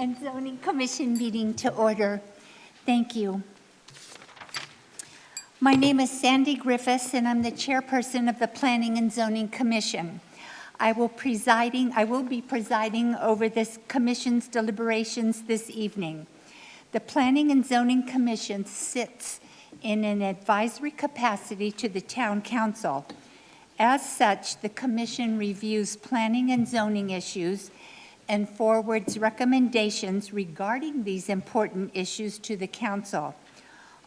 and Zoning Commission meeting to order. Thank you. My name is Sandy Griffiths, and I'm the chairperson of the Planning and Zoning Commission. I will be presiding over this commission's deliberations this evening. The Planning and Zoning Commission sits in an advisory capacity to the Town Council. As such, the commission reviews planning and zoning issues and forwards recommendations regarding these important issues to the council.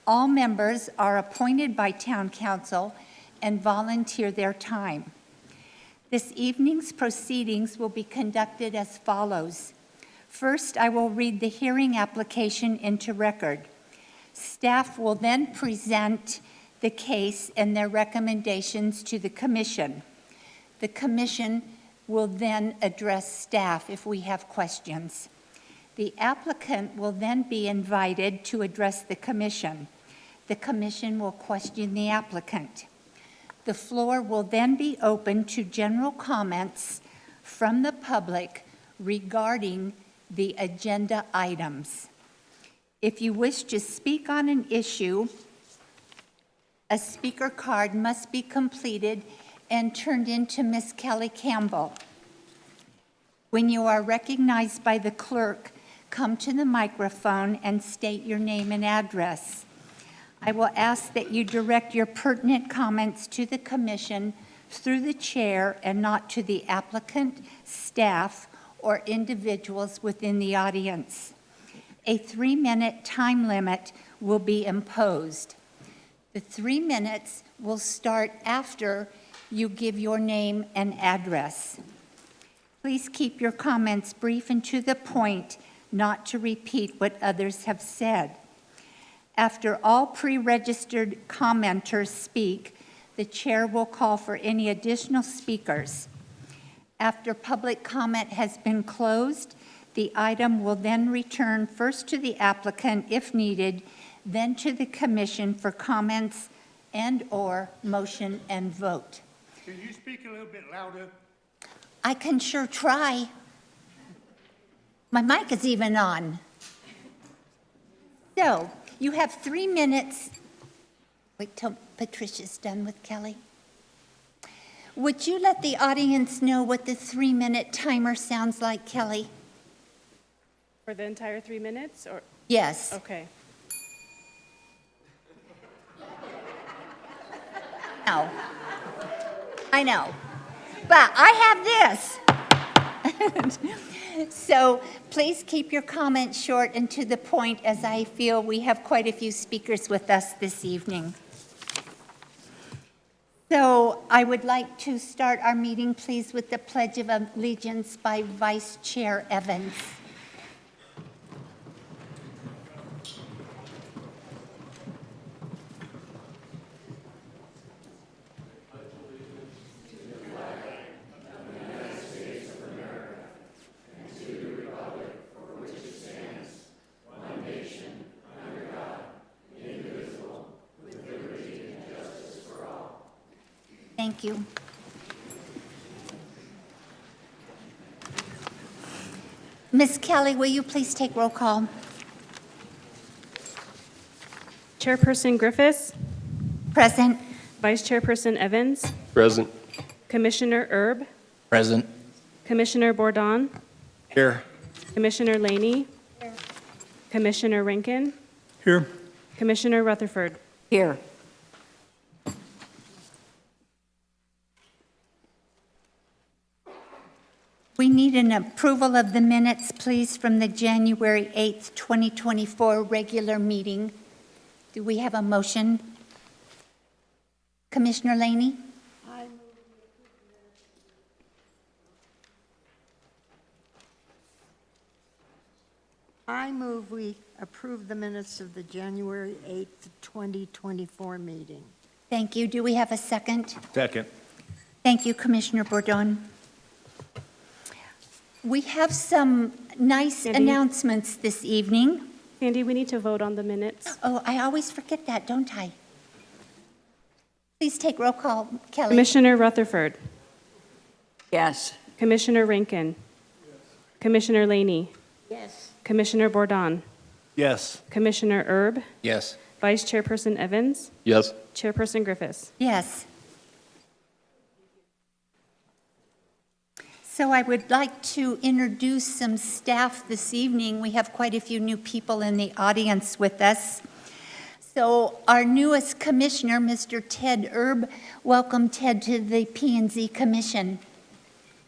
All members are appointed by Town Council and volunteer their time. This evening's proceedings will be conducted as follows. First, I will read the hearing application into record. Staff will then present the case and their recommendations to the commission. The commission will then address staff if we have questions. The applicant will then be invited to address the commission. The commission will question the applicant. The floor will then be open to general comments from the public regarding the agenda items. If you wish to speak on an issue, a speaker card must be completed and turned in to Ms. Kelly Campbell. When you are recognized by the clerk, come to the microphone and state your name and address. I will ask that you direct your pertinent comments to the commission through the chair and not to the applicant, staff, or individuals within the audience. A 3-minute time limit will be imposed. The 3 minutes will start after you give your name and address. Please keep your comments brief and to the point, not to repeat what others have said. After all pre-registered commenters speak, the chair will call for any additional speakers. After public comment has been closed, the item will then return first to the applicant if needed, then to the commission for comments and/or motion and vote. Can you speak a little bit louder? I can sure try. My mic is even on. So, you have 3 minutes. Wait till Patricia's done with Kelly. Would you let the audience know what the 3-minute timer sounds like, Kelly? For the entire 3 minutes, or? Yes. Okay. No. I know. But I have this. So please keep your comments short and to the point, as I feel we have quite a few speakers with us this evening. So I would like to start our meeting, please, with the Pledge of Allegiance by Vice Chair Evans. Thank you. Ms. Kelly, will you please take roll call? Chairperson Griffiths, Present. Vice Chairperson Evans, Present. Commissioner Erb, Present. Commissioner Bourdon, Here. Commissioner Laney, Commissioner Rankin, Here. Commissioner Rutherford. Here. We need an approval of the minutes, please, from the January 8th, 2024 regular meeting. Do we have a motion? Commissioner Laney? I move we approve the minutes of the January 8th, 2024 meeting. Thank you. Do we have a second? Second. Thank you, Commissioner Bourdon. We have some nice Sandy? announcements this evening. Sandy, we need to vote on the minutes. Oh, I always forget that, don't I? Please take roll call, Kelly. Commissioner Rutherford, Yes. Commissioner Rankin, Commissioner Laney, Yes. Commissioner Bordon, Yes. Commissioner Erb, Yes. Vice Chairperson Evans, Yes. Chairperson Griffiths. Yes. So I would like to introduce some staff this evening. We have quite a few new people in the audience with us. So our newest commissioner, Mr. Ted Erb, welcome Ted to the P&Z Commission.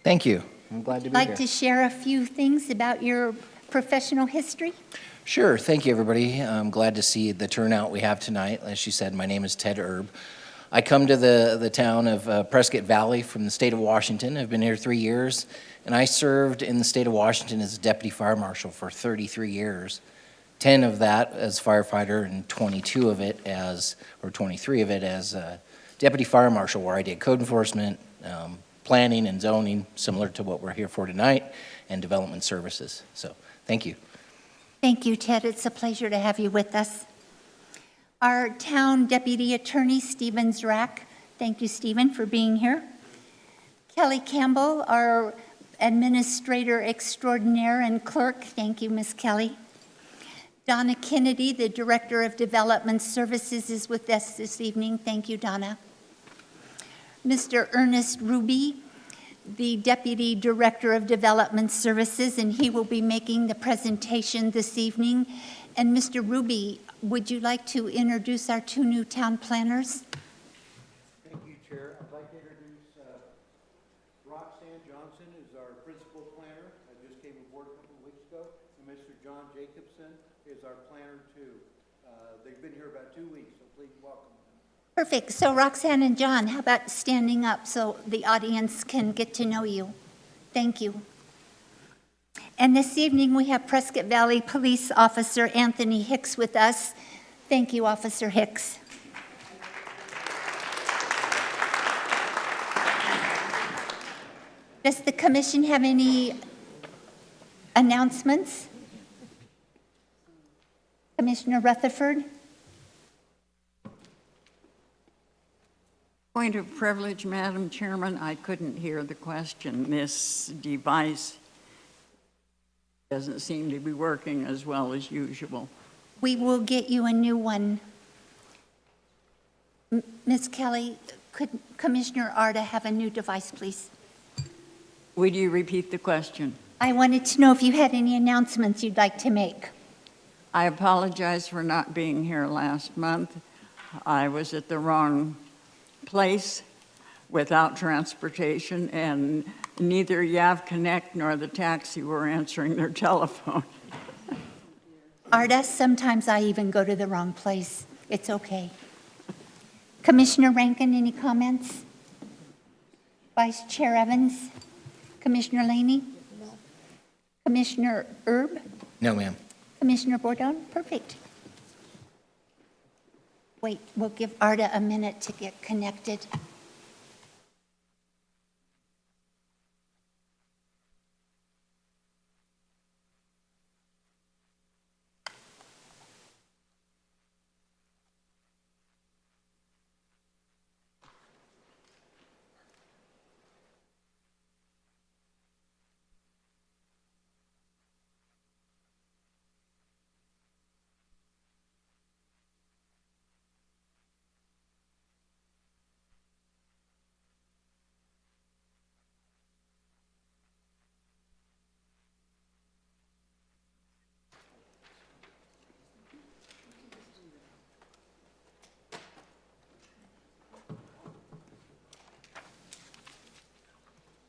Thank you. I'm glad to be Like here. to share a few things about your professional history? Sure. Thank you, everybody. I'm glad to see the turnout we have tonight. As she said, my name is Ted Erb. I come to the town of Prescott Valley from the state of Washington. I've been here 3 years, and I served in the state of Washington as deputy fire marshal for 33 years. 10 of that as firefighter and 23 of it as deputy fire marshal, where I did code enforcement, planning and zoning, similar to what we're here for tonight, and development services. So, thank you. Thank you, Ted. It's a pleasure to have you with us. Our town deputy attorney, Stephen Zrak. Thank you, Stephen, for being here. Kelly Campbell, our administrator extraordinaire and clerk. Thank you, Miss Kelly. Donna Kennedy, the Director of Development Services, is with us this evening. Thank you, Donna. Mr. Ernest Ruby, the Deputy Director of Development Services, and he will be making the presentation this evening. And Mr. Ruby, would you like to introduce our two new town planners? Thank you, Chair. I'd like to introduce Roxanne Johnson is our principal planner. I just came aboard a couple of weeks ago. And Mr. John Jacobson is our planner too. They've been here about 2 weeks, so please welcome them. Perfect. So Roxanne and John, how about standing up so the audience can get to know you? Thank you. And this evening, we have Prescott Valley Police Officer Anthony Hicks with us. Thank you, Officer Hicks. Does the commission have any announcements? Commissioner Rutherford? Point of privilege, Madam Chairman, I couldn't hear the question. This device doesn't seem to be working as well as usual. We will get you a new one. Ms. Kelly, could Commissioner Arda have a new device, please? Would you repeat the question? I wanted to know if you had any announcements you'd like to make. I apologize for not being here last month. I was at the wrong place without transportation, and neither Yav Connect nor the taxi were answering their telephone. Arda, sometimes I even go to the wrong place. It's okay. Commissioner Rankin, any comments? Vice Chair Evans? Commissioner Laney? No. Commissioner Erb? No, ma'am. Commissioner Bordon? Perfect. Wait, we'll give Arda a minute to get connected.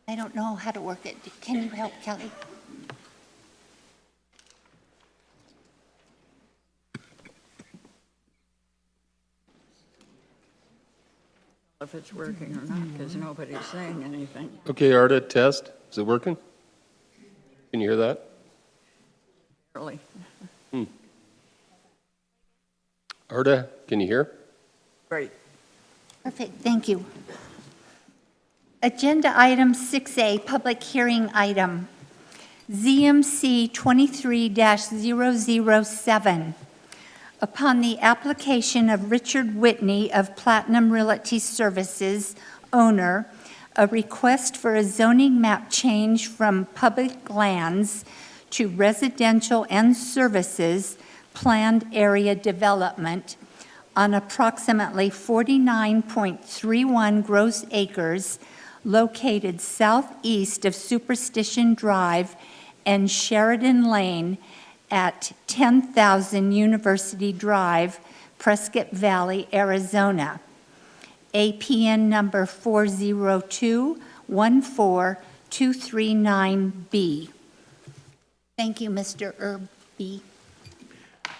I don't know how to work it. Can you help, Kelly? If it's working or not, because nobody's saying anything. Okay, Arda, test. Is it working? Can you hear that? Really. Arda, can you hear? Great. Perfect, thank you. Agenda item 6A, public hearing item, ZMC 23-007. Upon the application of Richard Whitney of Platinum Realty Services, owner, a request for a zoning map change from public lands to residential and services planned area development on approximately 49.31 gross acres located southeast of Superstition Drive and Sheridan Lane at 10,000 University Drive, Prescott Valley, Arizona. APN number 402-14239B. Thank you, Mr. Irby.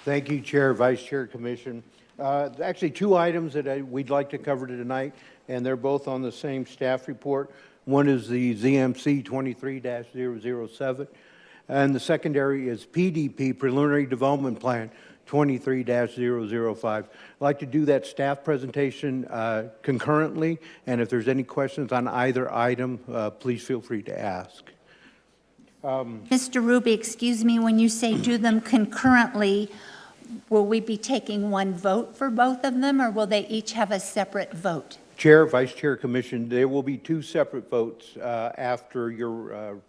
Thank you, Chair, Vice Chair, Commission. Actually, two items that we'd like to cover tonight, and they're both on the same staff report. One is the ZMC 23-007, and the secondary is PDP, Preliminary Development Plan 23-005. I'd like to do that staff presentation concurrently, and if there's any questions on either item, please feel free to ask. Mr. Ruby, excuse me, when you say do them concurrently, will we be taking one vote for both of them, or will they each have a separate vote? Chair, Vice Chair, Commission, there will be two separate votes after your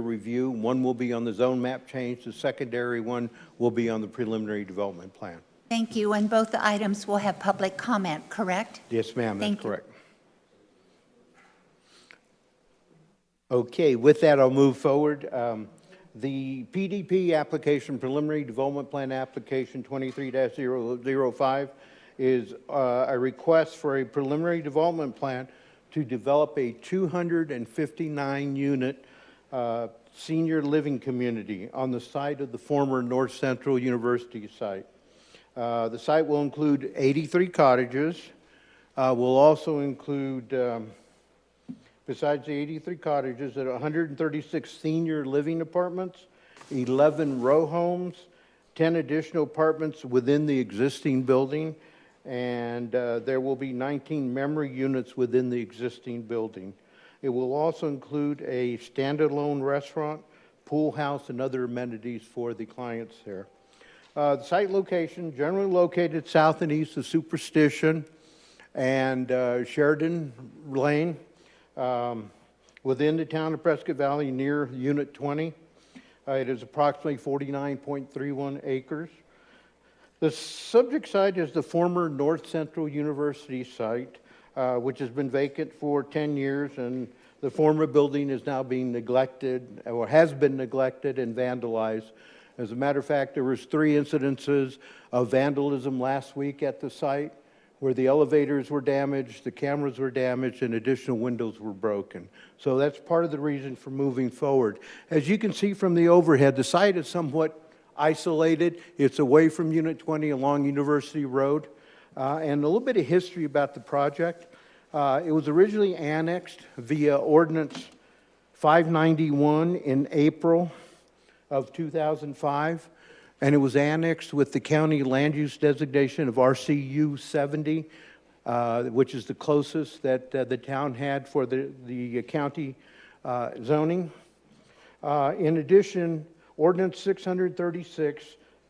review. One will be on the zone map change. The secondary one will be on the preliminary development plan. Thank you, and both the items will have public comment, correct? Yes, ma'am, Thank that's you. correct. Okay, with that, I'll move forward. The PDP application, Preliminary Development Plan Application 23-005, is a request for a preliminary development plan to develop a 259-unit senior living community on the site of the former North Central University site. The site will include 83 cottages. Will also include, besides the 83 cottages, 136 senior living apartments, 11 row homes, 10 additional apartments within the existing building, and there will be 19 memory units within the existing building. It will also include a standalone restaurant, pool house, and other amenities for the clients there. The site location, generally located south and east of Superstition and Sheridan Lane, within the town of Prescott Valley near Unit 20. It is approximately 49.31 acres. The subject site is the former North Central University site, which has been vacant for 10 years, and the former building is now being neglected, or has been neglected and vandalized. As a matter of fact, there was 3 incidences of vandalism last week at the site, where the elevators were damaged, the cameras were damaged, and additional windows were broken. So that's part of the reason for moving forward. As you can see from the overhead, the site is somewhat isolated. It's away from Unit 20 along University Road. And a little bit of history about the project. It was originally annexed via Ordinance 591 in April of 2005. And it was annexed with the county land use designation of RCU 70, which is the closest that the town had for the county zoning. In addition, Ordinance 636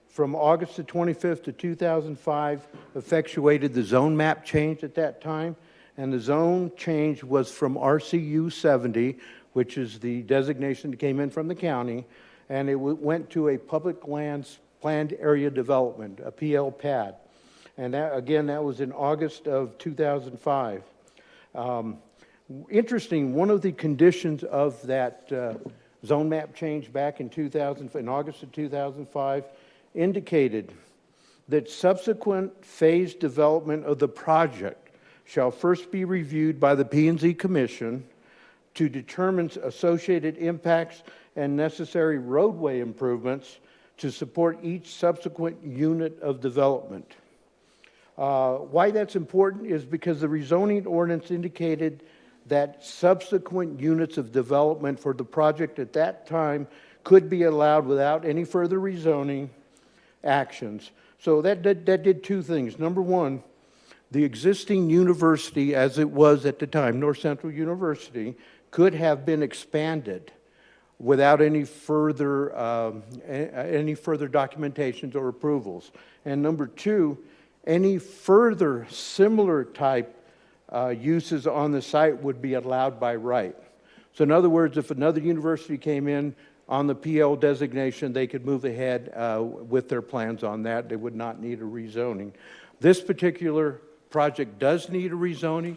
from August the 25th of 2005 effectuated the zone map change at that time, and the zone change was from RCU 70, which is the designation that came in from the county, and it went to a public lands planned area development, a PL PAD. And that, again, that was in August of 2005. Interesting, one of the conditions of that zone map change back in August of 2005 indicated that subsequent phase development of the project shall first be reviewed by the P&Z Commission to determine associated impacts and necessary roadway improvements to support each subsequent unit of development. Why that's important is because the rezoning ordinance indicated that subsequent units of development for the project at that time could be allowed without any further rezoning actions. So that did 2 things. Number one, the existing university as it was at the time, North Central University, could have been expanded without any further documentations or approvals. And number 2, any further similar type uses on the site would be allowed by right. So in other words, if another university came in on the PL designation, they could move ahead with their plans on that. They would not need a rezoning. This particular project does need a rezoning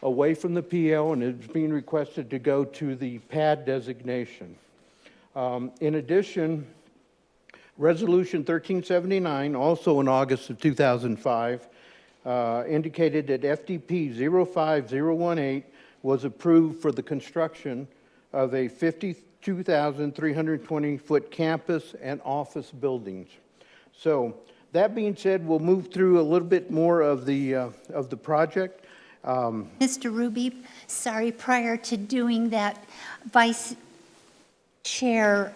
away from the PL, and it's being requested to go to the PAD designation. In addition, Resolution 1379, also in August of 2005, indicated that FDP 05018 was approved for the construction of a 52,320-foot campus and office buildings. So that being said, we'll move through a little bit more of the project. Mr. Ruby, sorry, prior to doing that, Vice Chair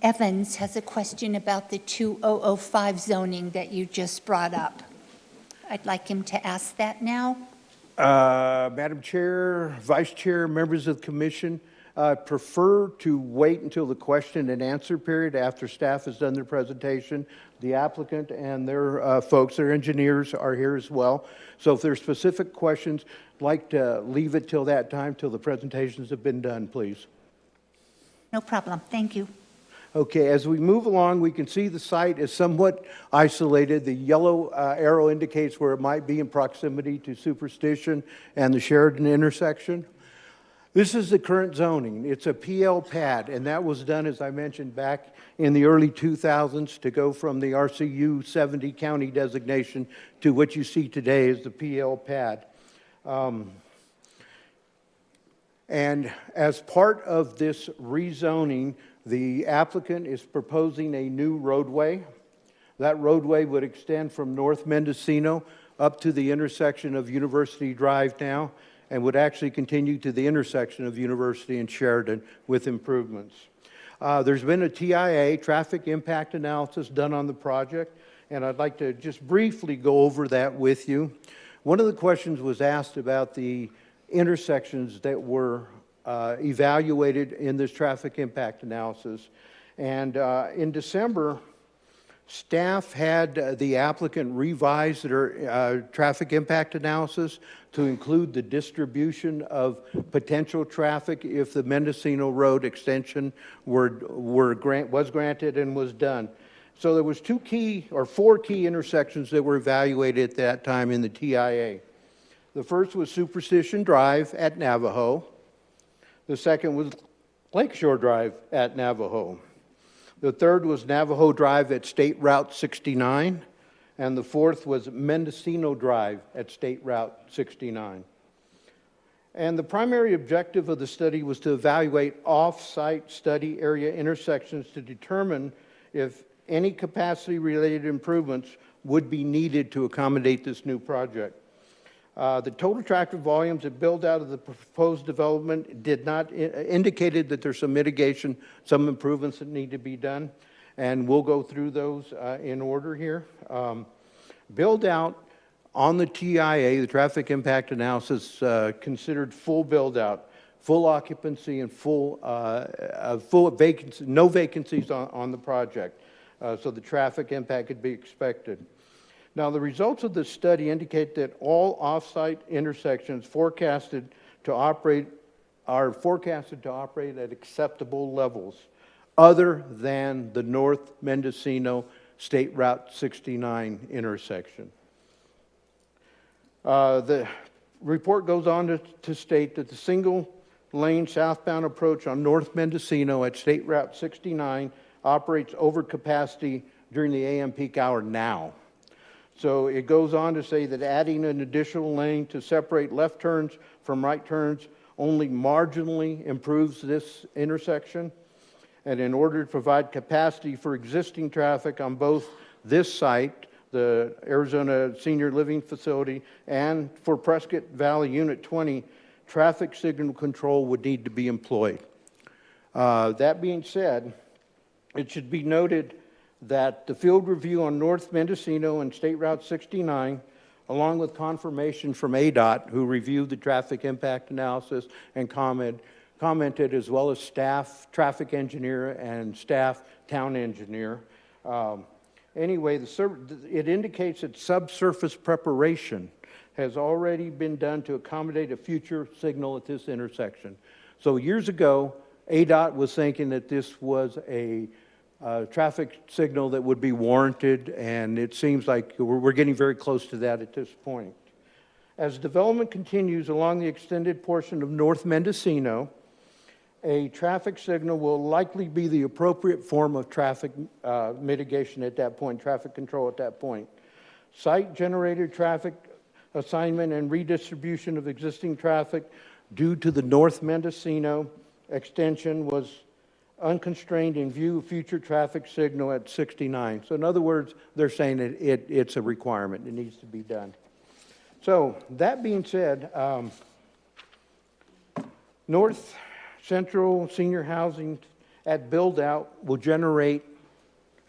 Evans has a question about the 2005 zoning that you just brought up. I'd like him to ask that now. Madam Chair, Vice Chair, members of the commission, prefer to wait until the question and answer period after staff has done their presentation. The applicant and their folks, their engineers, are here as well. So if there's specific questions, I'd like to leave it till that time, till the presentations have been done, please. No problem, thank you. Okay, as we move along, we can see the site is somewhat isolated. The yellow arrow indicates where it might be in proximity to Superstition and the Sheridan intersection. This is the current zoning. It's a PL pad, and that was done, as I mentioned, back in the early 2000s to go from the RCU 70 county designation to what you see today as the PL pad. And as part of this rezoning, the applicant is proposing a new roadway. That roadway would extend from North Mendocino up to the intersection of University Drive now, and would actually continue to the intersection of University and Sheridan with improvements. There's been a TIA, traffic impact analysis, done on the project, and I'd like to just briefly go over that with you. One of the questions was asked about the intersections that were evaluated in this traffic impact analysis. And in December, staff had the applicant revise their traffic impact analysis to include the distribution of potential traffic if the Mendocino Road extension was granted and was done. So there was four key intersections that were evaluated at that time in the TIA. The first was Superstition Drive at Navajo. The second was Lakeshore Drive at Navajo. The third was Navajo Drive at State Route 69. And the fourth was Mendocino Drive at State Route 69. And the primary objective of the study was to evaluate off-site study area intersections to determine if any capacity-related improvements would be needed to accommodate this new project. The total traffic volumes that build out of the proposed development did not indicated that there's some mitigation, some improvements that need to be done, and we'll go through those in order here. Build out on the TIA, the traffic impact analysis, considered full build out, full occupancy, and full vacancy, no vacancies on the project. So the traffic impact could be expected. Now, the results of this study indicate that all off-site intersections are forecasted to operate at acceptable levels, other than the North Mendocino State Route 69 intersection. The report goes on to state that the single-lane southbound approach on North Mendocino at State Route 69 operates over capacity during the AM peak hour now. So it goes on to say that adding an additional lane to separate left turns from right turns only marginally improves this intersection. And in order to provide capacity for existing traffic on both this site, the Arizona Senior Living Facility, and for Prescott Valley Unit 20, traffic signal control would need to be employed. That being said, it should be noted that the field review on North Mendocino and State Route 69, along with confirmation from ADOT, who reviewed the traffic impact analysis and commented, as well as staff traffic engineer and staff town engineer. Anyway, it indicates that subsurface preparation has already been done to accommodate a future signal at this intersection. So years ago, ADOT was thinking that this was a traffic signal that would be warranted, and it seems like we're getting very close to that at this point. As development continues along the extended portion of North Mendocino, a traffic signal will likely be the appropriate form of traffic mitigation at that point, traffic control at that point. Site-generated traffic assignment and redistribution of existing traffic due to the North Mendocino extension was unconstrained in view of future traffic signal at 69. So in other words, they're saying that it's a requirement. It needs to be done. So that being said, North Central Senior Housing at build-out will generate,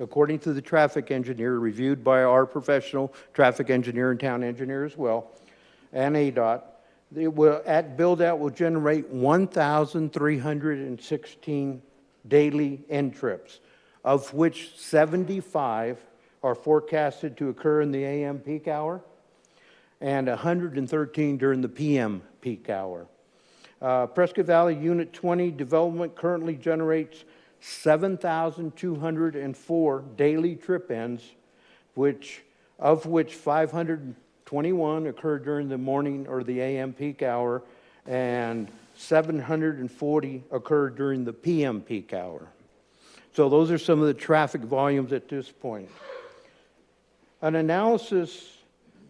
according to the traffic engineer, reviewed by our professional traffic engineer and town engineer as well, and ADOT, at build-out will generate 1,316 daily end trips, of which 75 are forecasted to occur in the AM peak hour and 113 during the PM peak hour. Prescott Valley Unit 20 development currently generates 7,204 daily trip ends, of which 521 occur during the morning or the AM peak hour, and 740 occur during the PM peak hour. So those are some of the traffic volumes at this point. An analysis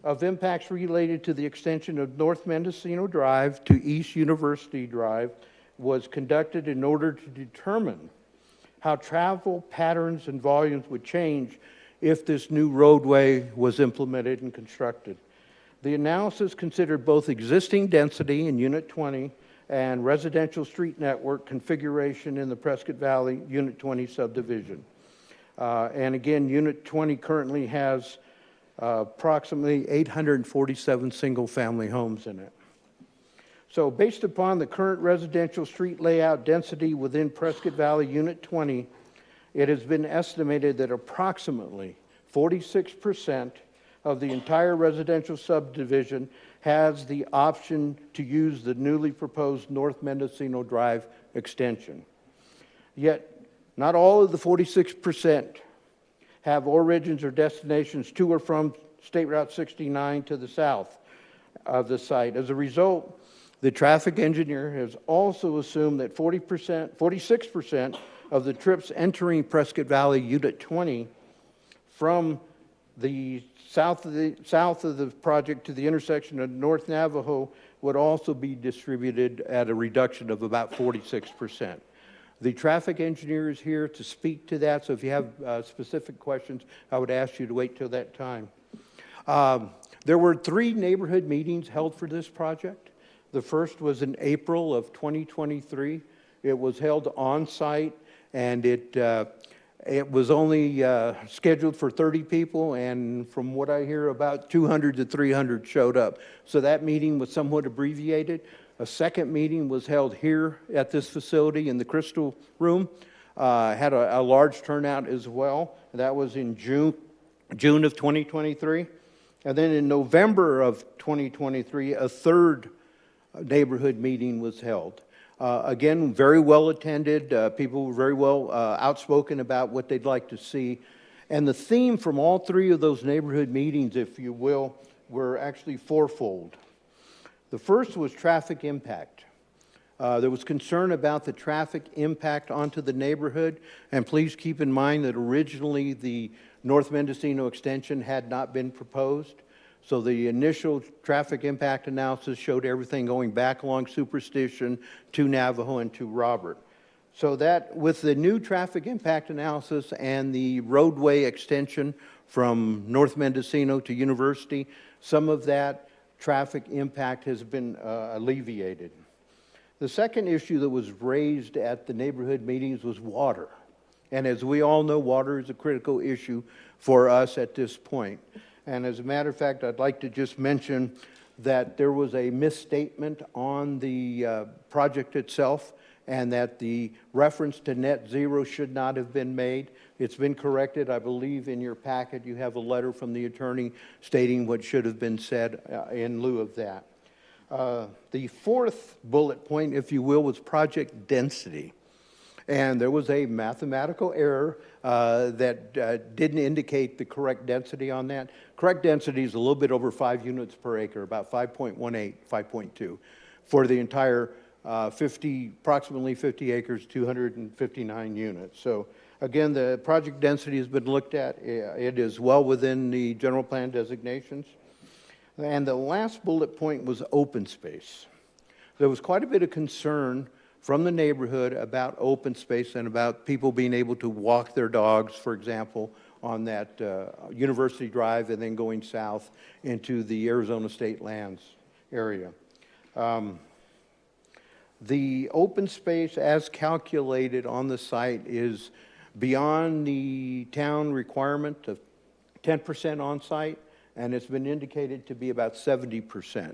of impacts related to the extension of North Mendocino Drive to East University Drive was conducted in order to determine how travel patterns and volumes would change if this new roadway was implemented and constructed. The analysis considered both existing density in Unit 20 and residential street network configuration in the Prescott Valley Unit 20 subdivision. And again, Unit 20 currently has approximately 847 single-family homes in it. So based upon the current residential street layout density within Prescott Valley Unit 20, it has been estimated that approximately 46% of the entire residential subdivision has the option to use the newly proposed North Mendocino Drive extension. Yet, not all of the 46% have origins or destinations to or from State Route 69 to the south of the site. As a result, the traffic engineer has also assumed that 46% of the trips entering Prescott Valley Unit 20 from the south of the project to the intersection of North Navajo would also be distributed at a reduction of about 46%. The traffic engineer is here to speak to that, so if you have specific questions, I would ask you to wait till that time. There were 3 neighborhood meetings held for this project. The first was in April of 2023. It was held on-site, and it was only scheduled for 30 people, and from what I hear, about 200 to 300 showed up. So that meeting was somewhat abbreviated. A second meeting was held here at this facility in the Crystal Room. Had a large turnout as well. That was in June of 2023. And then in November of 2023, a third neighborhood meeting was held. Again, very well attended. People were very well outspoken about what they'd like to see. And the theme from all 3 of those neighborhood meetings, if you will, were actually fourfold. The first was traffic impact. There was concern about the traffic impact onto the neighborhood, and please keep in mind that originally the North Mendocino extension had not been proposed. So the initial traffic impact analysis showed everything going back along Superstition to Navajo and to Robert. So that with the new traffic impact analysis and the roadway extension from North Mendocino to University, some of that traffic impact has been alleviated. The second issue that was raised at the neighborhood meetings was water. And as we all know, water is a critical issue for us at this point. And as a matter of fact, I'd like to just mention that there was a misstatement on the project itself, and that the reference to net zero should not have been made. It's been corrected. I believe in your packet you have a letter from the attorney stating what should have been said in lieu of that. The fourth bullet point, if you will, was project density. And there was a mathematical error that didn't indicate the correct density on that. Correct density is a little bit over 5 units per acre, about 5.18, 5.2, for the entire approximately 50 acres, 259 units. So again, the project density has been looked at. It is well within the general plan designations. And the last bullet point was open space. There was quite a bit of concern from the neighborhood about open space and about people being able to walk their dogs, for example, on that University Drive and then going south into the Arizona State Lands area. The open space as calculated on the site is beyond the town requirement of 10% on site, and it's been indicated to be about 70%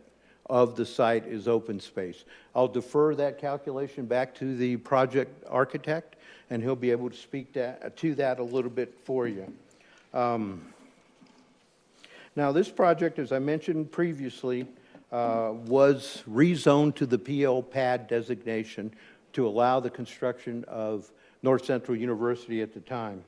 of the site is open space. I'll defer that calculation back to the project architect, and he'll be able to speak to that a little bit for you. Now, this project, as I mentioned previously, was rezoned to the PL pad designation to allow the construction of North Central University at the time.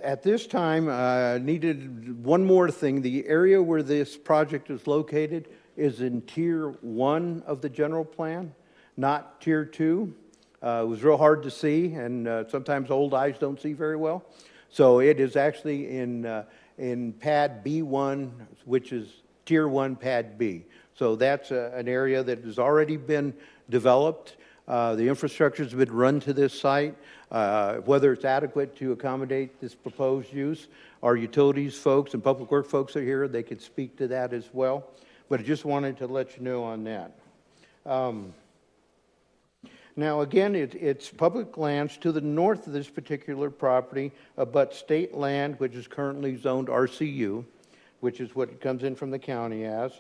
At this time, needed one more thing. The area where this project is located is in Tier 1 of the general plan, not Tier 2. It was real hard to see, and sometimes old eyes don't see very well. So it is actually in Pad B1, which is Tier 1 Pad B. So that's an area that has already been developed. The infrastructure has been run to this site. Whether it's adequate to accommodate this proposed use, our utilities folks and public work folks are here. They could speak to that as well. But I just wanted to let you know on that. Now, again, it's public lands to the north of this particular property, but state land, which is currently zoned RCU, which is what it comes in from the county as.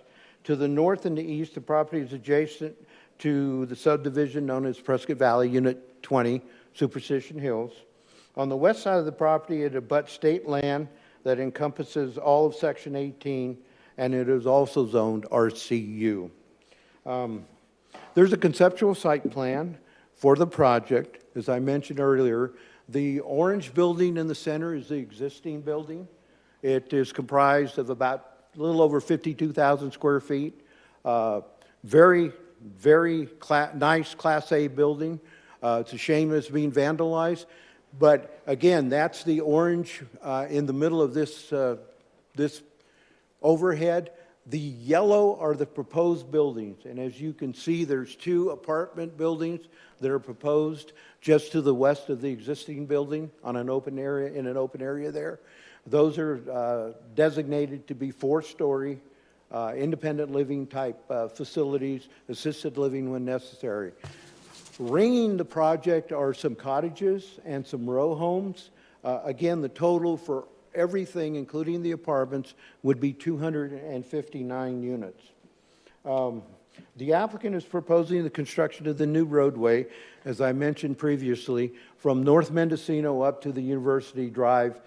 To the north and the east, the property is adjacent to the subdivision known as Prescott Valley Unit 20, Superstition Hills. On the west side of the property, it abuts state land that encompasses all of Section 18, and it is also zoned RCU. There's a conceptual site plan for the project. As I mentioned earlier, the orange building in the center is the existing building. It is comprised of about a little over 52,000 square feet. Very nice Class A building. It's a shame it's being vandalized. But again, that's the orange in the middle of this overhead. The yellow are the proposed buildings. And as you can see, there's 2 apartment buildings that are proposed just to the west of the existing building on an open area, in an open area there. Those are designated to be 4-story independent living type facilities, assisted living when necessary. Ringing the project are some cottages and some row homes. Again, the total for everything, including the apartments, would be 259 units. The applicant is proposing the construction of the new roadway, as I mentioned previously, from North Mendocino up to the University Drive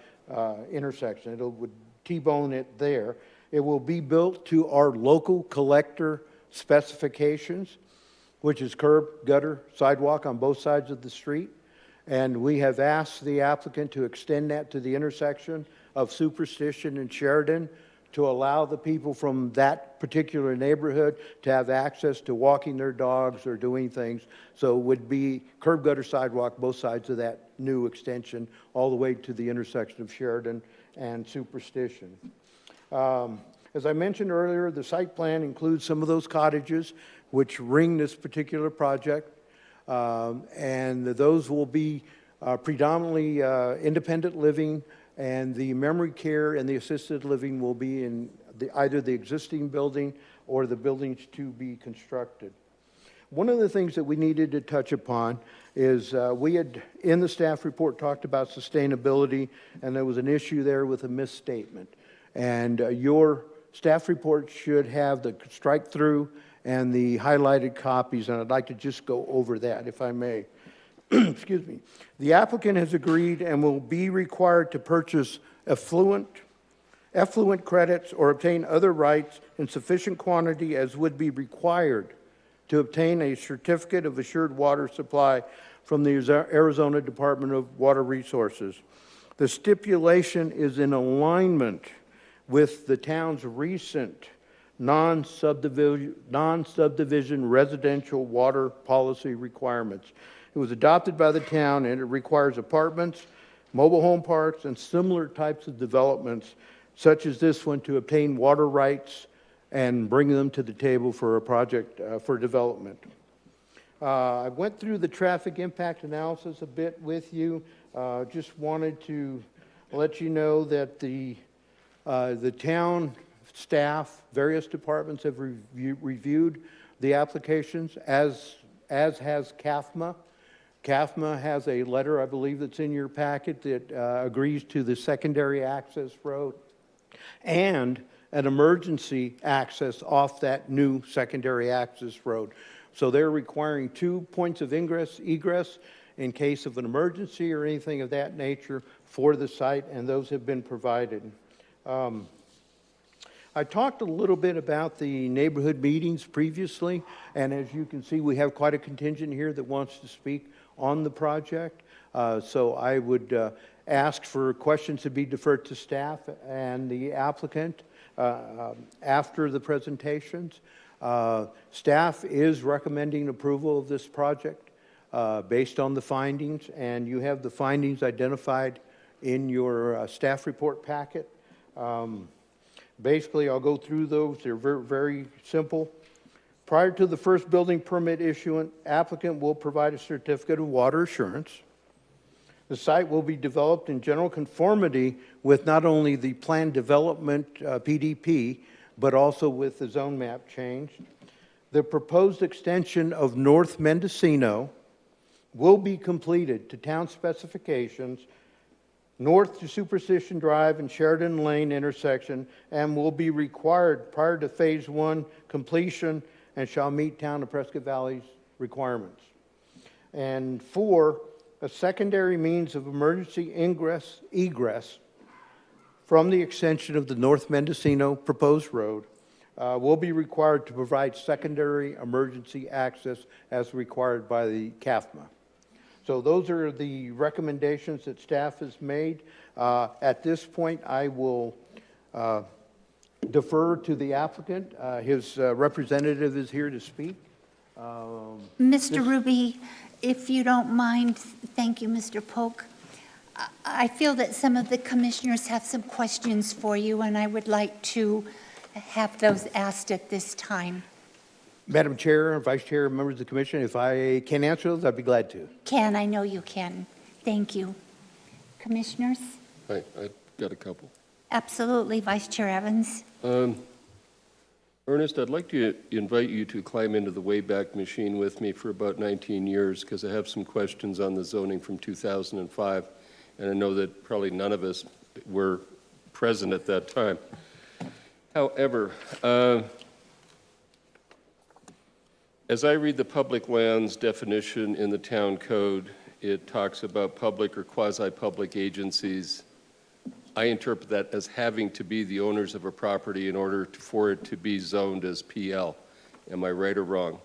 intersection. It would T-bone it there. It will be built to our local collector specifications, which is curb, gutter, sidewalk on both sides of the street. And we have asked the applicant to extend that to the intersection of Superstition and Sheridan to allow the people from that particular neighborhood to have access to walking their dogs or doing things. So it would be curb, gutter, sidewalk, both sides of that new extension, all the way to the intersection of Sheridan and Superstition. As I mentioned earlier, the site plan includes some of those cottages which ring this particular project. And those will be predominantly independent living, and the memory care and the assisted living will be in either the existing building or the buildings to be constructed. One of the things that we needed to touch upon is we had, in the staff report, talked about sustainability, and there was an issue there with a misstatement. And your staff report should have the strike-through and the highlighted copies, and I'd like to just go over that, if I may. Excuse me. The applicant has agreed and will be required to purchase effluent credits or obtain other rights in sufficient quantity as would be required to obtain a certificate of assured water supply from the Arizona Department of Water Resources. The stipulation is in alignment with the town's recent non-subdivision residential water policy requirements. It was adopted by the town, and it requires apartments, mobile home parks, and similar types of developments, such as this one, to obtain water rights and bring them to the table for a project for development. I went through the traffic impact analysis a bit with you. Just wanted to let you know that the town staff, various departments have reviewed the applications, as has CAFMA. CAFMA has a letter, I believe, that's in your packet that agrees to the secondary access road and an emergency access off that new secondary access road. So they're requiring 2 points of egress in case of an emergency or anything of that nature for the site, and those have been provided. I talked a little bit about the neighborhood meetings previously, and as you can see, we have quite a contingent here that wants to speak on the project. So I would ask for questions to be deferred to staff and the applicant after the presentations. Staff is recommending approval of this project based on the findings, and you have the findings identified in your staff report packet. Basically, I'll go through those. They're very, very simple. Prior to the first building permit issuance, applicant will provide a certificate of water assurance. The site will be developed in general conformity with not only the planned development PDP, but also with the zone map change. The proposed extension of North Mendocino will be completed to town specifications north to Superstition Drive and Sheridan Lane intersection, and will be required prior to Phase 1 completion and shall meet town of Prescott Valley's requirements. And 4, a secondary means of emergency egress from the extension of the North Mendocino proposed road will be required to provide secondary emergency access as required by the CAFMA. So those are the recommendations that staff has made. At this point, I will defer to the applicant. His representative is here to speak. Mr. Ruby, if you don't mind, thank you, Mr. Polk. I feel that some of the commissioners have some questions for you, and I would like to have those asked at this time. Madam Chair, Vice Chair, members of the Commission, if I can answer those, I'd be glad to. I know you can. Thank you. Commissioners? I've got a couple. Absolutely, Vice Chair Evans. Ernest, I'd like to invite you to climb into the Wayback Machine with me for about 19 years, because I have some questions on the zoning from 2005, and I know that probably none of us were present at that time. However, as I read the public lands definition in the town code, it talks about public or quasi-public agencies. I interpret that as having to be the owners of a property in order for it to be zoned as PL. Am I right or wrong?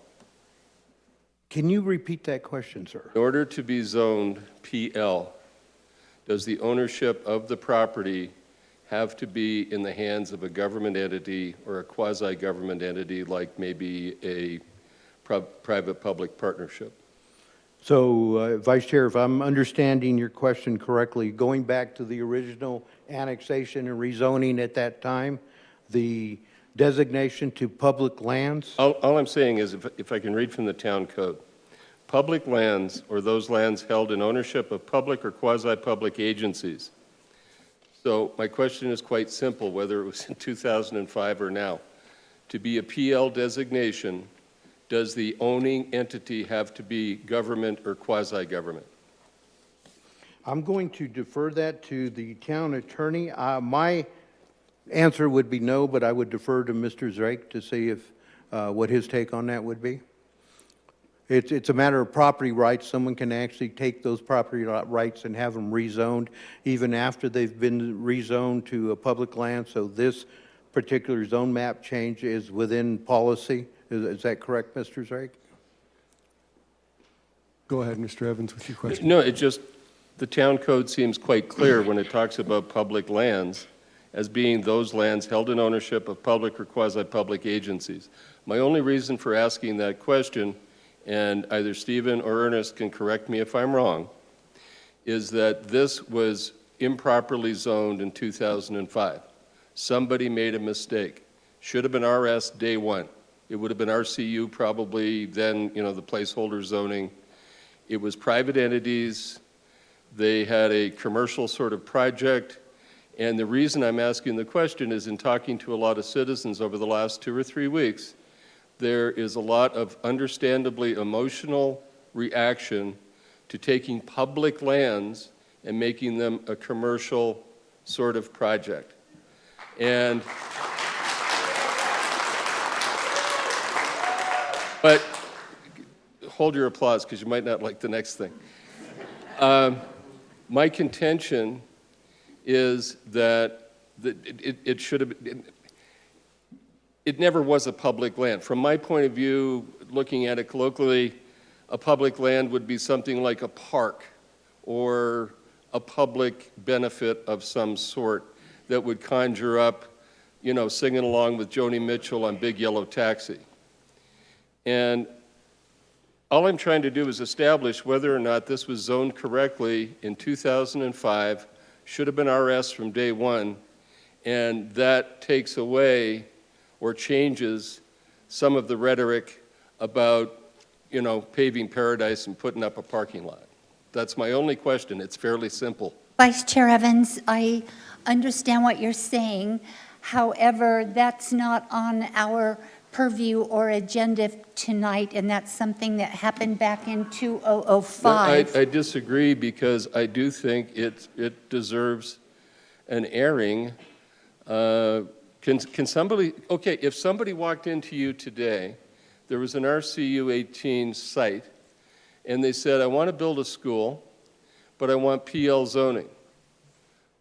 Can you repeat that question, sir? In order to be zoned PL, does the ownership of the property have to be in the hands of a government entity or a quasi-government entity, like maybe a private-public partnership? So, Vice Chair, if I'm understanding your question correctly, going back to the original annexation and rezoning at that time, the designation to public lands? All I'm saying is, if I can read from the town code, public lands or those lands held in ownership of public or quasi-public agencies. So my question is quite simple, whether it was in 2005 or now. To be a PL designation, does the owning entity have to be government or quasi-government? I'm going to defer that to the town attorney. My answer would be no, but I would defer to Mr. Drake to see if what his take on that would be. It's a matter of property rights. Someone can actually take those property rights and have them rezoned even after they've been rezoned to a public land. So this particular zone map change is within policy Is that correct, Mr. Zake? Go ahead, Mr. Evans, with your question. No, it just, the town code seems quite clear when it talks about public lands as being those lands held in ownership of public or quasi-public agencies. My only reason for asking that question, and either Stephen or Ernest can correct me if I'm wrong, is that this was improperly zoned in 2005. Somebody made a mistake. Should have been RS day one. It would have been RCU probably then, the placeholder zoning. It was private entities. They had a commercial sort of project. And the reason I'm asking the question is in talking to a lot of citizens over the last 2 or 3 weeks, there is a lot of understandably emotional reaction to taking public lands and making them a commercial sort of project. And, but hold your applause because you might not like the next thing. My contention is that it should have been, it never was a public land. From my point of view, looking at it colloquially, a public land would be something like a park or a public benefit of some sort that would conjure up, singing along with Joni Mitchell on Big Yellow Taxi. And all I'm trying to do is establish whether or not this was zoned correctly in 2005, should have been RS from day one, and that takes away or changes some of the rhetoric about, paving paradise and putting up a parking lot. That's my only question. It's fairly simple. Vice Chair Evans, I understand what you're saying. However, that's not on our purview or agenda tonight, and that's something that happened back in 2005. I disagree because I do think it deserves an airing. Can somebody, okay, if somebody walked into you today, there was an RCU 18 site, and they said, I want to build a school, but I want PL zoning.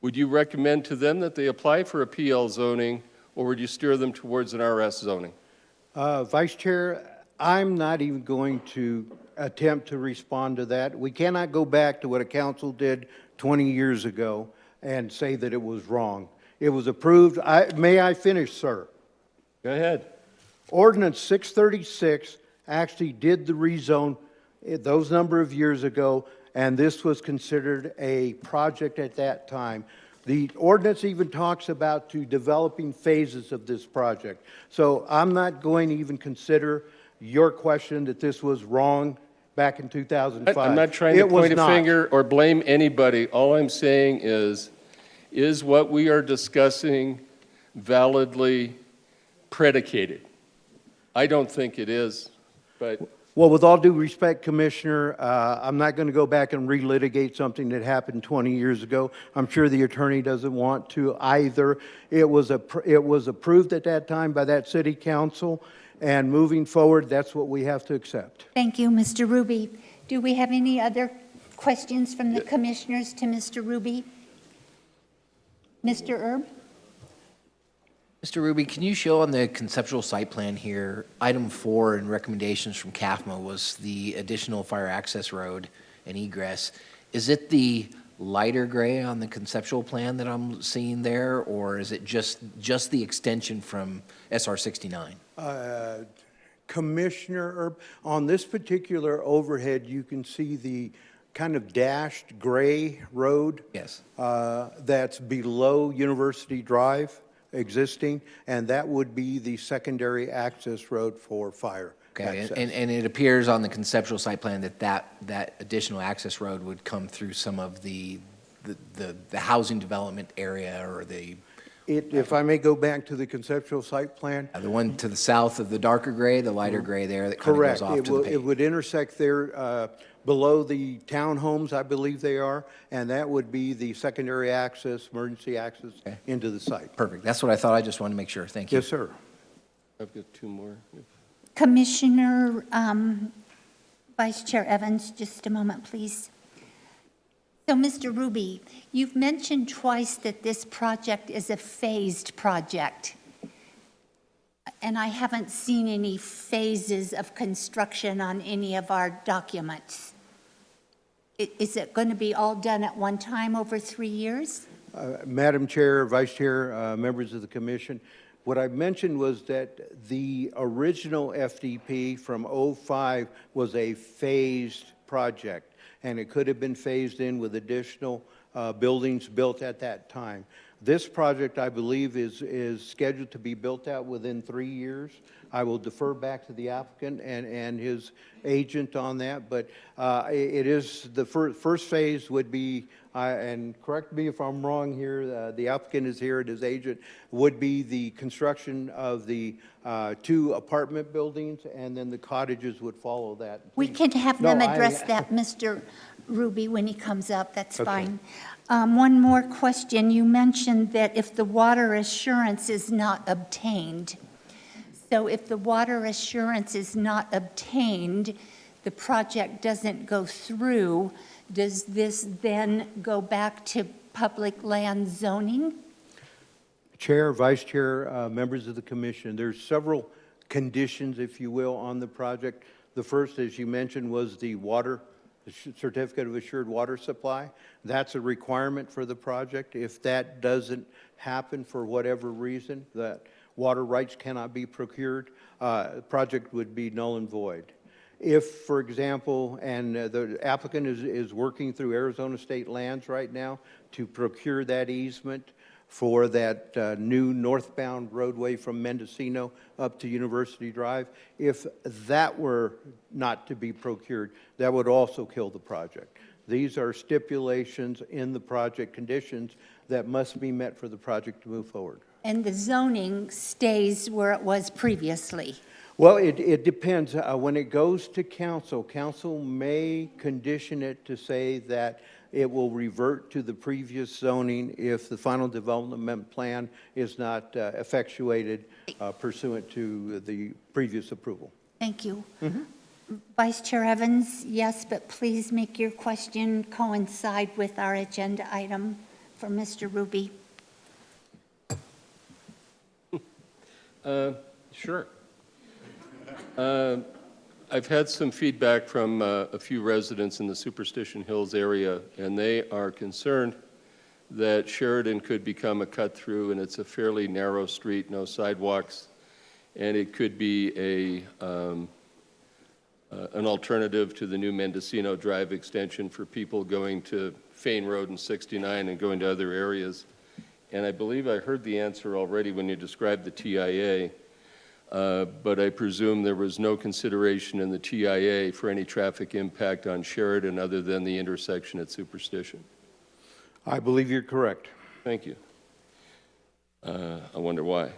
Would you recommend to them that they apply for a PL zoning, or would you steer them towards an RS zoning? Vice Chair, I'm not even going to attempt to respond to that. We cannot go back to what a council did 20 years ago and say that it was wrong. It was approved. May I finish, sir? Go ahead. Ordinance 636 actually did the rezone those number of years ago, and this was considered a project at that time. The ordinance even talks about developing phases of this project. So I'm not going to even consider your question that this was wrong back in 2005. I'm not trying to It was point a not. finger or blame anybody. All I'm saying is what we are discussing validly predicated? I don't think it is, but Well, with all due respect, Commissioner, I'm not going to go back and relitigate something that happened 20 years ago. I'm sure the attorney doesn't want to either. It was approved at that time by that city council, and moving forward, that's what we have to accept. Thank you, Mr. Ruby. Do we have any other questions from the commissioners to Mr. Ruby? Mr. Erb? Mr. Ruby, can you show on the conceptual site plan here, item 4 in recommendations from CAFMA was the additional fire access road and egress. Is it the lighter gray on the conceptual plan that I'm seeing there, or is it just the extension from SR 69? Commissioner Erb, on this particular overhead, you can see the kind of dashed gray road. Yes. That's below University Drive existing, and that would be the secondary access road for fire Okay, access. and it appears on the conceptual site plan that additional access road would come through some of the housing development area or the If I may go back to the conceptual site plan. one to the south of the darker gray, the lighter gray there that kind of Correct. goes off It to the will- page. It would intersect there below the townhomes, I believe they are, and that would be the secondary access, emergency access Okay. into the site. Perfect. That's what I thought. I just wanted to make sure. Thank you. Yes, sir. I've got two more. Commissioner, Vice Chair Evans, just a moment, please. So, Mr. Ruby, you've mentioned twice that this project is a phased project. And I haven't seen any phases of construction on any of our documents. Is it going to be all done at one time over 3 years? Madam Chair, Vice Chair, members of the commission, what I mentioned was that the original FDP from '05 was a phased project, and it could have been phased in with additional buildings built at that time. This project, I believe, is scheduled to be built out within 3 years. I will defer back to the applicant and his agent on that, but it is, the first phase would be, and correct me if I'm wrong here, the applicant is here and his agent, would be the construction of the 2 apartment buildings, and then the cottages would follow that. We can have No, them address that, Mr. Ruby, when he comes up, that's fine. One more question. You mentioned that if the water assurance is not obtained, so if the water assurance is not obtained, the project doesn't go through, does this then go back to public land zoning? Chair, Vice Chair, members of the commission, there's several conditions, if you will, on the project. The first, as you mentioned, was the water, the certificate of assured water supply. That's a requirement for the project. If that doesn't happen for whatever reason, that water rights cannot be procured, the project would be null and void. If, for example, and the applicant is working through Arizona State Lands right now to procure that easement for that new northbound roadway from Mendocino up to University Drive, if that were not to be procured, that would also kill the project. These are stipulations in the project conditions that must be met for the project to move forward. And the zoning stays where it was previously? Well, it depends. When it goes to council, council may condition it to say that it will revert to the previous zoning if the final development plan is not effectuated pursuant to the previous approval. Thank you. Vice Chair Evans, yes, but please make your question coincide with our agenda item for Mr. Ruby. Sure. I've had some feedback from a few residents in the Superstition Hills area, and they are concerned that Sheridan could become a cut-through, and it's a fairly narrow street, no sidewalks, and it could be an alternative to the new Mendocino Drive extension for people going to Fane Road and 69 and going to other areas. And I believe I heard the answer already when you described the TIA. But I presume there was no consideration in the TIA for any traffic impact on Sheridan other than the intersection at Superstition. I believe you're correct. Thank you. I wonder why.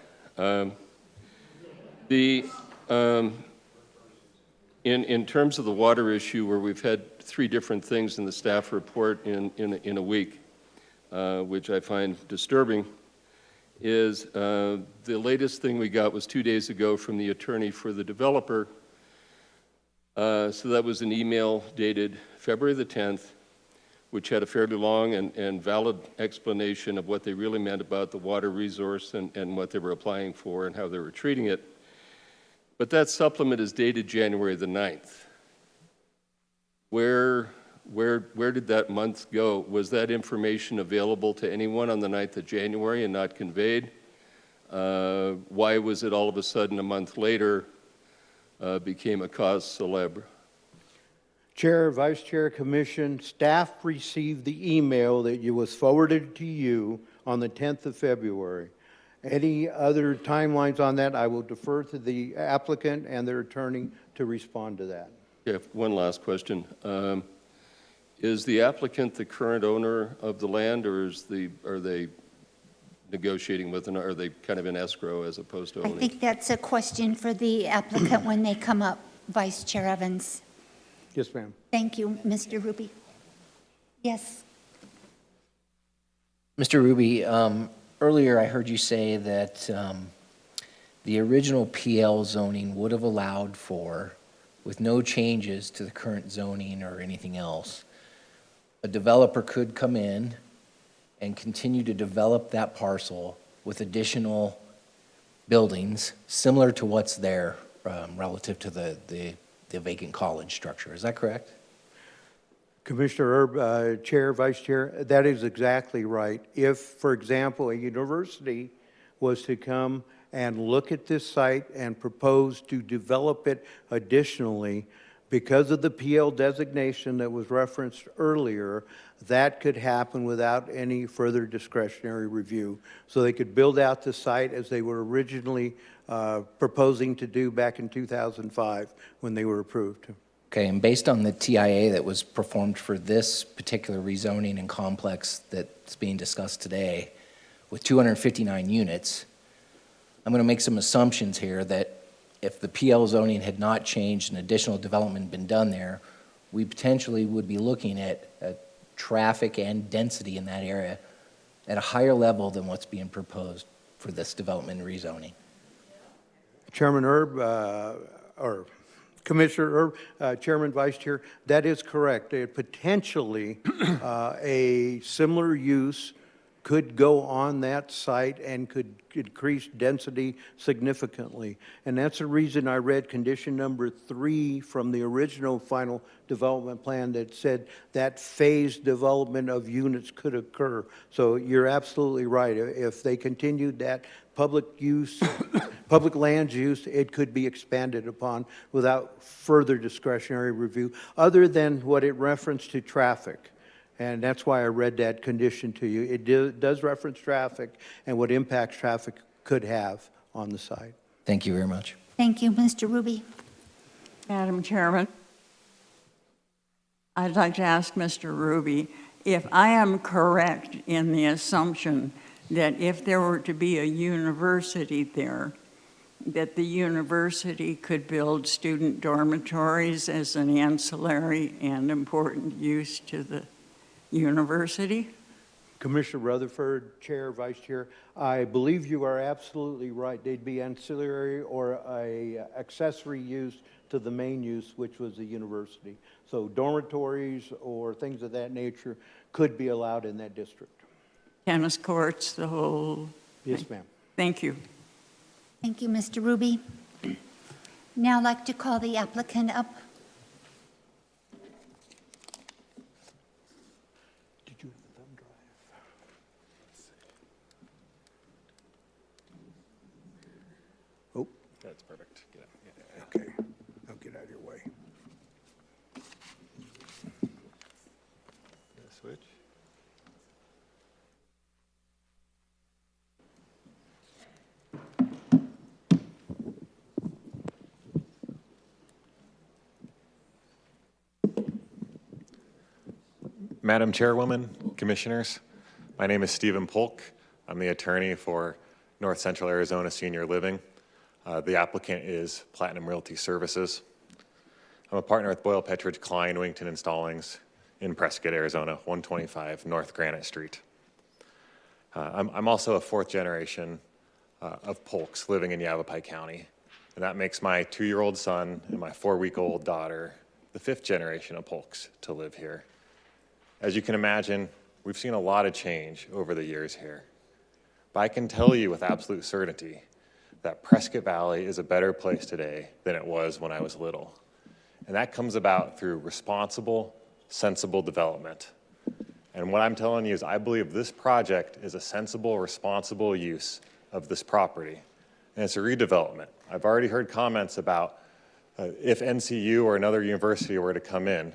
In terms of the water issue, where we've had 3 different things in the staff report in a week, which I find disturbing, is the latest thing we got was 2 days ago from the attorney for the developer. So that was an email dated February the 10th, which had a fairly long and valid explanation of what they really meant about the water resource and what they were applying for and how they were treating it. But that supplement is dated January the 9th. Where did that month go? Was that information available to anyone on the 9th of January and not conveyed? Why was it all of a sudden a month later became a cause célèbre? Chair, Vice Chair, Commission, staff received the email that was forwarded to you on the 10th of February. Any other timelines on that, I will defer to the applicant and their attorney to respond to that. Okay, one last question. Is the applicant the current owner of the land, or are they negotiating with, are they kind of in escrow as opposed to I owning? think that's a question for the applicant when they come up, Vice Chair Evans. Yes, ma'am. Thank you, Mr. Ruby. Yes. Mr. Ruby, earlier I heard you say that the original PL zoning would have allowed for, with no changes to the current zoning or anything else, a developer could come in and continue to develop that parcel with additional buildings similar to what's there relative to the vacant college structure. Is that correct? Commissioner Erb, Chair, Vice Chair, that is exactly right. If, for example, a university was to come and look at this site and propose to develop it additionally, because of the PL designation that was referenced earlier, that could happen without any further discretionary review. So they could build out the site as they were originally proposing to do back in 2005 when they were approved. Okay, and based on the TIA that was performed for this particular rezoning and complex that's being discussed today, with 259 units, I'm going to make some assumptions here that if the PL zoning had not changed and additional development been done there, we potentially would be looking at traffic and density in that area at a higher level than what's being proposed for this development and rezoning. Chairman Erb, or Commissioner Erb, Chairman, Vice Chair, that is correct. Potentially, a similar use could go on that site and could increase density significantly. And that's the reason I read condition number 3 from the original final development plan that said that phased development of units could occur. So you're absolutely right. If they continued that public use, public land use, it could be expanded upon without further discretionary review, other than what it referenced to traffic. And that's why I read that condition to you. It does reference traffic and what impacts traffic could have on the site. Thank you very much. Thank you, Mr. Ruby. Madam Chairman, I'd like to ask Mr. Ruby if I am correct in the assumption that if there were to be a university there, that the university could build student dormitories as an ancillary and important use to the university? Commissioner Rutherford, Chair, Vice Chair, I believe you are absolutely right. They'd be ancillary or a accessory use to the main use, which was the university. So dormitories or things of that nature could be allowed in that district. Tennis courts, the whole... Yes, ma'am. Thank you. Thank you, Mr. Ruby. Now I'd like to call the applicant up. Did you have the thumb drive? Oh. That's perfect. Get out. Okay, I'll get out of your way. Switch. Madam Chairwoman, Commissioners, my name is Stephen Polk. I'm the attorney for North Central Arizona Senior Living. The applicant is Platinum Realty Services. I'm a partner with Boyle Petridge Klein Wington Installings in Prescott, Arizona, 125 North Granite Street. I'm also a fourth generation of Polks living in Yavapai County, and that makes my 2-year-old son and my 4-week-old daughter the 5th generation of Polks to live here. As you can imagine, we've seen a lot of change over the years here. But I can tell you with absolute certainty that Prescott Valley is a better place today than it was when I was little. And that comes about through responsible, sensible development. And what I'm telling you is I believe this project is a sensible, responsible use of this property. And it's a redevelopment. I've already heard comments about if NCU or another university were to come in,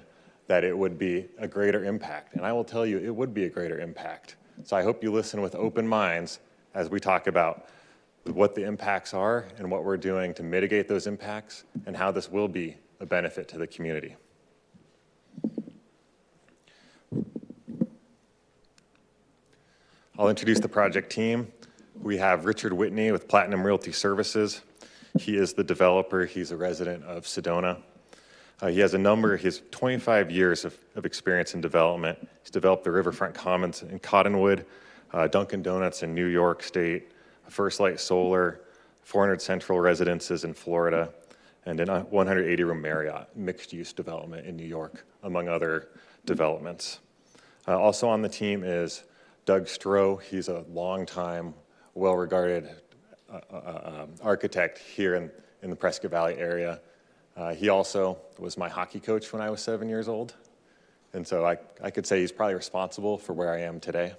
that it would be a greater impact. And I will tell you, it would be a greater impact. So I hope you listen with open minds as we talk about what the impacts are and what we're doing to mitigate those impacts and how this will be a benefit to the community. I'll introduce the project team. We have Richard Whitney with Platinum Realty Services. He is the developer. He's a resident of Sedona. He has 25 years of experience in development. He's developed the Riverfront Commons in Cottonwood, Dunkin' Donuts in New York State, First Light Solar, 400 Central Residences in Florida, and a 180-room Marriott mixed-use development in New York, among other developments. Also on the team is Doug Stroh. He's a longtime, well-regarded architect here in the Prescott Valley area. He also was my hockey coach when I was 7 years old. And so I could say he's probably responsible for where I am today.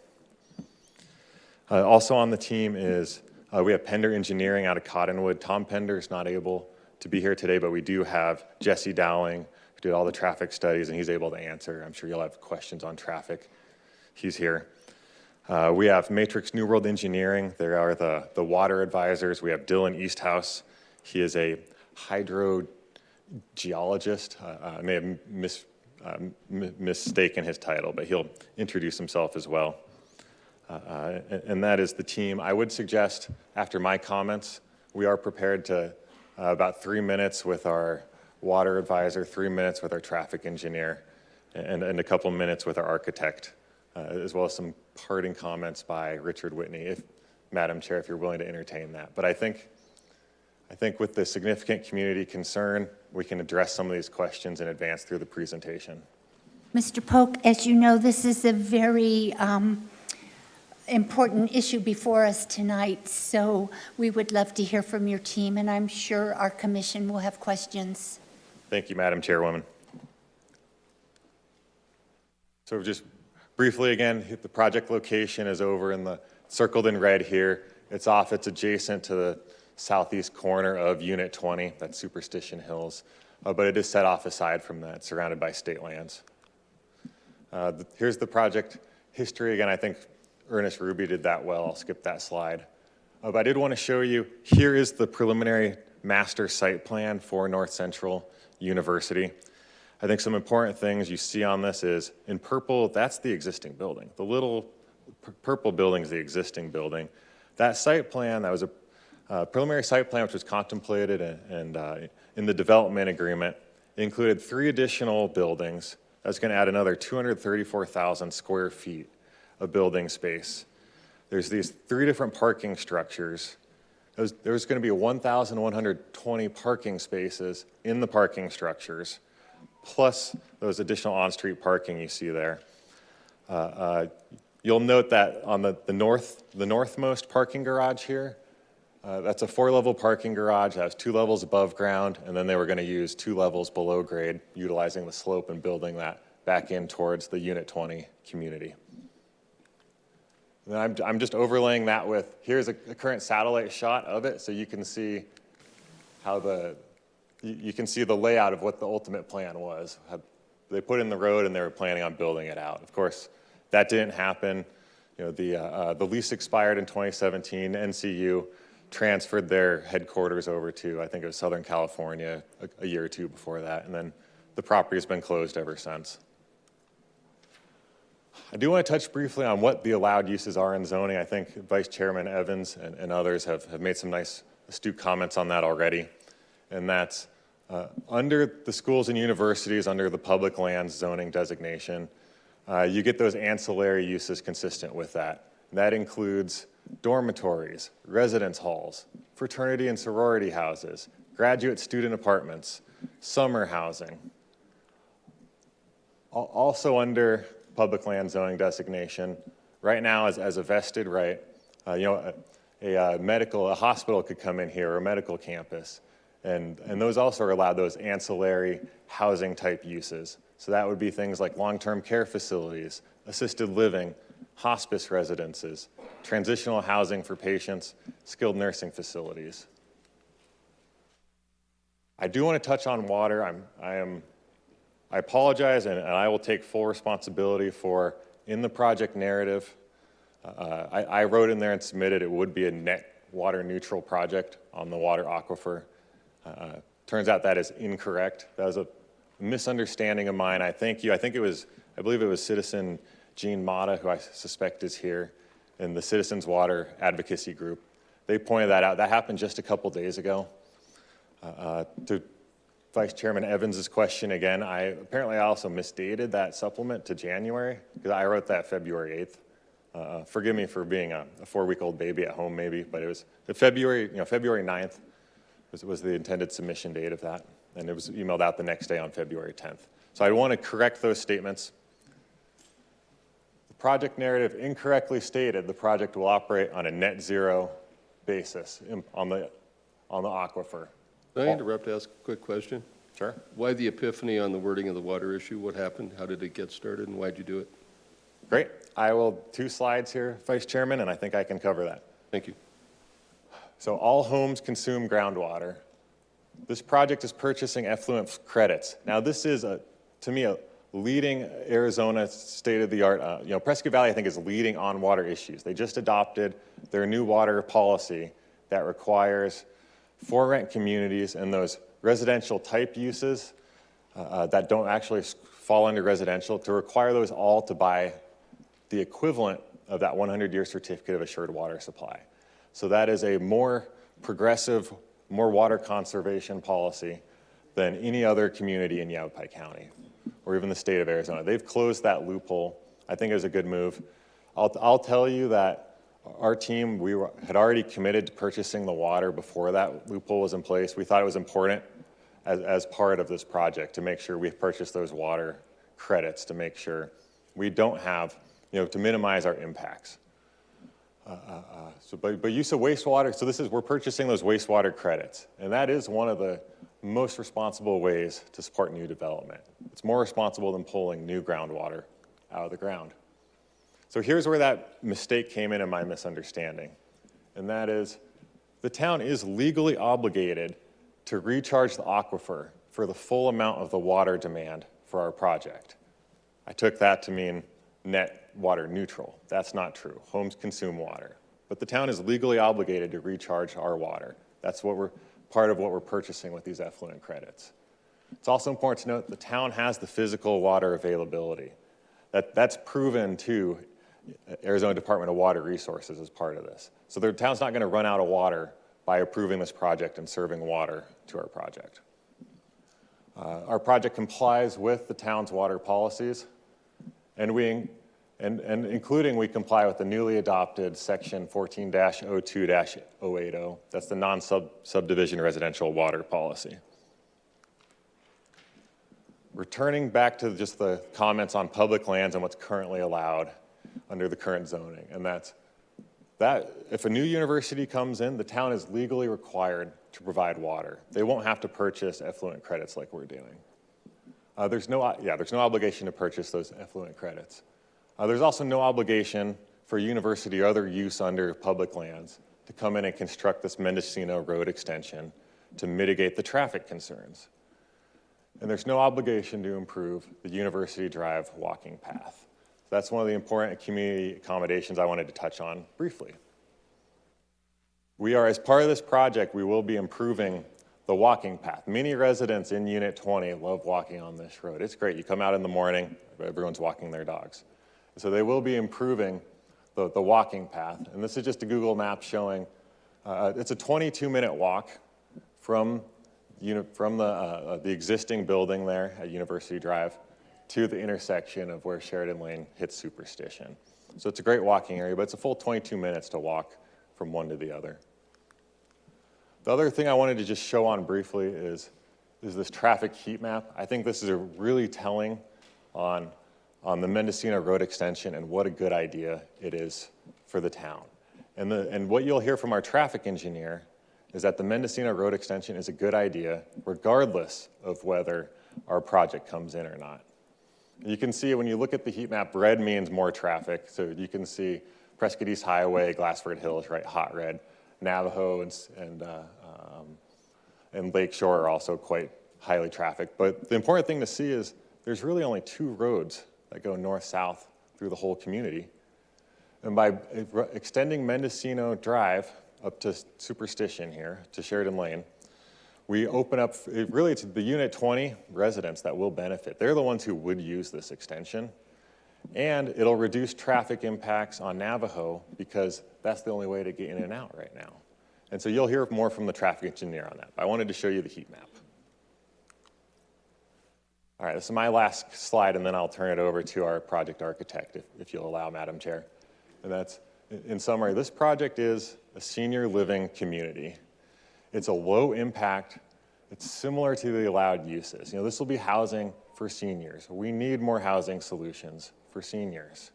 Also on the team is, we have Pender Engineering out of Cottonwood. Tom Pender is not able to be here today, but we do have Jesse Dowling, who did all the traffic studies, and he's able to answer. I'm sure you'll have questions on traffic. He's here. We have Matrix New World Engineering. There are the water advisors. We have Dylan Easthouse. He is a hydrogeologist. I may have mistaken his title, but he'll introduce himself as well. And that is the team. I would suggest, after my comments, we are prepared to about 3 minutes with our water advisor, 3 minutes with our traffic engineer, and a couple minutes with our architect, as well as some parting comments by Richard Whitney, if Madam Chair, if you're willing to entertain that. But I think with the significant community concern, we can address some of these questions in advance through the presentation. Mr. Polk, as you know, this is a very important issue before us tonight, so we would love to hear from your team, and I'm sure our commission will have questions. Thank you, Madam Chairwoman. So just briefly again, the project location is over in the circled in red here. It's adjacent to the southeast corner of Unit 20, that's Superstition Hills, but it is set off aside from that, surrounded by state lands. Here's the project history. Again, I think Ernest Ruby did that well. I'll skip that slide. But I did want to show you, here is the preliminary master site plan for North Central University. I think some important things you see on this is, in purple, that's the existing building. The little purple building is the existing building. That site plan, that was a preliminary site plan which was contemplated and in the development agreement, included 3 additional buildings. That's going to add another 234,000 square feet of building space. There's these 3 different parking structures. There's going to be 1,120 parking spaces in the parking structures, plus those additional on-street parking you see there. You'll note that on the northmost parking garage here, that's a 4-level parking garage. That has 2 levels above ground, and then they were going to use 2 levels below grade, utilizing the slope and building that back in towards the Unit 20 community. And I'm just overlaying that with, here's a current satellite shot of it, so you can see how you can see the layout of what the ultimate plan was. They put in the road and they were planning on building it out. Of course, that didn't happen. You know, the lease expired in 2017. NCU transferred their headquarters over to, I think it was Southern California, a year or 2 before that, and then the property has been closed ever since. I do want to touch briefly on what the allowed uses are in zoning. I think Vice Chairman Evans and others have made some nice, astute comments on that already. And that's under the schools and universities, under the public lands zoning designation, you get those ancillary uses consistent with that. And that includes dormitories, residence halls, fraternity and sorority houses, graduate student apartments, summer housing. Also under public land zoning designation, right now as a vested right, a hospital could come in here, or a medical campus, and those also are allowed those ancillary housing type uses. So that would be things like long-term care facilities, assisted living, hospice residences, transitional housing for patients, skilled nursing facilities. I do want to touch on water. I apologize, and I will take full responsibility for, in the project narrative, I wrote in there and submitted it would be a net water neutral project on the water aquifer. Turns out that is incorrect. That was a misunderstanding of mine. I believe it was citizen Jean Mata, who I suspect is here, in the Citizens Water Advocacy Group. They pointed that out. That happened just a couple days ago. To Vice Chairman Evans' question again, I also misdated that supplement to January, because I wrote that February 8th. Forgive me for being a 4-week-old baby at home maybe, but it was February 9th was the intended submission date of that, and it was emailed out the next day on February 10th. So I want to correct those statements. The project narrative incorrectly stated the project will operate on a net zero basis on the aquifer. Can I interrupt to ask a quick question? Sure. Why the epiphany on the wording of the water issue? What happened? How did it get started, and why'd you do it? Great. I will, 2 slides here, Vice Chairman, and I think I can cover that. Thank you. So all homes consume groundwater. This project is purchasing effluent credits. Now, this is, to me, a leading Arizona state-of-the-art, Prescott Valley, I think, is leading on water issues. They just adopted their new water policy that requires for-rent communities and those residential type uses that don't actually fall under residential, to require those all to buy the equivalent of that 100-year certificate of assured water supply. So that is a more progressive, more water conservation policy than any other community in Yavapai County, or even the state of Arizona. They've closed that loophole. I think it was a good move. I'll tell you that our team, had already committed to purchasing the water before that loophole was in place. We thought it was important as part of this project to make sure we purchase those water credits, to make sure we don't have, to minimize our impacts. But use of wastewater, so we're purchasing those wastewater credits, and that is one of the most responsible ways to support new development. It's more responsible than pulling new groundwater out of the ground. So here's where that mistake came in my misunderstanding, and that is the town is legally obligated to recharge the aquifer for the full amount of the water demand for our project. I took that to mean net water neutral. That's not true. Homes consume water. But the town is legally obligated to recharge our water. That's part of what we're purchasing with these effluent credits. It's also important to note the town has the physical water availability. That's proven to Arizona Department of Water Resources as part of this. So the town's not going to run out of water by approving this project and serving water to our project. Our project complies with the town's water policies, and including we comply with the newly adopted section 14-02-080. That's the non-subdivision residential water policy. Returning back to just the comments on public lands and what's currently allowed under the current zoning, and that if a new university comes in, the town is legally required to provide water. They won't have to purchase effluent credits like we're doing. There's no obligation to purchase those effluent credits. There's also no obligation for university or other use under public lands to come in and construct this Mendocino Road extension to mitigate the traffic concerns. And there's no obligation to improve the University Drive walking path. That's one of the important community accommodations I wanted to touch on briefly. As part of this project, we will be improving the walking path. Many residents in Unit 20 love walking on this road. It's great. You come out in the morning, everyone's walking their dogs. So they will be improving the walking path. And this is just a Google map showing, it's a 22-minute walk from the existing building there at University Drive to the intersection of where Sheridan Lane hits Superstition. So it's a great walking area, but it's a full 22 minutes to walk from one to the other. The other thing I wanted to just show on briefly is this traffic heat map. I think this is a really telling on the Mendocino Road extension and what a good idea it is for the town. And what you'll hear from our traffic engineer is that the Mendocino Road extension is a good idea regardless of whether our project comes in or not. You can see when you look at the heat map, red means more traffic. So you can see Prescott East Highway, Glassford Hills, right, hot red. Navajo and Lakeshore are also quite highly trafficked. But the important thing to see is there's really only 2 roads that go north-south through the whole community. And by extending Mendocino Drive up to Superstition here, to Sheridan Lane, we open up, it's the Unit 20 residents that will benefit. They're the ones who would use this extension. And it'll reduce traffic impacts on Navajo because that's the only way to get in and out right now. And so you'll hear more from the traffic engineer on that. But I wanted to show you the heat map. All right, this is my last slide, and then I'll turn it over to our project architect, if you'll allow, Madam Chair. And that's, in summary, this project is a senior living community. It's a low impact. It's similar to the allowed uses. This will be housing for seniors. We need more housing solutions for seniors.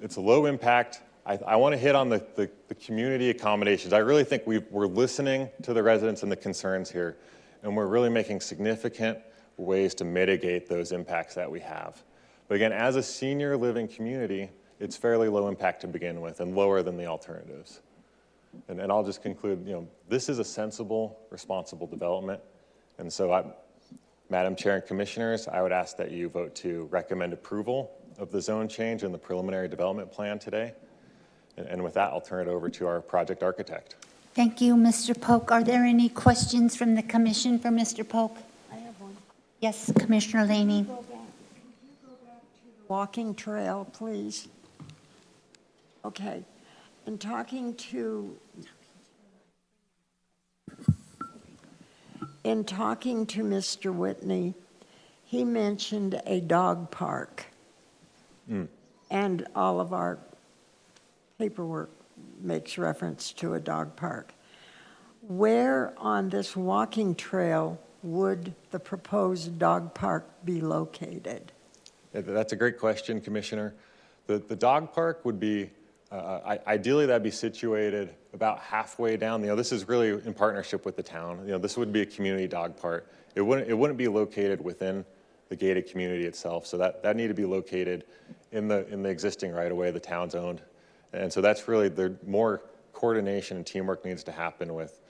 it's a low impact. I want to hit on the community accommodations. I really think we're listening to the residents and the concerns here, and we're really making significant ways to mitigate those impacts that we have. But again, as a senior living community, it's fairly low impact to begin with and lower than the alternatives. And I'll just conclude, this is a sensible, responsible development. And so Madam Chair and Commissioners, I would ask that you vote to recommend approval of the zone change and the preliminary development plan today. And with that, I'll turn it over to our project architect. Thank you, Mr. Polk. Are there any questions from the commission for Mr. Polk? I have one. Yes, Commissioner Laney. Walking trail, please. Okay. In talking to Mr. Whitney, he mentioned a dog park. And all of our paperwork makes reference to a dog park. Where on this walking trail would the proposed dog park be located? That's a great question, Commissioner. The dog park would be, ideally that'd be situated about halfway down. This is really in partnership with the town. This would be a community dog park. It wouldn't be located within the gated community itself. So that need to be located in the existing right-of-way the town's owned. And so that's really, more coordination and teamwork needs to happen with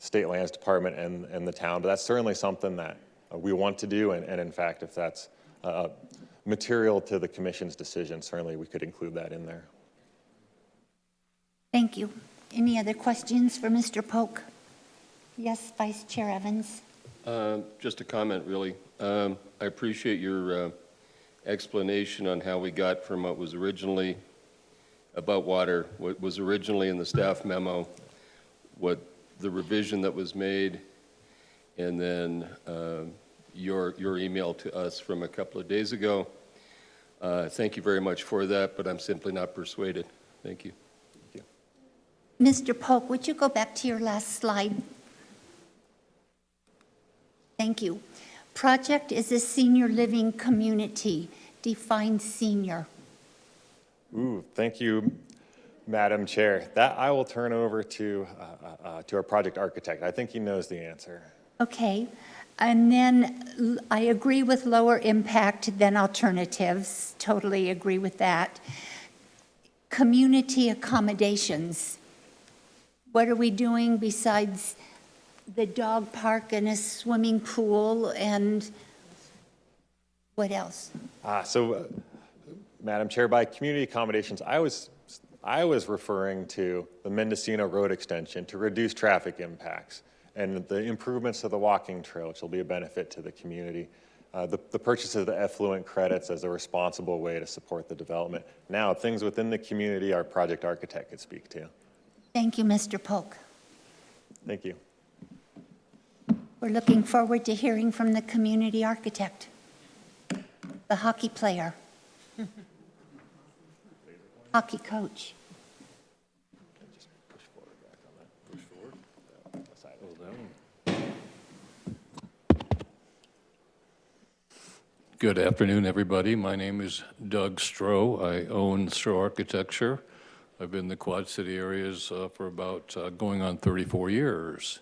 State Lands Department and the town. But that's certainly something that we want to do. And in fact, if that's material to the commission's decision, certainly we could include that in there. Thank you. Any other questions for Mr. Polk? Yes, Vice Chair Evans. Just a comment, really. I appreciate your explanation on how we got from what was originally about water, what was originally in the staff memo, what the revision that was made, and then your email to us from a couple of days ago. Thank you very much for that, but I'm simply not persuaded. Thank you. Mr. Polk, would you go back to your last slide? Thank you. Project is a senior living community. Define senior. Ooh, thank you, Madam Chair. That I will turn over to our project architect. I think he knows the answer. Okay. And then I agree with lower impact than alternatives. Totally agree with that. Community accommodations. What are we doing besides the dog park and a swimming pool, and what else? Madam Chair, by community accommodations, I was referring to the Mendocino Road extension to reduce traffic impacts and the improvements to the walking trail, which will be a benefit to the community. The purchase of the effluent credits as a responsible way to support the development. Now, things within the community our project architect could speak to. Thank you, Mr. Polk. Thank you. We're looking forward to hearing from the community architect, the hockey player, hockey coach. Good afternoon, everybody. My name is Doug Stroh. I own Stroh Architecture. I've been in the Quad City areas for about going on 34 years.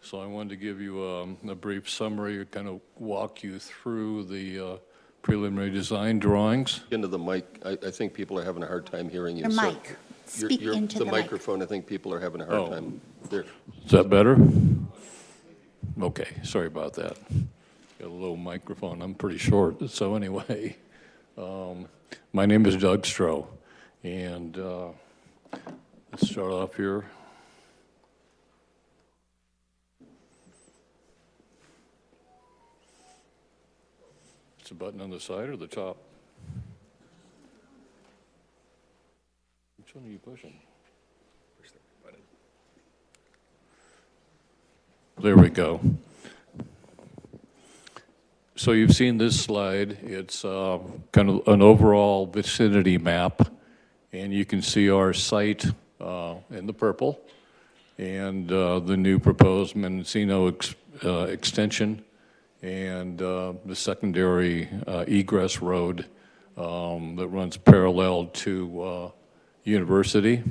So I wanted to give you a brief summary, kind of walk you through the preliminary design drawings. Into the mic, I think people are having a hard time hearing you. Your so mic. Speak into the mic. microphone, I think people are having a hard time. There. Is that better? Okay, sorry about that. Got a low microphone, I'm pretty short. So anyway, my name is Doug Stroh, and let's start off here. It's a button on the side or the top? Which one are you pushing? There we go. So you've seen this slide. It's kind of an overall vicinity map, and you can see our site in the purple, and the new proposed Mendocino extension, and the secondary egress road that runs parallel to University,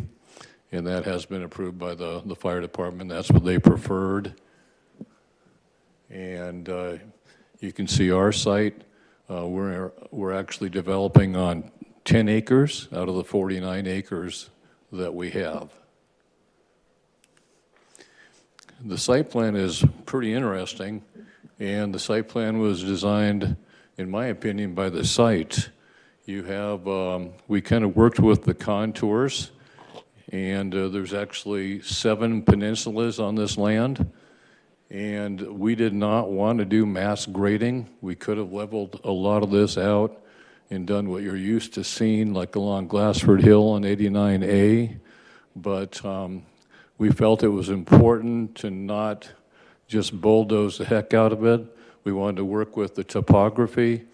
and that has been approved by the fire department. That's what they preferred. And you can see our site. We're actually developing on 10 acres out of the 49 acres that we have. The site plan is pretty interesting, and the site plan was designed, in my opinion, by the site. You have, we kind of worked with the contours, and there's actually 7 peninsulas on this land, and we did not want to do mass grading. We could have leveled a lot of this out and done what you're used to seeing, like along Glassford Hill on 89A, but we felt it was important to not just bulldoze the heck out of it. We wanted to work with the topography,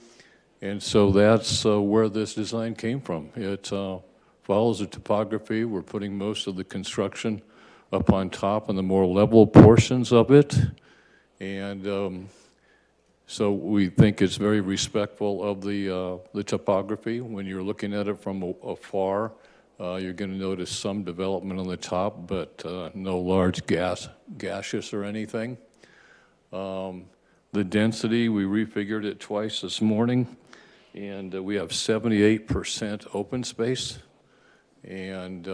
and so that's where this design came from. It follows the topography. We're putting most of the construction up on top on the more level portions of it, and so we think it's very respectful of the topography. When you're looking at it from afar, you're going to notice some development on the top, but no large gaseous or anything. The density, we refigured it twice this morning, and we have 78% open space. And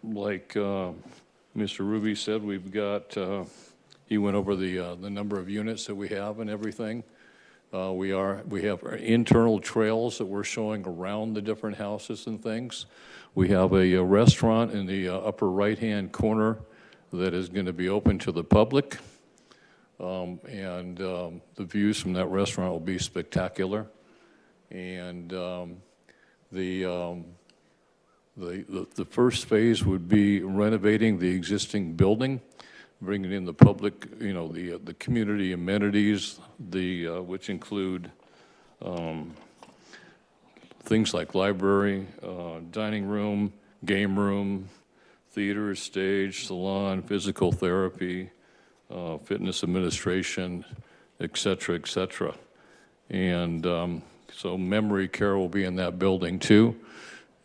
like Mr. Ruby said, we've got, he went over the number of units that we have and everything. We have our internal trails that we're showing around the different houses and things. We have a restaurant in the upper right-hand corner that is going to be open to the public. The views from that restaurant will be spectacular. And the first phase would be renovating the existing building, bringing in the public, you know, the community amenities, which include things like library, dining room, game room, theater, stage, salon, physical therapy, fitness administration, et cetera, et cetera. And so memory care will be in that building too.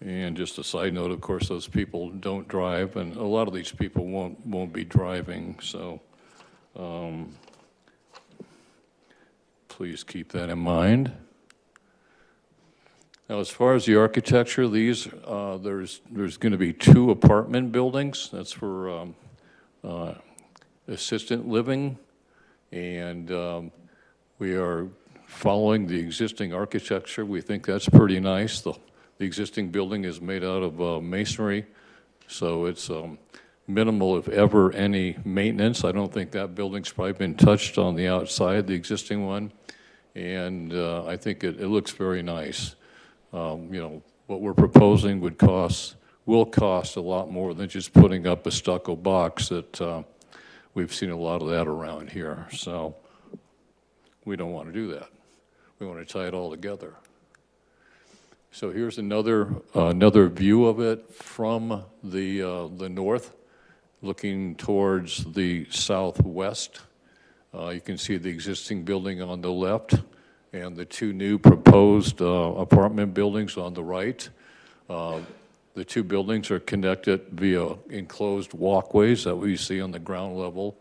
And just a side note, of course, those people don't drive, and a lot of these people won't be driving, so please keep that in mind. Now, as far as the architecture, there's going to be 2 apartment buildings. That's for assistant living, and we are following the existing architecture. We think that's pretty nice. The existing building is made out of masonry, so it's minimal, if ever, any maintenance. I don't think that building's probably been touched on the outside, the existing one, and I think it looks very nice. You know, what we're proposing will cost a lot more than just putting up a stucco box that we've seen a lot of that around here, so we don't want to do that. We want to tie it all together. So here's another view of it from the north, looking towards the southwest. You can see the existing building on the left and the 2 new proposed apartment buildings on the right. The 2 buildings are connected via enclosed walkways that we see on the ground level.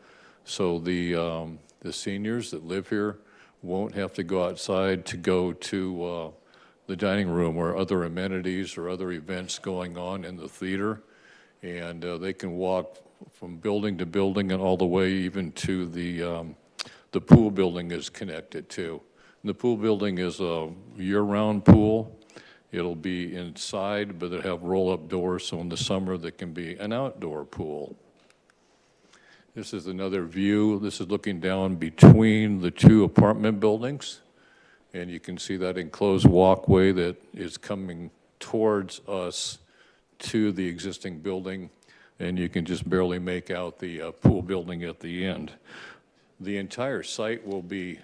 So the seniors that live here won't have to go outside to go to the dining room or other amenities or other events going on in the theater, and they can walk from building to building and all the way even to the pool building is connected to. And the pool building is a year-round pool. It'll be inside, but it'll have roll-up doors, so in the summer there can be an outdoor pool. This is another view. This is looking down between the 2 apartment buildings. And you can see that enclosed walkway that is coming towards us to the existing building, and you can just barely make out the pool building at the end. The entire site will be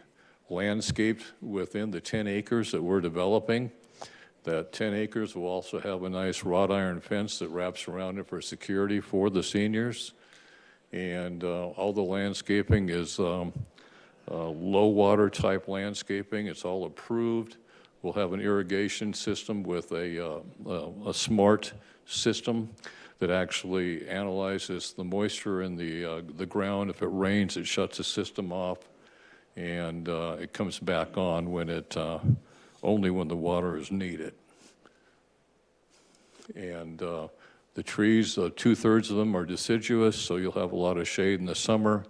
landscaped within the 10 acres that we're developing. That 10 acres will also have a nice wrought iron fence that wraps around it for security for the seniors. And all the landscaping is low water type landscaping. It's all approved. We'll have an irrigation system with a smart system that actually analyzes the moisture in the ground. If it rains, it shuts the system off, and it comes back on when only when the water is needed. And the trees, 2/3 of them are deciduous, so you'll have a lot of shade in the summer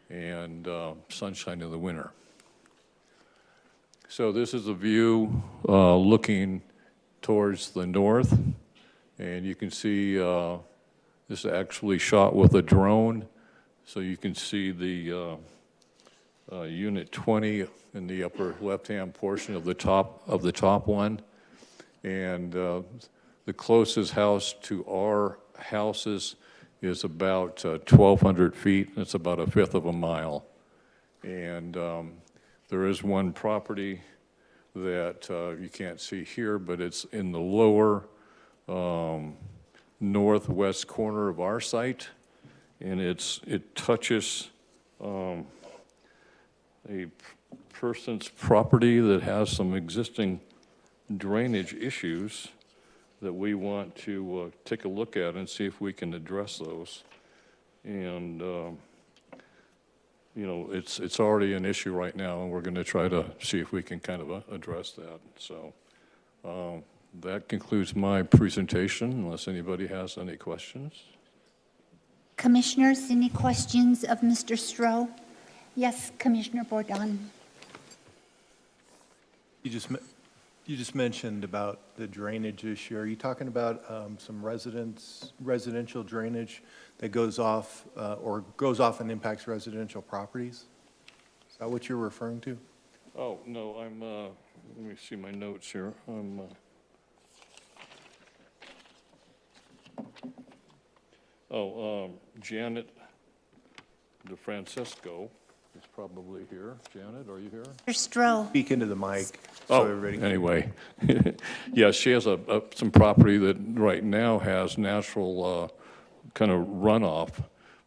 and sunshine in the winter. So this is a view looking towards the north, and you can see this is actually shot with a drone, so you can see the Unit 20 in the upper left-hand portion of the top one, and the closest house to our houses is about 1,200 feet. It's about 1/5 of a mile. And there is one property that you can't see here, but it's in the lower northwest corner of our site, and it touches a person's property that has some existing drainage issues that we want to take a look at and see if we can address those. And, you know, it's already an issue right now, and we're going to try to see if we can kind of address that. So that concludes my presentation, unless anybody has any questions. Commissioners, any questions of Mr. Stroh? Yes, Commissioner Bourdon. You just mentioned about the drainage issue. Are you talking about some residential drainage that goes off and impacts residential properties? Is that what you're referring to? Oh, no, let me see my notes here. Janet DeFrancisco is probably here. Janet, are you here? Mr. Stroh. Speak into the mic Oh, so everybody can. anyway, yeah, she has some property that right now has natural kind of runoff.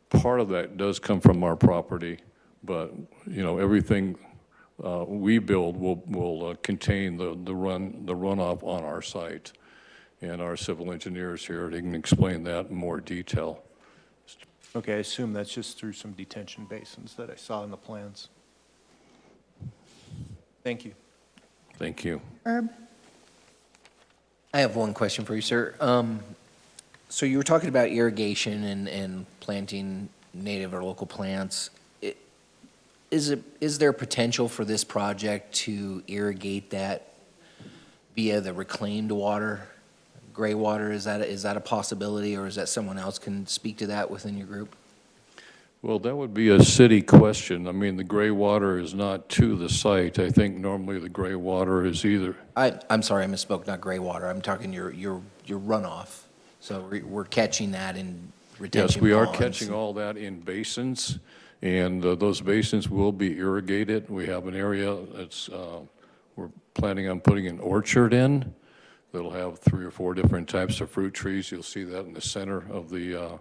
Part of that does come from our property, but, you know, everything we build will contain the runoff on our site. And our civil engineers here, they can explain that in more detail. Okay, I assume that's just through some detention basins that I saw in the plans. Thank you. Thank you. Herb? I have one question for you, sir. So you were talking about irrigation and planting native or local plants. Is there potential for this project to irrigate that via the reclaimed water, gray water? Is that a possibility, or is that someone else can speak to that within your group? Well, that would be a city question. I mean, the gray water is not to the site. I think normally the gray water is either. I'm sorry, I misspoke, not gray water. I'm talking your runoff. So we're catching that in retention Yes, we are ponds. catching all that in basins, and those basins will be irrigated. We have an area that's, we're planning on putting an orchard in that'll have 3 or 4 different types of fruit trees. You'll see that in the center of the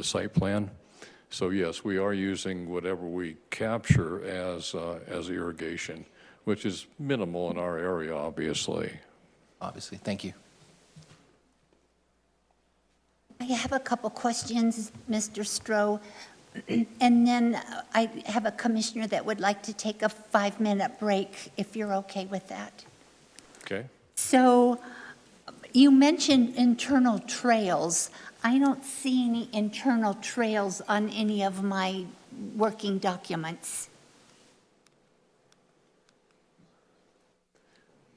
site plan. So yes, we are using whatever we capture as irrigation, which is minimal in our area, obviously. Obviously, thank you. I have a couple questions, Mr. Stroh, and then I have a commissioner that would like to take a 5-minute break, if you're okay with that. Okay? So you mentioned internal trails. I don't see any internal trails on any of my working documents.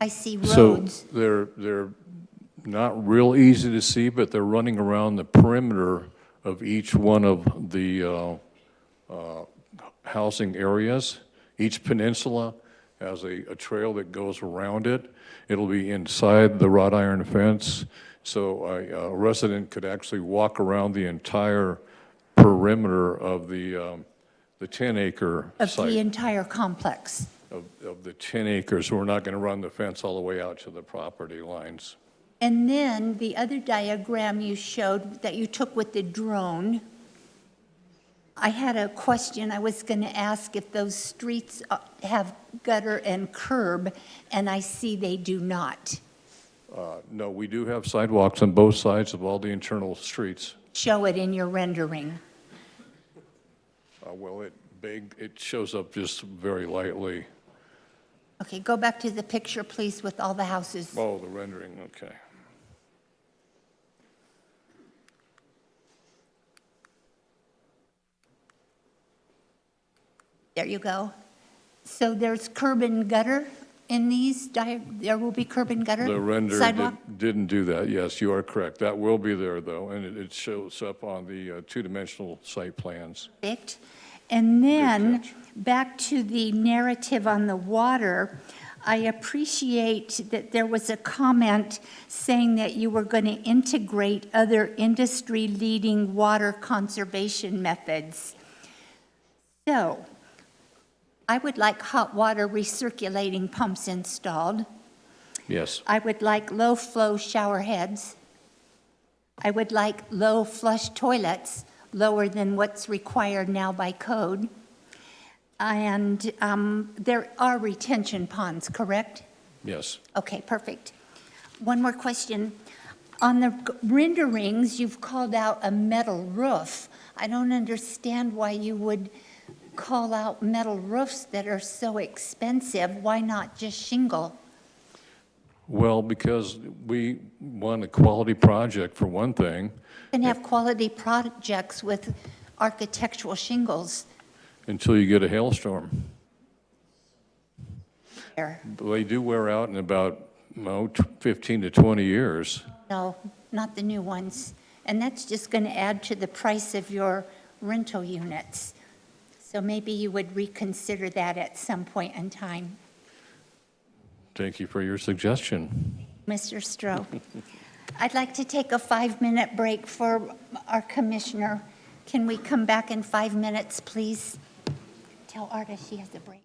I see roads. So they're not real easy to see, but they're running around the perimeter of each one of the housing areas. Each peninsula has a trail that goes around it. It'll be inside the wrought iron fence, so a resident could actually walk around the entire perimeter of the 10-acre Of site. the entire complex. Of the 10 acres. We're not going to run the fence all the way out to the property lines. And then the other diagram you showed that you took with the drone, I had a question. I was going to ask if those streets have gutter and curb, and I see they do not. No, we do have sidewalks on both sides of all the internal streets. Show it in your rendering. Well, it shows up just very lightly. Okay, go back to the picture, please, with all the houses. Oh, the rendering, okay. There you go. So there's curb and gutter in these, there will be curb and gutter? The render Sidewalk? didn't do that. Yes, you are correct. That will be there, though, and it shows up on the two-dimensional site plans. Perfect. And then, catch. back to the narrative on the water, I appreciate that there was a comment saying that you were going to integrate other industry-leading water conservation methods. So, I would like hot water recirculating pumps installed. Yes, I would like low-flow shower heads. I would like low flush toilets, lower than what's required now by code. And there are retention ponds, correct? yes. Okay, perfect. One more question. On the renderings, you've called out a metal roof. I don't understand why you would call out metal roofs that are so expensive. Why not just shingle? Well, because we want a quality project, for one thing. You can have quality projects with architectural shingles Until you get a hailstorm. there. They do wear out in about 15 to 20 years. No, not the new ones. And that's just going to add to the price of your rental units. So maybe you would reconsider that at some point in time. Thank you for your suggestion. Mr. Stroh. I'd like to take a 5-minute break for our commissioner. Can we come back in 5 minutes, please? Tell Arta she has a break.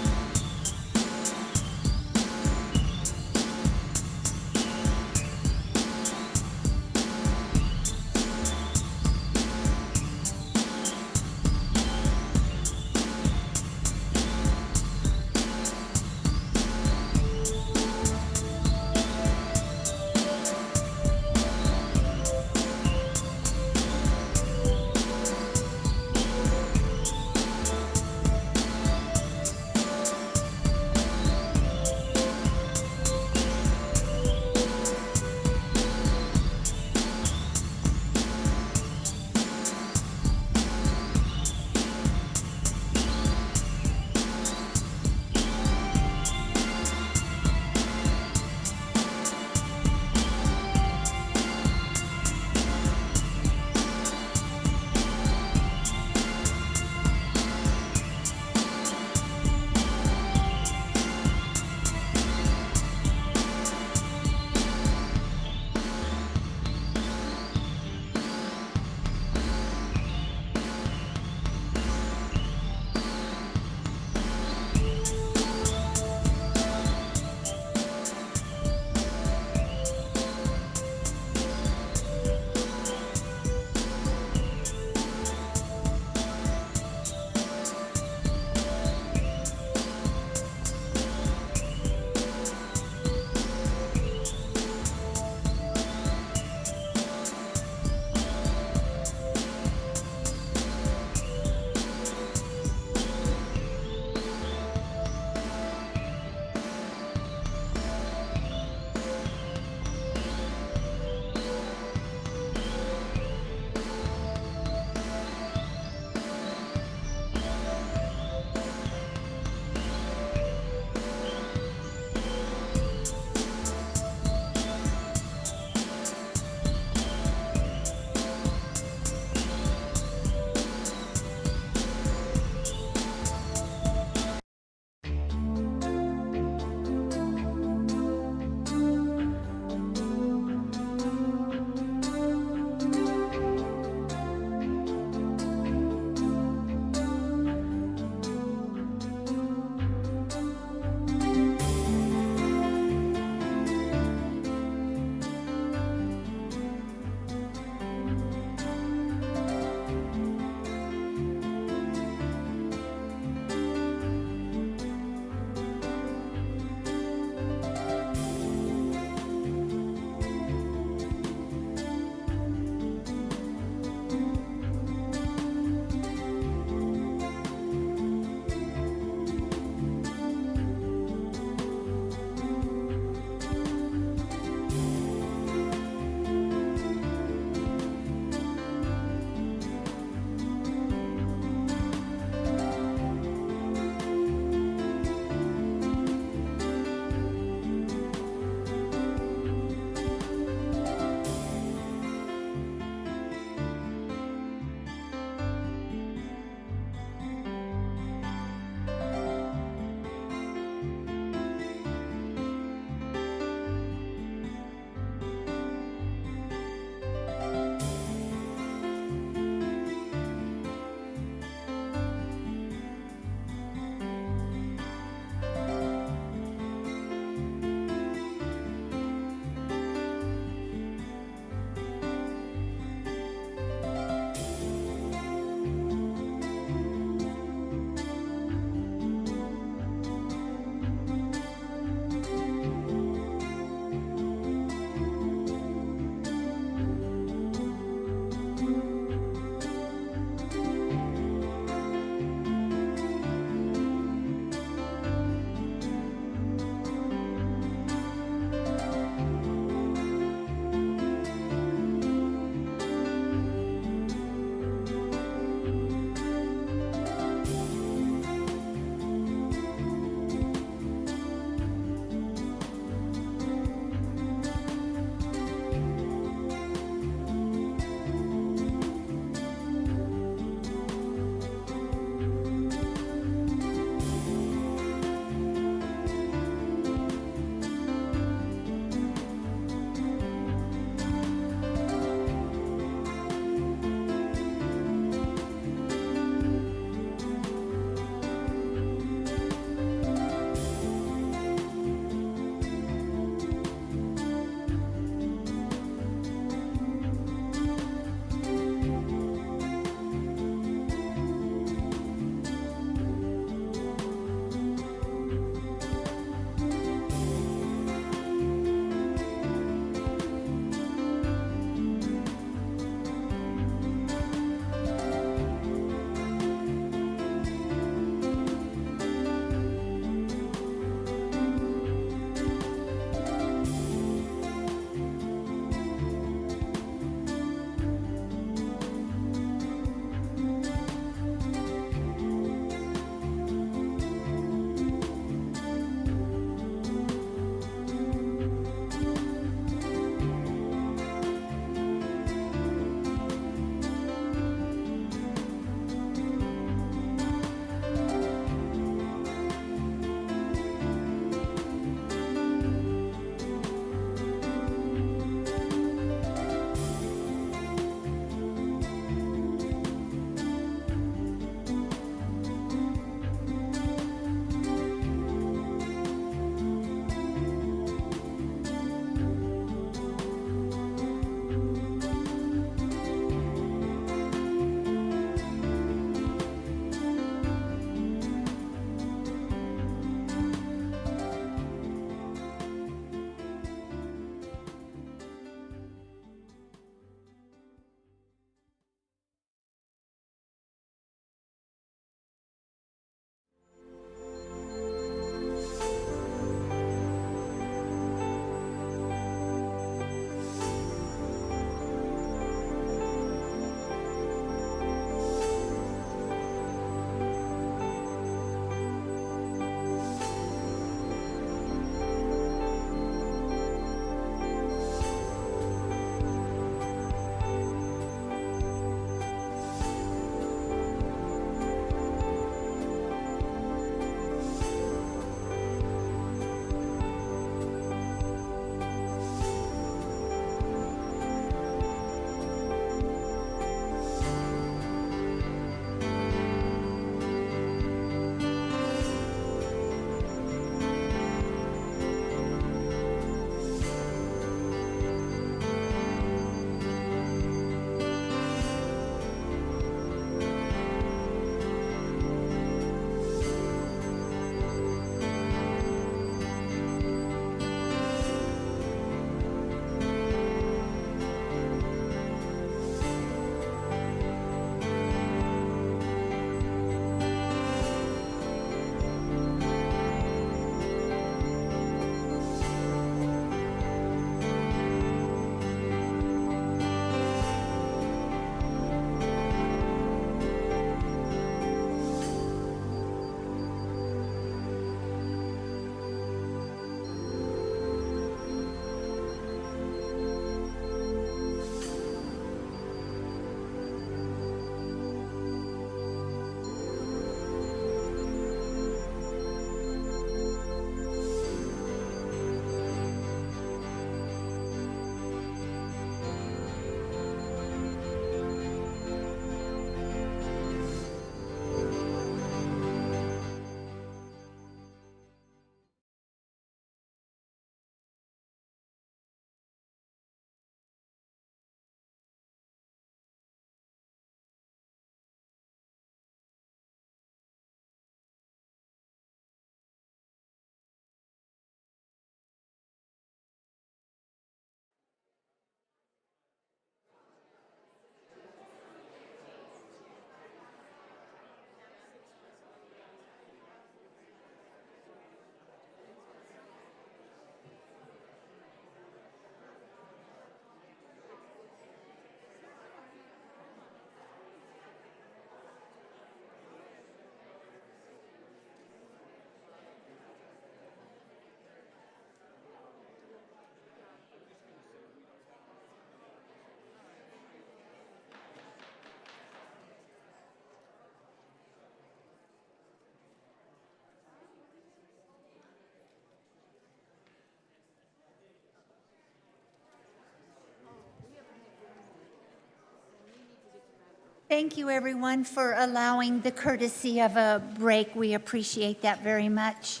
Thank you, everyone, for allowing the courtesy of a break. We appreciate that very much.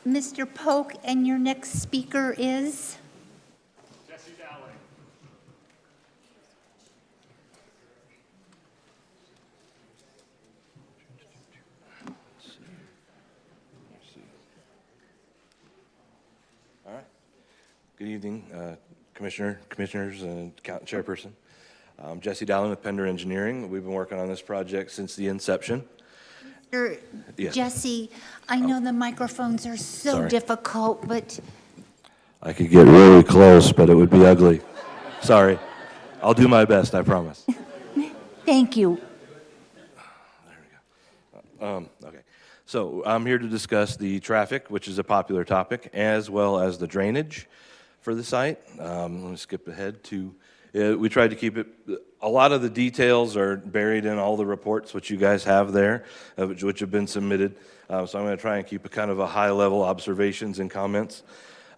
Mr. Polk, and your next speaker is? Jesse Dowling. All right. Good evening, commissioners, and chairperson. I'm Jesse Dowling with Pender Engineering. We've been working on this project since the inception. Yes. Jesse, I know the microphones are so Sorry. difficult, but I could get really close, but it would be ugly. Sorry. I'll do my best, I promise. thank you. Okay. So I'm here to discuss the traffic, which is a popular topic, as well as the drainage for the site. Let me skip ahead to, we tried to keep it, a lot of the details are buried in all the reports, which you guys have there, which have been submitted. So I'm going to try and keep a kind of a high-level observations and comments.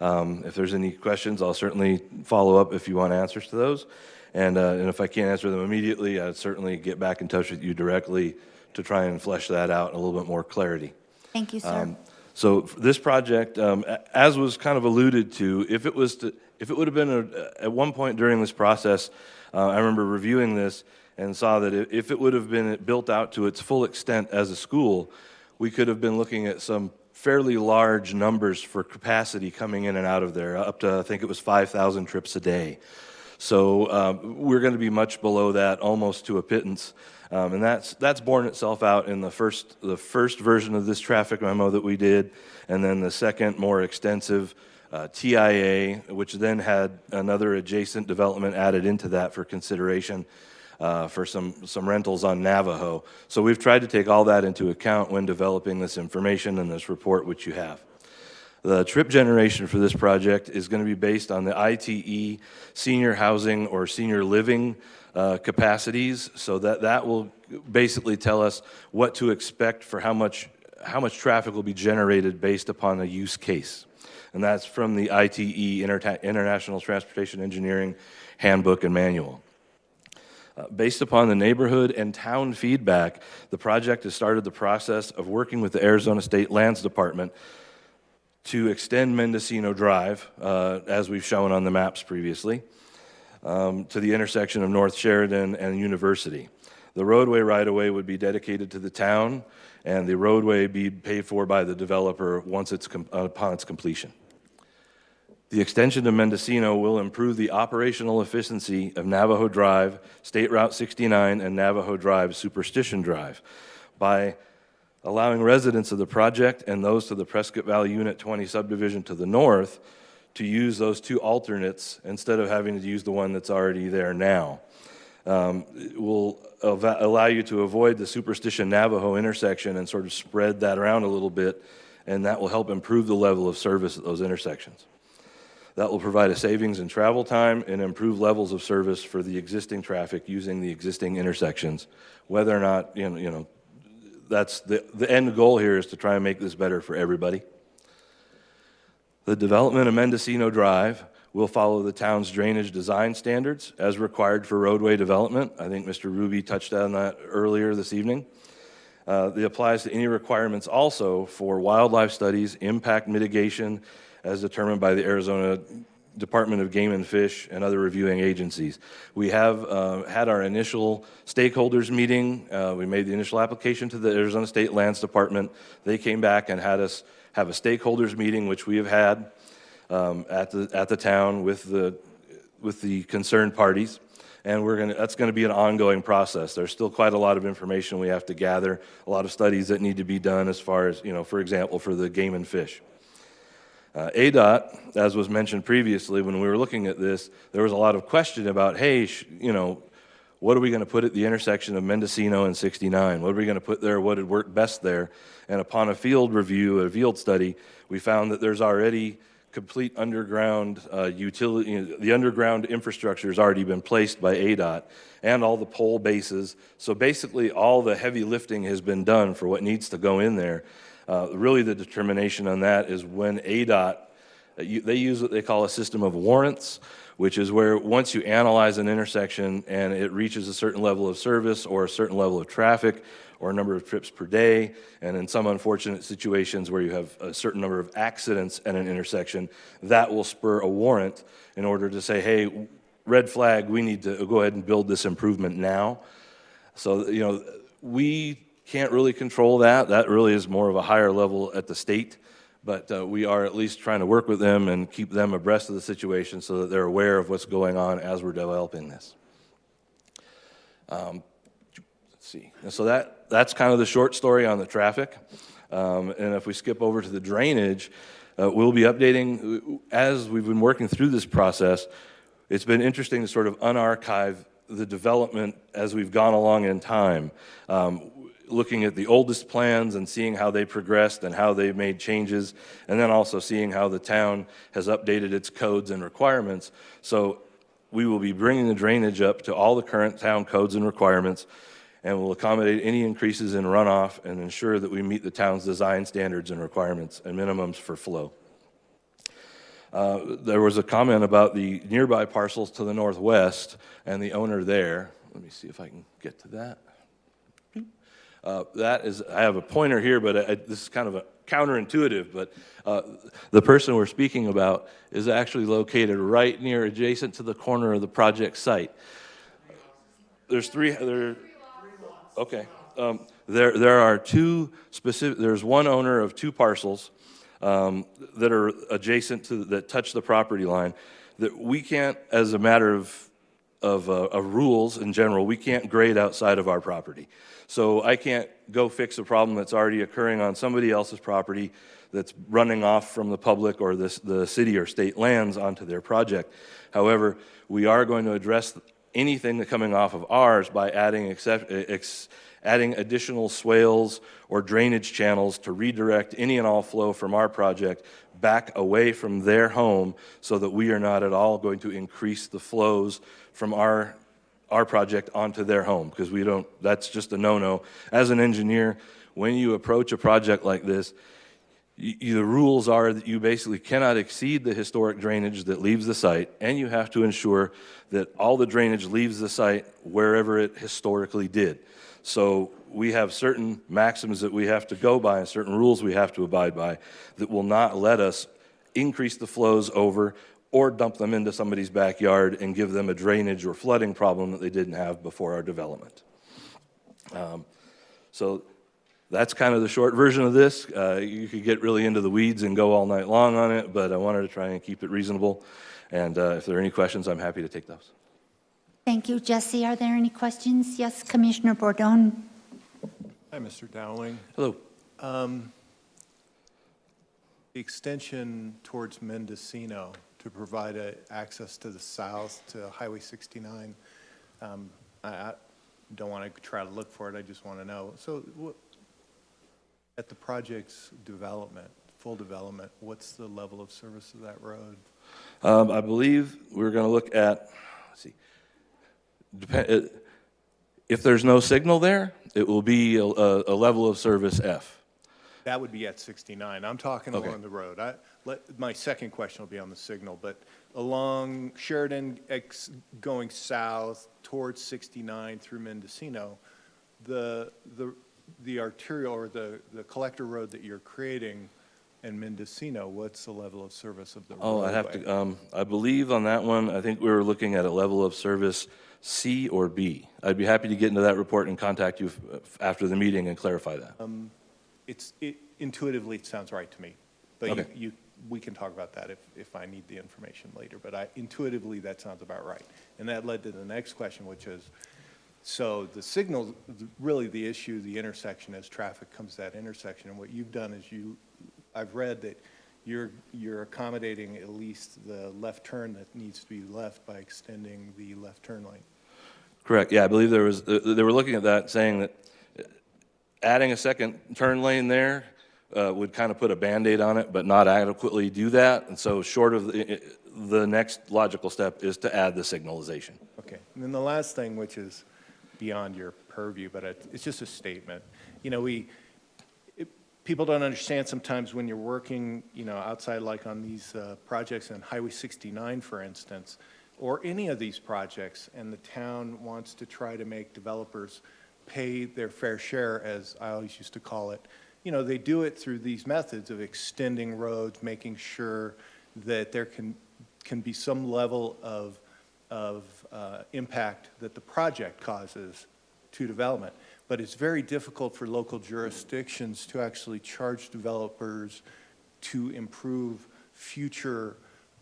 If there's any questions, I'll certainly follow up if you want answers to those. And if I can't answer them immediately, I'd certainly get back in touch with you directly to try and flesh that out in a little bit more clarity. Thank you, sir. So for this project, as was kind of alluded to, if it would have been at one point during this process, I remember reviewing this and saw that if it would have been built out to its full extent as a school, we could have been looking at some fairly large numbers for capacity coming in and out of there, up to, I think it was 5,000 trips a day. So we're going to be much below that, almost to a pittance. And that's borne itself out in the first version of this traffic memo that we did, and then the second, more extensive TIA, which then had another adjacent development added into that for consideration for some rentals on Navajo. So we've tried to take all that into account when developing this information and this report, which you have. The trip generation for this project is going to be based on the ITE senior housing or senior living capacities, so that will basically tell us what to expect for how much traffic will be generated based upon a use case. And that's from the ITE, International Transportation Engineering Handbook and Manual. Based upon the neighborhood and town feedback, the project has started the process of working with the Arizona State Lands Department to extend Mendocino Drive, as we've shown on the maps previously, to the intersection of North Sheridan and University. The roadway right-of-way would be dedicated to the town, and the roadway be paid for by the developer once upon its completion. The extension to Mendocino will improve the operational efficiency of Navajo Drive, State Route 69, and Navajo Drive, Superstition Drive, by allowing residents of the project and those to the Prescott Valley Unit 20 subdivision to the north to use those two alternates instead of having to use the one that's already there now. It will allow you to avoid the Superstition Navajo intersection and sort of spread that around a little bit, and that will help improve the level of service at those intersections. That will provide a savings in travel time and improve levels of service for the existing traffic using the existing intersections. Whether or not, that's the end goal here is to try and make this better for everybody. The development of Mendocino Drive will follow the town's drainage design standards as required for roadway development. I think Mr. Ruby touched on that earlier this evening. It applies to any requirements also for wildlife studies, impact mitigation, as determined by the Arizona Department of Game and Fish and other reviewing agencies. We have had our initial stakeholders meeting. We made the initial application to the Arizona State Lands Department. They came back and had us have a stakeholders meeting, which we have had at the town with the concerned parties. And that's going to be an ongoing process. There's still quite a lot of information we have to gather, a lot of studies that need to be done as far as, for example, for the game and fish. ADOT, as was mentioned previously, when we were looking at this, there was a lot of question about, hey, what are we going to put at the intersection of Mendocino and 69? What are we going to put there? What would work best there? And upon a field review, a field study, we found that there's already complete underground utility. The underground infrastructure has already been placed by ADOT and all the pole bases. So basically, all the heavy lifting has been done for what needs to go in there. Really, the determination on that is when ADOT They use what they call a system of warrants, which is where once you analyze an intersection and it reaches a certain level of service or a certain level of traffic or a number of trips per day, and in some unfortunate situations where you have a certain number of accidents at an intersection, that will spur a warrant in order to say, hey, red flag, we need to go ahead and build this improvement now. So, you know, we can't really control that. That really is more of a higher level at the state. But we are at least trying to work with them and keep them abreast of the situation so that they're aware of what's going on as we're developing this. Let's see. And so that's kind of the short story on the traffic. And if we skip over to the drainage, we'll be updating, as we've been working through this process, it's been interesting to sort of unarchive the development as we've gone along in time. Looking at the oldest plans and seeing how they progressed and how they've made changes, and then also seeing how the town has updated its codes and requirements. So we will be bringing the drainage up to all the current town codes and requirements, and will accommodate any increases in runoff and ensure that we meet the town's design standards and requirements and minimums for flow. There was a comment about the nearby parcels to the northwest and the owner there. Let me see if I can get to that. That is, I have a pointer here, but this is kind of a counterintuitive, but the person we're speaking about is actually located right near, adjacent to the corner of the project site. There's okay. There are two specific, there's one owner of two parcels that are adjacent to, that touch the property line, that we can't, as a matter of rules in general, we can't grade outside of our property. So I can't go fix a problem that's already occurring on somebody else's property that's running off from the public or the city or state lands onto their project. However, we are going to address anything that's coming off of ours by adding additional swales or drainage channels to redirect any and all flow from our project back away from their home, so that we are not at all going to increase the flows from our project onto their home, because we don't, that's just a no-no. As an engineer, when you approach a project like this, the rules are that you basically cannot exceed the historic drainage that leaves the site, and you have to ensure that all the drainage leaves the site wherever it historically did. So we have certain maxims that we have to go by and certain rules we have to abide by that will not let us increase the flows over or dump them into somebody's backyard and give them a drainage or flooding problem that they didn't have before our development. So that's kind of the short version of this. You could get really into the weeds and go all night long on it, but I wanted to try and keep it reasonable. And if there are any questions, I'm happy to take those. Thank you, Jesse. Are there any questions? Yes, Commissioner Bordone. Hi, Mr. Dowling. Hello. The extension towards Mendocino to provide access to the south to Highway 69, I don't want to try to look for it, I just want to know. So at the project's development, full development, what's the level of service of that road? I believe we're going to look at, let's see, if there's no signal there, it will be a level of service F. That would be at 69. I'm talking along the road. My second question will be on the signal, but along Sheridan going south towards 69 through Mendocino, the arterial or the collector road that you're creating in Mendocino, what's the level of service of the roadway? Oh, I'd have to, I believe on that one, I think we were looking at a level of service C or B. I'd be happy to get into that report and contact you after the meeting and clarify that. Intuitively, it sounds right to me, but Okay. we can talk about that if I need the information later, but intuitively, that sounds about right. And that led to the next question, which is, so the signal, really the issue, the intersection, as traffic comes to that intersection, and what you've done is I've read that you're accommodating at least the left turn that needs to be left by extending the left turn lane. Correct, yeah, I believe they were looking at that, saying that adding a second turn lane there would kind of put a Band-Aid on it, but not adequately do that. And so short of the next logical step is to add the signalization. Okay, and then the last thing, which is beyond your purview, but it's just a statement. You know, people don't understand sometimes when you're working, outside like on these projects on Highway 69, for instance, or any of these projects, and the town wants to try to make developers pay their fair share, as I always used to call it. They do it through these methods of extending roads, making sure that there can be some level of impact that the project causes to development. But it's very difficult for local jurisdictions to actually charge developers to improve future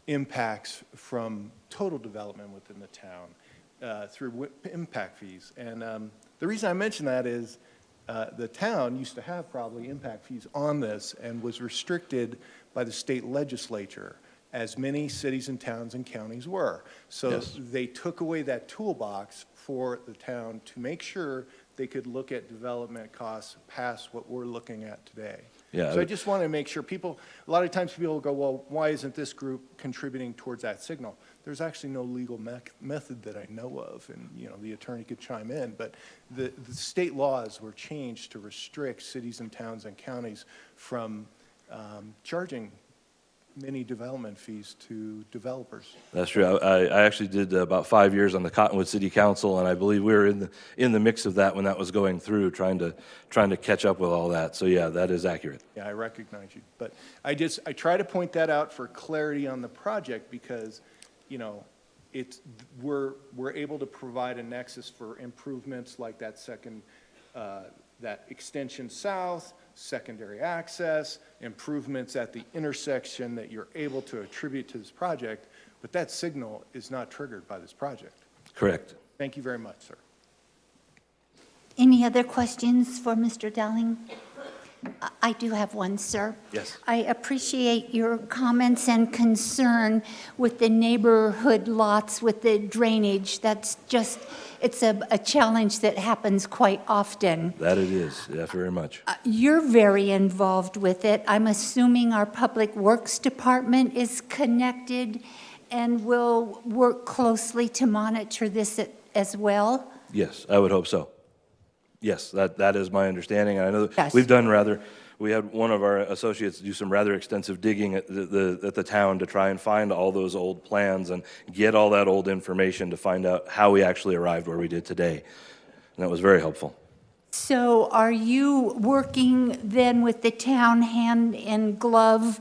impacts from total development within the town through impact fees. And the reason I mention that is the town used to have probably impact fees on this and was restricted by the state legislature, as many cities and towns and counties were. So Yes. they took away that toolbox for the town to make sure they could look at development costs past what we're looking at today. Yeah, So I just want to make sure a lot of times people go, well, why isn't this group contributing towards that signal? There's actually no legal method that I know of, and, the attorney could chime in, but the state laws were changed to restrict cities and towns and counties from charging many development fees to developers. That's true. I actually did about 5 years on the Cottonwood City Council, and I believe we were in the mix of that when that was going through, trying to catch up with all that. So yeah, that is accurate. Yeah, I recognize you. But I try to point that out for clarity on the project because, we're able to provide a nexus for improvements like that that extension south, secondary access, improvements at the intersection that you're able to attribute to this project, but that signal is not triggered by this project. Correct. Thank you very much, sir. Any other questions for Mr. Dowling? I do have one, sir. Yes. I appreciate your comments and concern with the neighborhood lots with the drainage. That's just, it's a challenge that happens quite often. That it is. Yeah, very much. You're very involved with it. I'm assuming our Public Works Department is connected and will work closely to monitor this as well? Yes, I would hope so. Yes, that is my understanding. I know that Yes. we had one of our associates do some rather extensive digging at the town to try and find all those old plans and get all that old information to find out how we actually arrived where we did today. And that was very helpful. So are you working then with the town hand in glove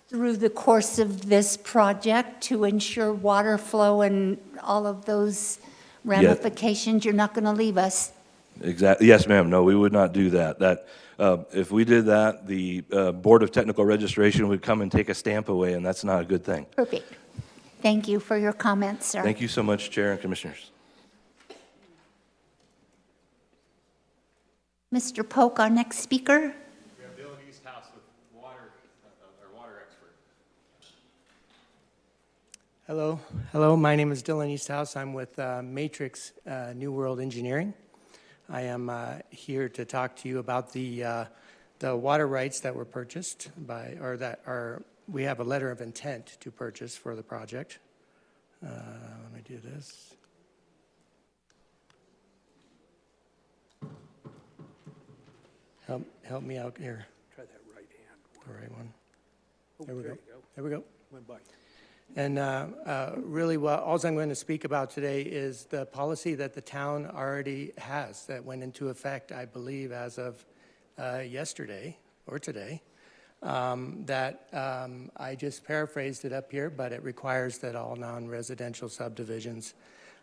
through the course of this project to ensure water flow and all of those ramifications? You're not going to leave us? Exactly. Yes, ma'am. No, we would not do that. If we did that, the Board of Technical Registration would come and take a stamp away, and that's not a good thing. Perfect. Thank you for your comments, sir. Thank you so much, Chair and Commissioners. Mr. Polk, our next speaker. We have Dylan Easthouse with our water expert. Hello, my name is Dylan Easthouse. I'm with Matrix New World Engineering. I am here to talk to you about the water rights that were purchased we have a letter of intent to purchase for the project. Let me do this. Help me out here. Try that right hand. The right one. Oh, There we go. you go. There we go. Went by. And really, all I'm going to speak about today is the policy that the town already has that went into effect, I believe, as of yesterday or today. I just paraphrased it up here, but it requires that all non-residential subdivisions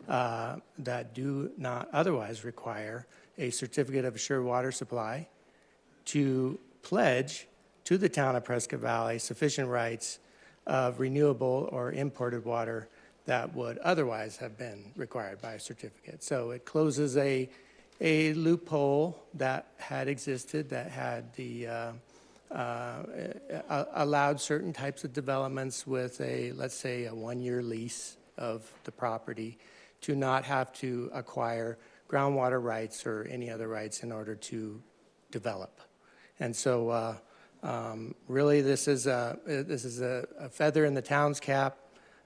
that do not otherwise require a certificate of assured water supply to pledge to the town of Prescott Valley sufficient rights of renewable or imported water that would otherwise have been required by a certificate. So it closes a loophole that had existed that had allowed certain types of developments with let's say a one-year lease of the property to not have to acquire groundwater rights or any other rights in order to develop. And so really, this is a feather in the town's cap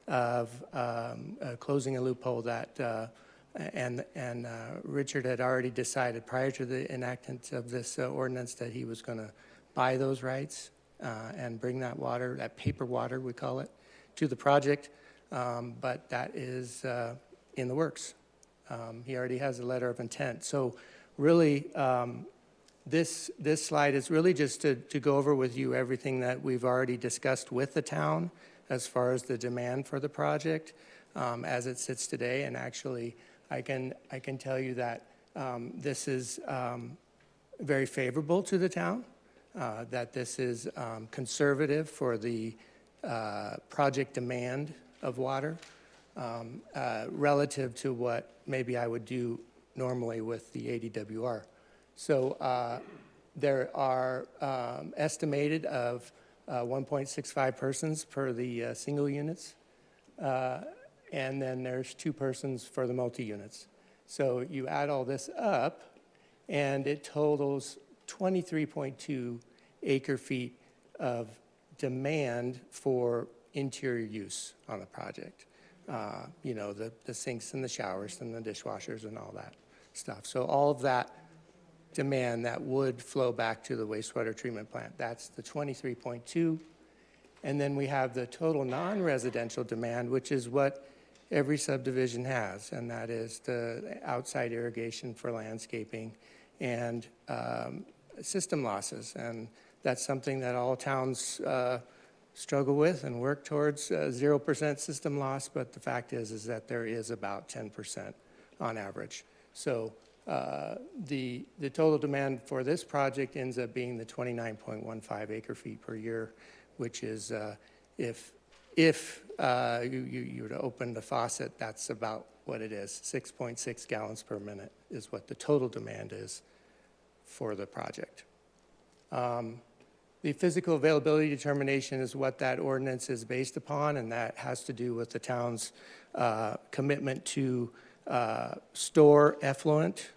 of closing a loophole that, and Richard had already decided prior to the enactment of this ordinance that he was going to buy those rights and bring that water, that paper water, we call it, to the project. But that is in the works. He already has a letter of intent. So really, this slide is really just to go over with you everything that we've already discussed with the town as far as the demand for the project as it sits today. And actually, I can tell you that this is very favorable to the town, that this is conservative for the project demand of water relative to what maybe I would do normally with the ADWR. So there are estimated of 1.65 persons per the single units, and then there's 2 persons for the multi-units. So you add all this up, and it totals 23.2 acre feet of demand for interior use on the project. You know, the sinks and the showers and the dishwashers and all that stuff. So all of that demand that would flow back to the wastewater treatment plant, that's the 23.2. And then we have the total non-residential demand, which is what every subdivision has, and that is the outside irrigation for landscaping and system losses. And that's something that all towns struggle with and work towards 0% system loss, but the fact is that there is about 10% on average. So the total demand for this project ends up being the 29.15 acre feet per year, which is if you were to open the faucet, that's about what it is. 6.6 gallons per minute is what the total demand is for the project. The physical availability determination is what that ordinance is based upon, and that has to do with the town's commitment to store effluent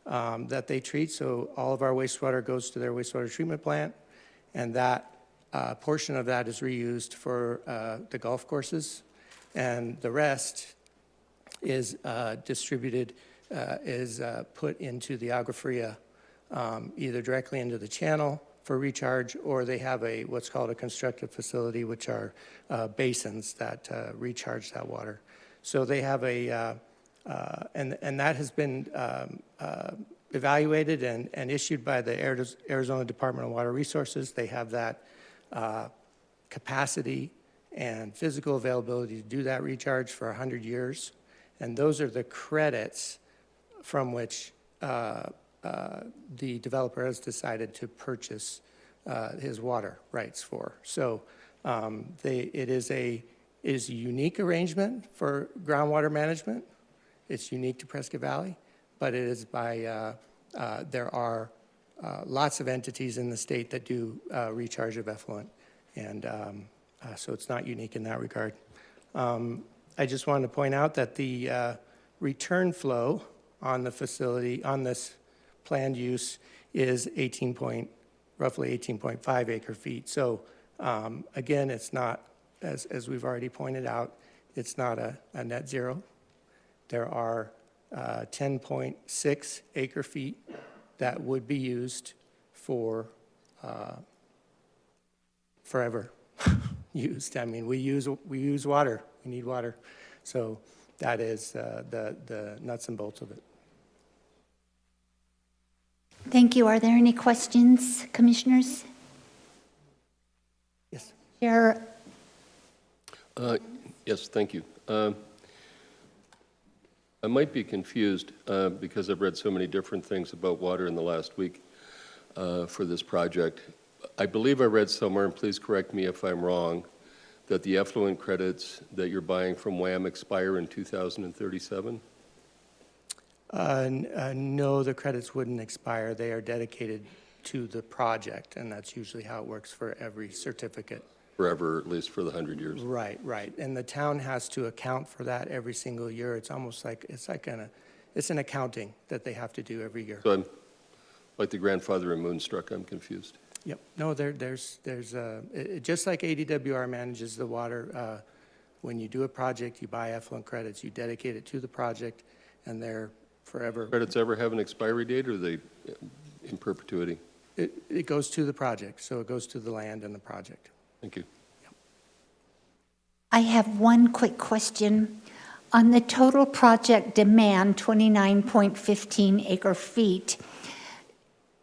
that they treat. So all of our wastewater goes to their wastewater treatment plant, and that portion of that is reused for the golf courses, and the rest is distributed, is put into the Agua Fria, either directly into the channel for recharge, or they have what's called a constructed facility, which are basins that recharge that water. So they have and that has been evaluated and issued by the Arizona Department of Water Resources. They have that capacity and physical availability to do that recharge for 100 years. And those are the credits from which the developer has decided to purchase his water rights for. So it is a unique arrangement for groundwater management. It's unique to Prescott Valley, but it is there are lots of entities in the state that do recharge of effluent, and so it's not unique in that regard. I just wanted to point out that the return flow on the facility, on this planned use, is roughly 18.5 acre feet. So again, it's not, as we've already pointed out, it's not a net zero. There are 10.6 acre feet that would be used for forever used. I mean, we use water. We need water. So that is the nuts and bolts of it. Thank you. Are there any questions, commissioners? Yes. Chair. Yes, thank you. I might be confused because I've read so many different things about water in the last week for this project. I believe I read somewhere, and please correct me if I'm wrong, that the effluent credits that you're buying from WAM expire in 2037? No, the credits wouldn't expire. They are dedicated to the project, and that's usually how it works for every certificate. Forever, at least for the 100 years. Right. And the town has to account for that every single year. It's almost like, it's an accounting that they have to do every year. So I'm like the grandfather in Moonstruck, I'm confused. Yep. No, there's just like ADWR manages the water, when you do a project, you buy effluent credits, you dedicate it to the project, and they're forever. Credits ever have an expiry date, or are they in perpetuity? It goes to the project, so it goes to the land and the project. Thank you. I have one quick question. On the total project demand, 29.15 acre feet,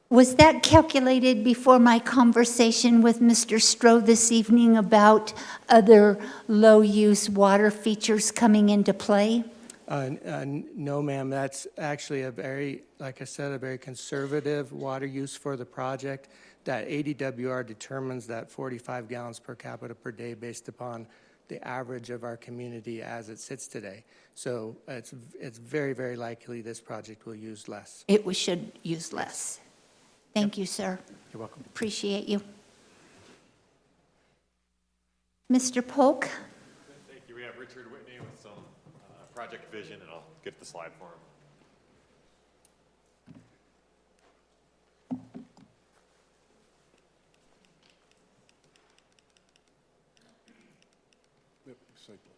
was that calculated before my conversation with Mr. Stroh this evening about other low-use water features coming into play? No, ma'am, that's actually a very, like I said, a very conservative water use for the project. That ADWR determines that 45 gallons per capita per day based upon the average of our community as it sits today. So it's very, very likely this project will use less. Should use less. Thank you, sir. You're welcome. Appreciate you. Mr. Polk? Thank you. We have Richard Whitney with some project vision, and I'll get the slide for him.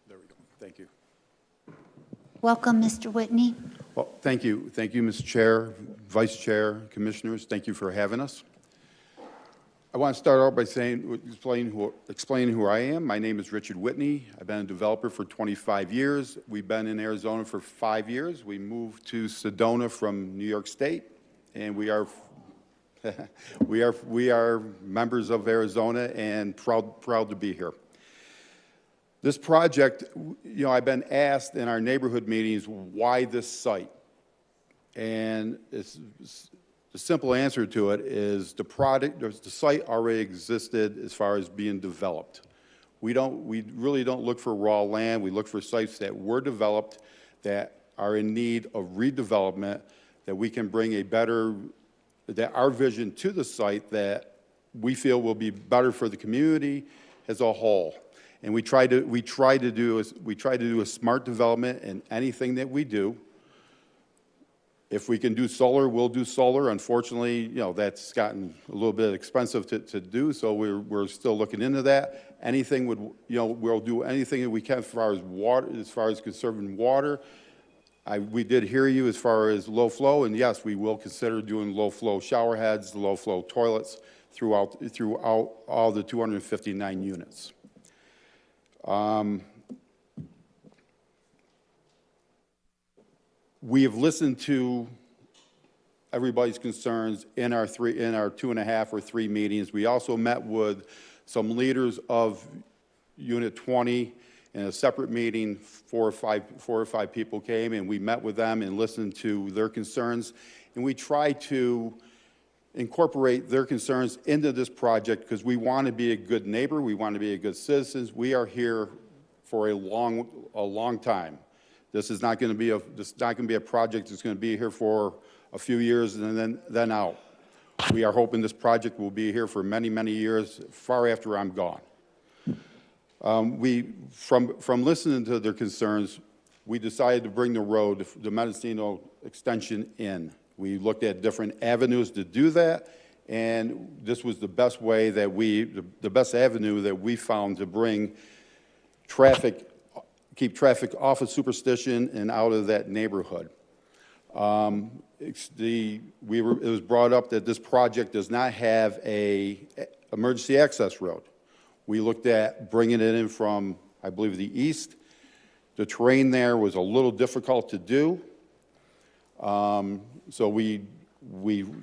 There we go. Thank you. Welcome, Mr. Whitney. Well, thank you. Thank you, Mr. Chair, Vice Chair, Commissioners. Thank you for having us. I want to start out by explaining who I am. My name is Richard Whitney. I've been a developer for 25 years. We've been in Arizona for 5 years. We moved to Sedona from New York State, and we are we are members of Arizona and proud to be here. This project, you know, I've been asked in our neighborhood meetings, why this site? And the simple answer to it is the site already existed as far as being developed. We really don't look for raw land. We look for sites that were developed, that are in need of redevelopment, that we can bring that our vision to the site that we feel will be better for the community as a whole. And we try to do a smart development in anything that we do. If we can do solar, we'll do solar. Unfortunately, you know, that's gotten a little bit expensive to do, so we're still looking into that. Anything we'll do anything that we can as far as water, as far as conserving water. We did hear you as far as low flow, and yes, we will consider doing low flow shower heads, low flow toilets throughout all the 259 units. We have listened to everybody's concerns in our 2.5 or 3 meetings. We also met with some leaders of Unit 20 in a separate meeting. 4 or 5 people came, and we met with them and listened to their concerns. And we tried to incorporate their concerns into this project because we want to be a good neighbor. We want to be a good citizens. We are here for a long time. This is not going to be a project that's going to be here for a few years and then out. We are hoping this project will be here for many, many years, far after I'm gone. From listening to their concerns, we decided to bring the road, the Mendocino extension in. We looked at different avenues to do that, and this was the best way the best avenue that we found to bring keep traffic off of Superstition and out of that neighborhood. It was brought up that this project does not have a emergency access road. We looked at bringing it in from, I believe, the east. The terrain there was a little difficult to do. So we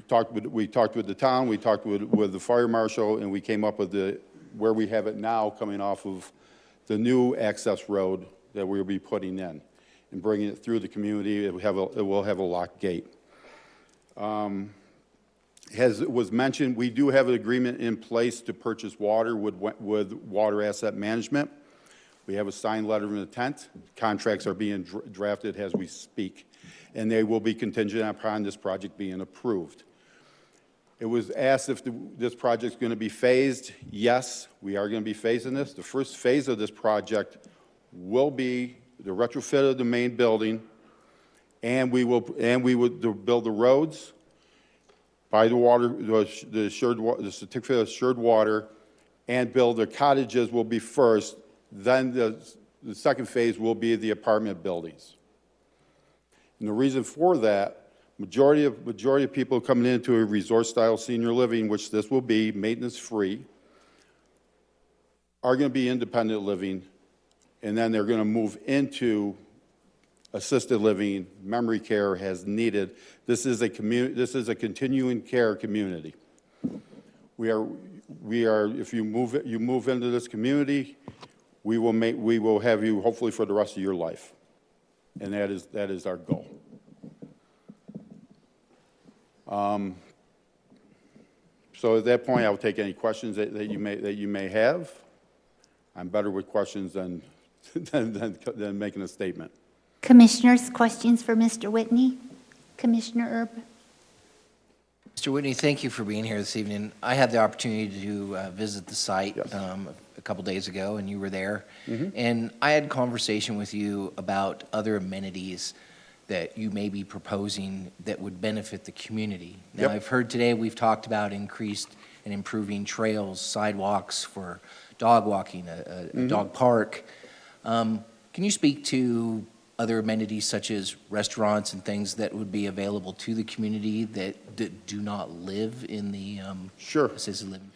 talked with the town, we talked with the fire marshal, and we came up with where we have it now, coming off of the new access road that we'll be putting in and bringing it through the community. It will have a locked gate. As it was mentioned, we do have an agreement in place to purchase water with Water Asset Management. We have a signed letter of intent. Contracts are being drafted as we speak, and they will be contingent upon this project being approved. It was asked if this project is going to be phased. Yes, we are going to be phasing this. The first phase of this project will be the retrofit of the main building, and we would build the roads, buy the water, the certificate of assured water, and build the cottages will be first. Then the second phase will be the apartment buildings. And the reason for that, Majority of people coming into a resort-style senior living, which this will be, maintenance-free, are going to be independent living, and then they're going to move into assisted living, memory care as needed. This is a continuing care community. We are, if you move into this community, we will have you hopefully for the rest of your life. And that is our goal. So at that point, I will take any questions that you may have. I'm better with questions than making a statement. Commissioners, questions for Mr. Whitney? Commissioner Erb? Mr. Whitney, thank you for being here this evening. I had the opportunity to visit the site a couple days ago, and you were there. And I had a conversation with you about other amenities that you may be proposing that would benefit the community. Now, I've heard today we've talked about increased and improving trails, sidewalks for dog walking, a dog park. Can you speak to other amenities such as restaurants and things that would be available to the community that do not live in the assisted living?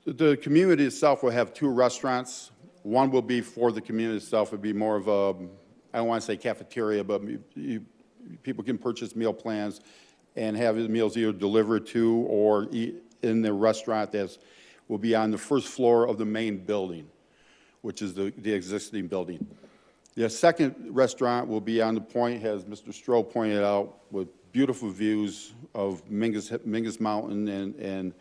The community itself will have 2 restaurants. One will be for the community itself. It would be more of a, I don't want to say cafeteria, but people can purchase meal plans and have the meals either delivered to or eat in the restaurant that will be on the first floor of the main building, which is the existing building. The second restaurant will be on the point, as Mr. Stroh pointed out, with beautiful views of Mingus Mountain and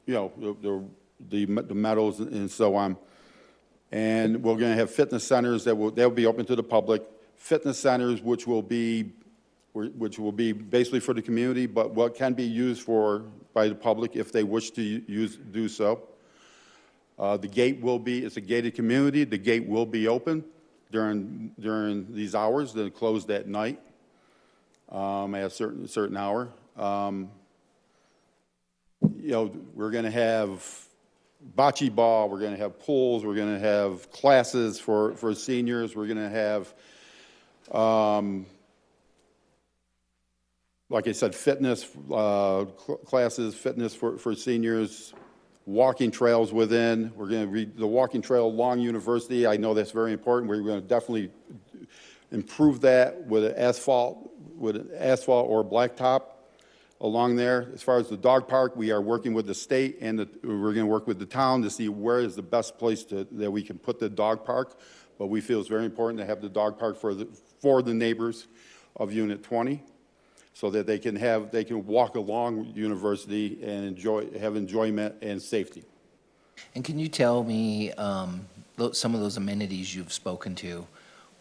you know, the meadows and so on. And we're going to have fitness centers that will be open to the public. Fitness centers which will be basically for the community, but what can be used by the public if they wish to do so. The gate will be, it's a gated community. The gate will be open during these hours. They're closed at night at a certain hour. You know, we're going to have bocce ball, we're going to have pools, we're going to have classes for seniors, we're going to have, like I said, fitness classes, fitness for seniors, walking trails within. We're going to read the walking trail along University. I know that's very important. We're going to definitely improve that with an asphalt or blacktop along there. As far as the dog park, we are working with the state and we're going to work with the town to see where is the best place that we can put the dog park. But we feel it's very important to have the dog park for the neighbors of Unit 20, so that they can walk along University and have enjoyment and safety. And can you tell me some of those amenities you've spoken to?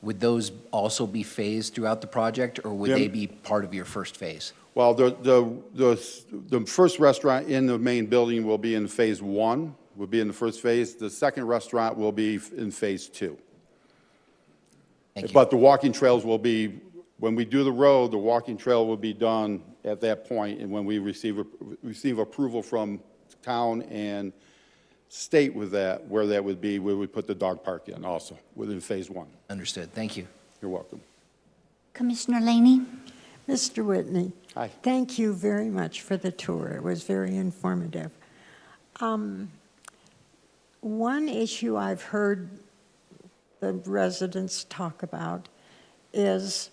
Would those also be phased throughout the project, or would they be part of your first phase? Well, the first restaurant in the main building will be in phase 1, will be in the first phase. The second restaurant will be in phase 2. Thank you. But the walking trails will be, when we do the road, the walking trail will be done at that point, and when we receive approval from town and state with that, where that would be, where we put the dog park in also, within phase 1. Understood. Thank you. You're welcome. Commissioner Laney? Mr. Whitney. Hi. Thank you very much for the tour. It was very informative. One issue I've heard the residents talk about is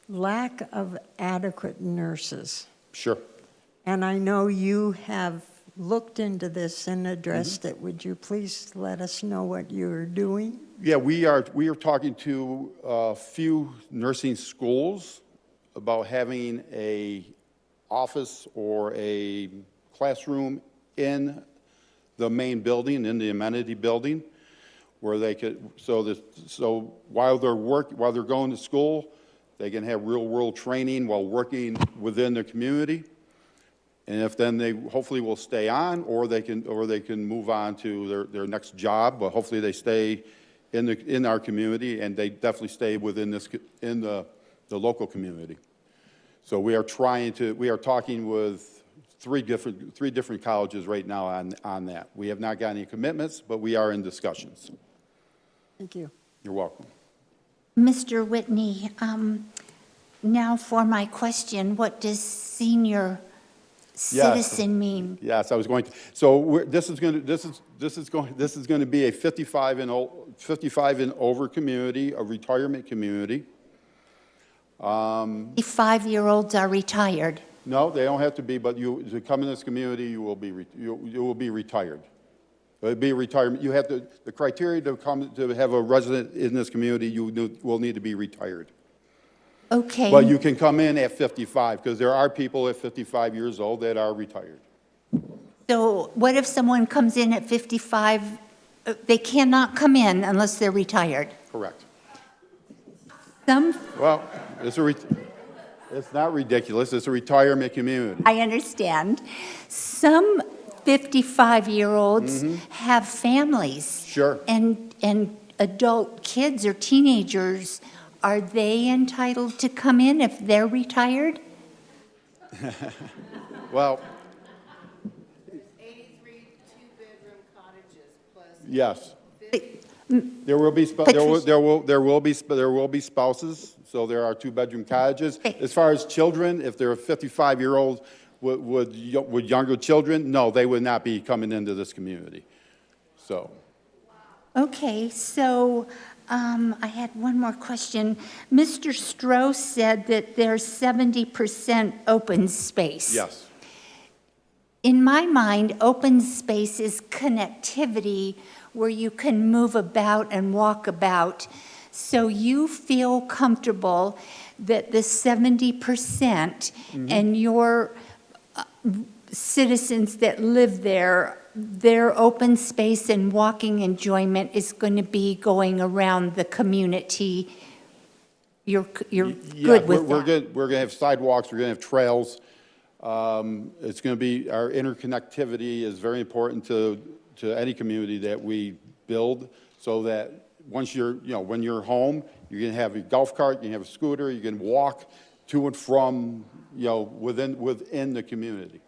lack of adequate nurses. Sure. And I know you have looked into this and addressed it. Would you please let us know what you're doing? Yeah, we are talking to a few nursing schools about having a office or a classroom in the main building, in the amenity building, where they could, so while they're going to school, they can have real-world training while working within their community. And if then they hopefully will stay on, or they can move on to their next job, but hopefully they stay in our community, and they definitely stay within the local community. So we are talking with three different colleges right now on that. We have not got any commitments, but we are in discussions. Thank you. You're welcome. Mr. Whitney, Now for my question, what does senior citizen mean? Yes, I was going to. So this is going to be a 55 and over community, a retirement community. 5-year-olds are retired. No, they don't have to be, but to come in this community, you will be retired. It would be a retirement. You have to, the criteria to come to have a resident in this community, you will need to be retired. Okay. But you can come in at 55, because there are people at 55 years old that are retired. So what if someone comes in at 55? They cannot come in unless they're retired. Correct. Well, it's not ridiculous. It's a retirement community. I understand. Some 55-year-olds have families. Sure. And adult kids or teenagers. Are they entitled to come in if they're retired? Well, 83 two-bedroom cottages plus. yes. There will be spouses, so there are 2-bedroom cottages. As far as children, if they're 55-year-olds with younger children, no, they would not be coming into this community. So. Okay, so I had one more question. Mr. Stroh said that there's 70% open space. Yes. In my mind, open space is connectivity where you can move about and walk about. So you feel comfortable that the 70% and your citizens that live there, their open space and walking enjoyment is going to be going around the community. You're good with that? We're going to have sidewalks, we're going to have trails. It's going to be, our interconnectivity is very important to any community that we build, so that once when you're home, you're going to have a golf cart, you can have a scooter, you can walk to and from, within the community.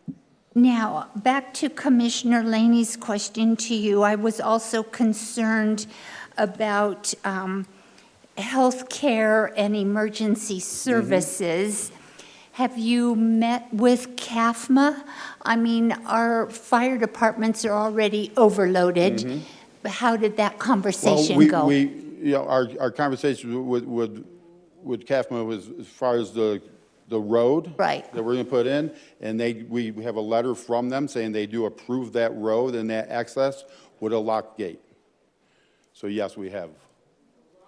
Now, back to Commissioner Laney's question to you. I was also concerned about health care and emergency services. Have you met with CAFMA? I mean, our fire departments are already overloaded. How did that conversation go? Our conversation with CAFMA was as far as the road that we're going to put in, and we have a letter from them saying they do approve that road and that access with a locked gate. So yes, we have.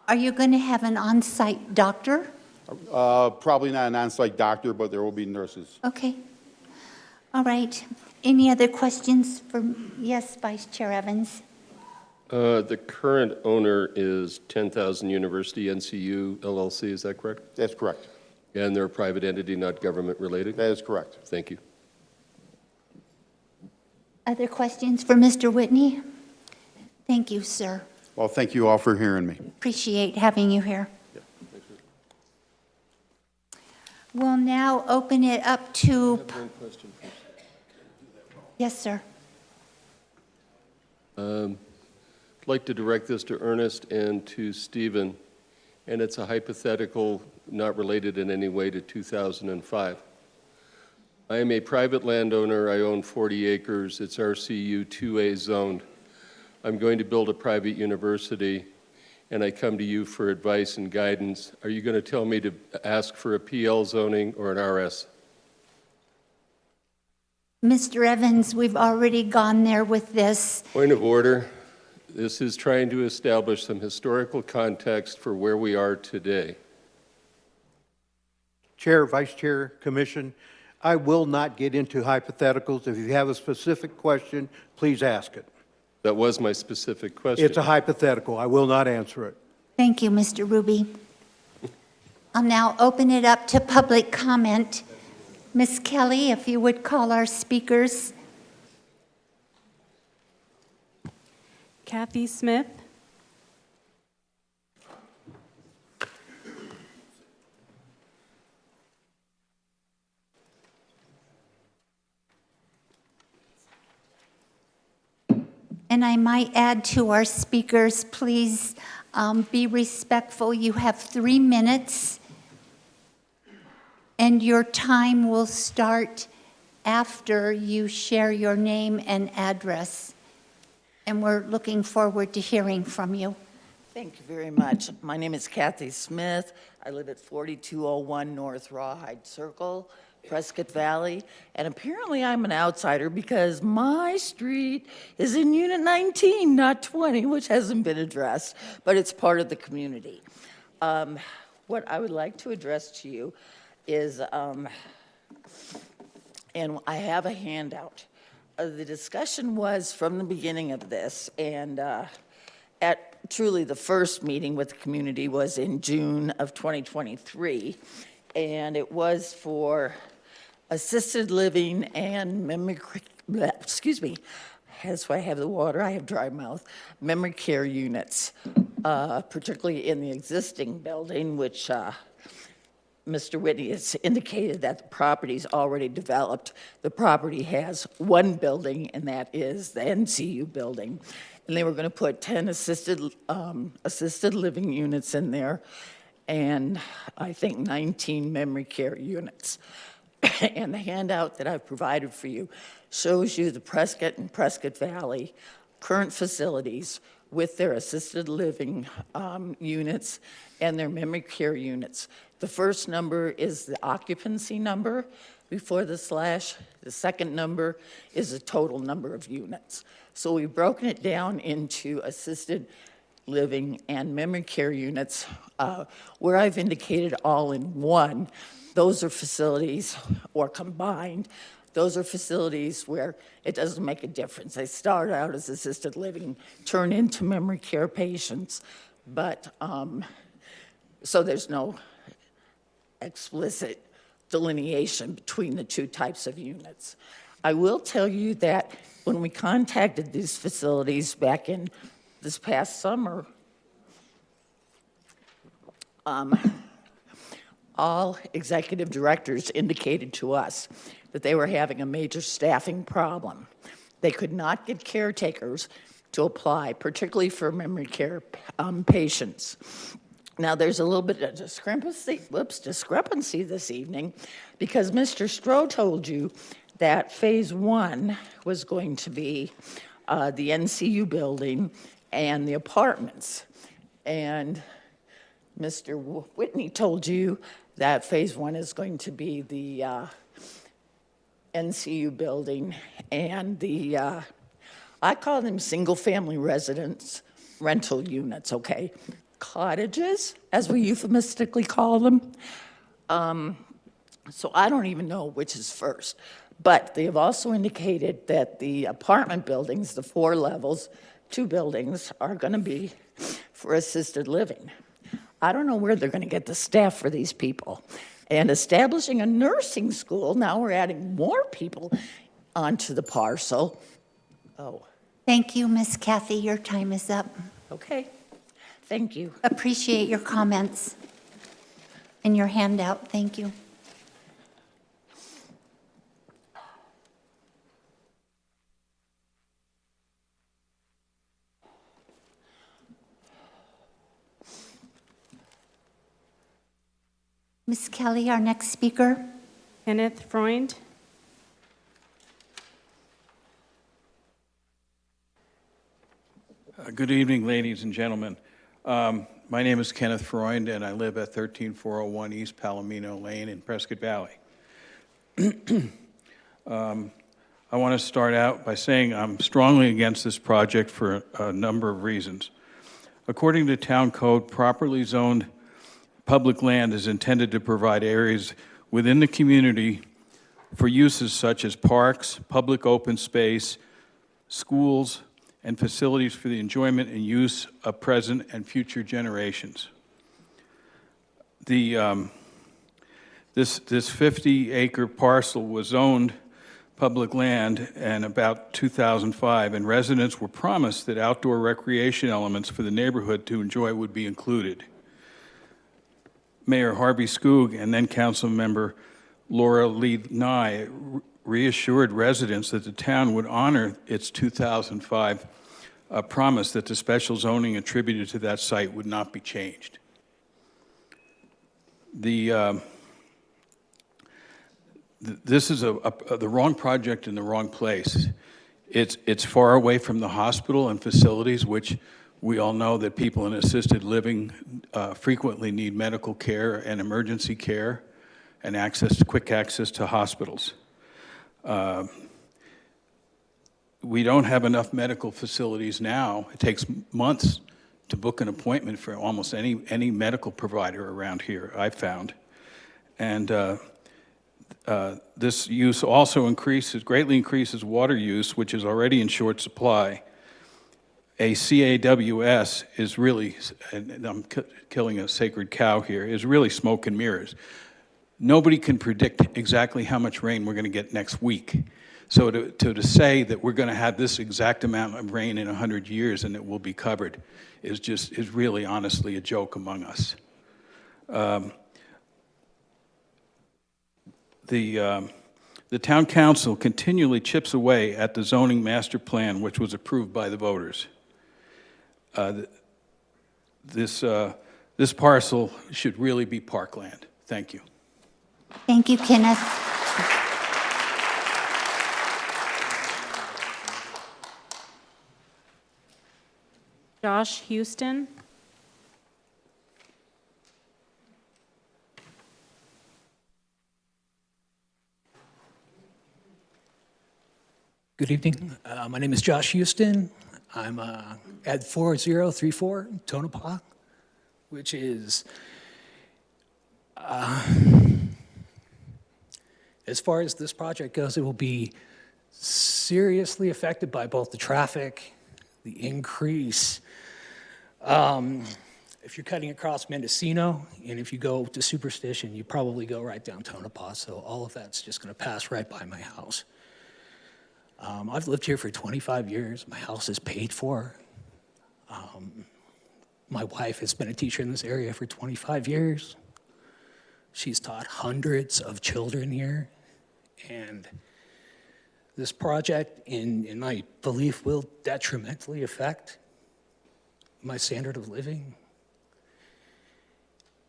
Are you going to have an on-site doctor? Probably not an on-site doctor, but there will be nurses. Okay. All right. Any other questions for, yes, Vice Chair Evans? The current owner is 10,000 University NCU LLC, is that correct? That's correct. And they're a private entity, not government related? That is correct. Thank you. Other questions for Mr. Whitney? Thank you, sir. Well, thank you all for hearing me. Appreciate having you here. We'll now open it up to... Yes, sir. I'd like to direct this to Ernest and to Stephen, and it's a hypothetical not related in any way to 2005. I am a private landowner. I own 40 acres. It's RCU 2A zoned. I'm going to build a private university, and I come to you for advice and guidance. Are you going to tell me to ask for a PL zoning or an RS? Mr. Evans, we've already gone there with this. Point of order. This is trying to establish some historical context for where we are today. Chair, Vice Chair, Commission, I will not get into hypotheticals. If you have a specific question, please ask it. That was my specific question. It's a hypothetical. I will not answer it. Thank you, Mr. Ruby. I'll now open it up to public comment. Ms. Kelly, if you would call our speakers. Kathy Smith. And I might add to our speakers, please be respectful. You have 3 minutes. And your time will start after you share your name and address. And we're looking forward to hearing from you. Thank you very much. My name is Kathy Smith. I live at 4201 North Rawhide Circle, Prescott Valley. And apparently I'm an outsider because my street is in Unit 19, not 20, which hasn't been addressed, but it's part of the community. What I would like to address to you is, and I have a handout. The discussion was from the beginning of this, and at truly the first meeting with the community was in June of 2023, and it was for assisted living and excuse me, that's why I have the water, I have dry mouth, memory care units, particularly in the existing building, which Mr. Whitney has indicated that the property's already developed. The property has one building, and that is the NCU building. And they were going to put 10 assisted living units in there, and I think 19 memory care units. And the handout that I've provided for you shows you the Prescott and Prescott Valley current facilities with their assisted living units and their memory care units. The first number is the occupancy number before the slash. The second number is the total number of units. So we've broken it down into assisted living and memory care units, where I've indicated all in one. Those are facilities, or combined, those are facilities where it doesn't make a difference. They start out as assisted living, turn into memory care patients, but so there's no explicit delineation between the two types of units. I will tell you that when we contacted these facilities back in this past summer, all executive directors indicated to us that they were having a major staffing problem. They could not get caretakers to apply, particularly for memory care patients. Now, there's a little bit of discrepancy this evening, because Mr. Stroh told you that phase one was going to be the NCU building and the apartments. And Mr. Whitney told you that phase one is going to be the NCU building and the, I call them single-family residence rental units, okay? Cottages, as we euphemistically call them. So I don't even know which is first. But they have also indicated that the apartment buildings, the 4 levels, 2 buildings, are going to be for assisted living. I don't know where they're going to get the staff for these people. And establishing a nursing school, now we're adding more people onto the parcel. Oh. Thank you, Miss Kathy. Your time is up. Okay. Thank you. Appreciate your comments and your handout. Thank you. Ms. Kelly, our next speaker. Kenneth Freund. Good evening, ladies and gentlemen. My name is Kenneth Freund, and I live at 13401 East Palomino Lane in Prescott Valley. I want to start out by saying I'm strongly against this project for a number of reasons. According to Town Code, properly zoned public land is intended to provide areas within the community for uses such as parks, public open space, schools, and facilities for the enjoyment and use of present and future generations. This 50-acre parcel was owned public land in about 2005, and residents were promised that outdoor recreation elements for the neighborhood to enjoy would be included. Mayor Harvey Skoog and then Council Member Laura Lee Nye reassured residents that the town would honor its 2005 promise that the special zoning attributed to that site would not be changed. The this is the wrong project in the wrong place. It's far away from the hospital and facilities, which we all know that people in assisted living frequently need medical care and emergency care and quick access to hospitals. We don't have enough medical facilities now. It takes months to book an appointment for almost any medical provider around here, I've found. And this use also greatly increases water use, which is already in short supply. A CAWS is really, and I'm killing a sacred cow here, is really smoke and mirrors. Nobody can predict exactly how much rain we're going to get next week. So to say that we're going to have this exact amount of rain in 100 years and it will be covered is really honestly a joke among us. The town council continually chips away at the zoning master plan, which was approved by the voters. This parcel should really be parkland. Thank you. Thank you, Kenneth. Josh Houston. Good evening. My name is Josh Houston. I'm at 4034 Tonopah, which is, as far as this project goes, it will be seriously affected by both the traffic, the increase. If you're cutting across Mendocino, and if you go to Superstition, you probably go right down Tonopah, so all of that's just going to pass right by my house. I've lived here for 25 years. My house is paid for. My wife has been a teacher in this area for 25 years. She's taught hundreds of children here, and this project, in my belief, will detrimentally affect my standard of living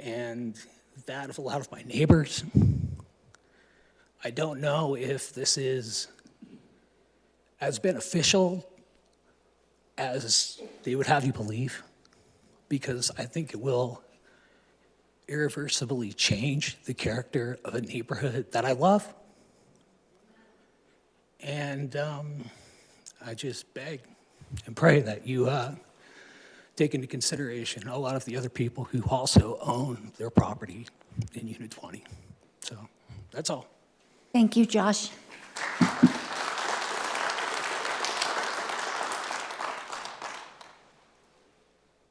and that of a lot of my neighbors. I don't know if this is as beneficial as they would have you believe, because I think it will irreversibly change the character of a neighborhood that I love. And I just beg and pray that you take into consideration a lot of the other people who also own their property in Unit 20. So that's all. Thank you, Josh.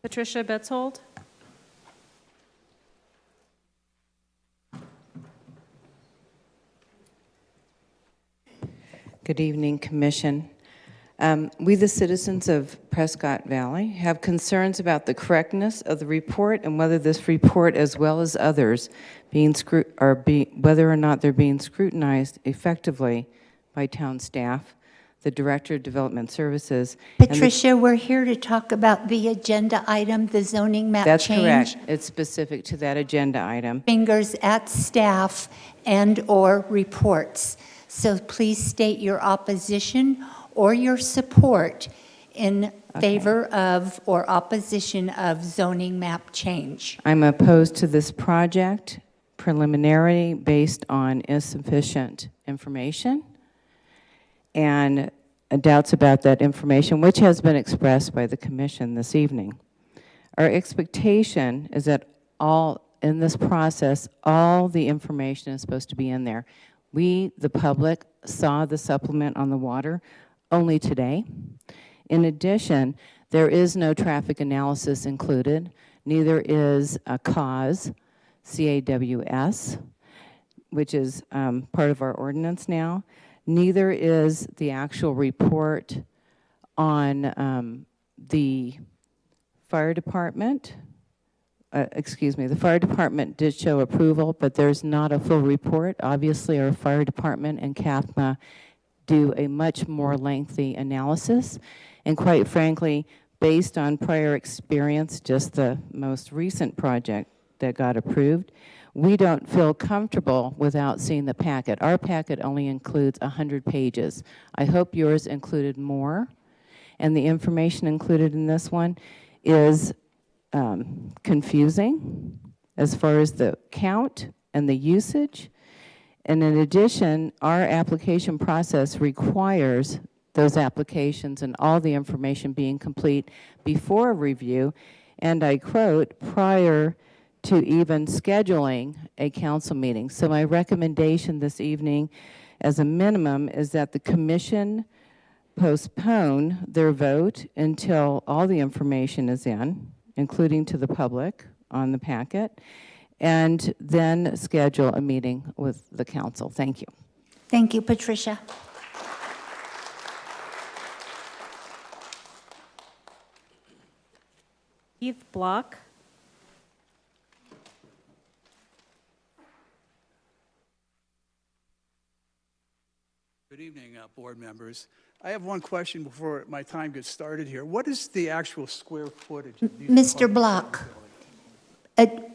Patricia Betzold. Good evening, Commission. We, the citizens of Prescott Valley, have concerns about the correctness of the report and whether this report, as well as others, whether or not they're being scrutinized effectively by town staff, the Director of Development Services. Patricia, we're here to talk about the agenda item, the zoning map That's change. correct. It's specific to that agenda item. Fingers at staff and/or reports. So please state your opposition or your support in favor of or opposition of zoning map change. I'm opposed to this project preliminary based on insufficient information and doubts about that information, which has been expressed by the Commission this evening. Our expectation is that in this process, all the information is supposed to be in there. We, the public, saw the supplement on the water only today. In addition, there is no traffic analysis included, neither is a CAWS, C-A-W-S, which is part of our ordinance now. Neither is the actual report on the fire department. The fire department did show approval, but there's not a full report. Obviously, our fire department and CAFMA do a much more lengthy analysis. And quite frankly, based on prior experience, just the most recent project that got approved, we don't feel comfortable without seeing the packet. Our packet only includes 100 pages. I hope yours included more, and the information included in this one is confusing as far as the count and the usage. And in addition, our application process requires those applications and all the information being complete before review, and I quote, prior to even scheduling a council meeting. So my recommendation this evening, as a minimum, is that the commission postpone their vote until all the information is in, including to the public on the packet, and then schedule a meeting with the council. Thank you. Thank you, Patricia. Keith Block. Good evening, board members. I have one question before my time gets started here. What is the actual square footage of these Mr. Block,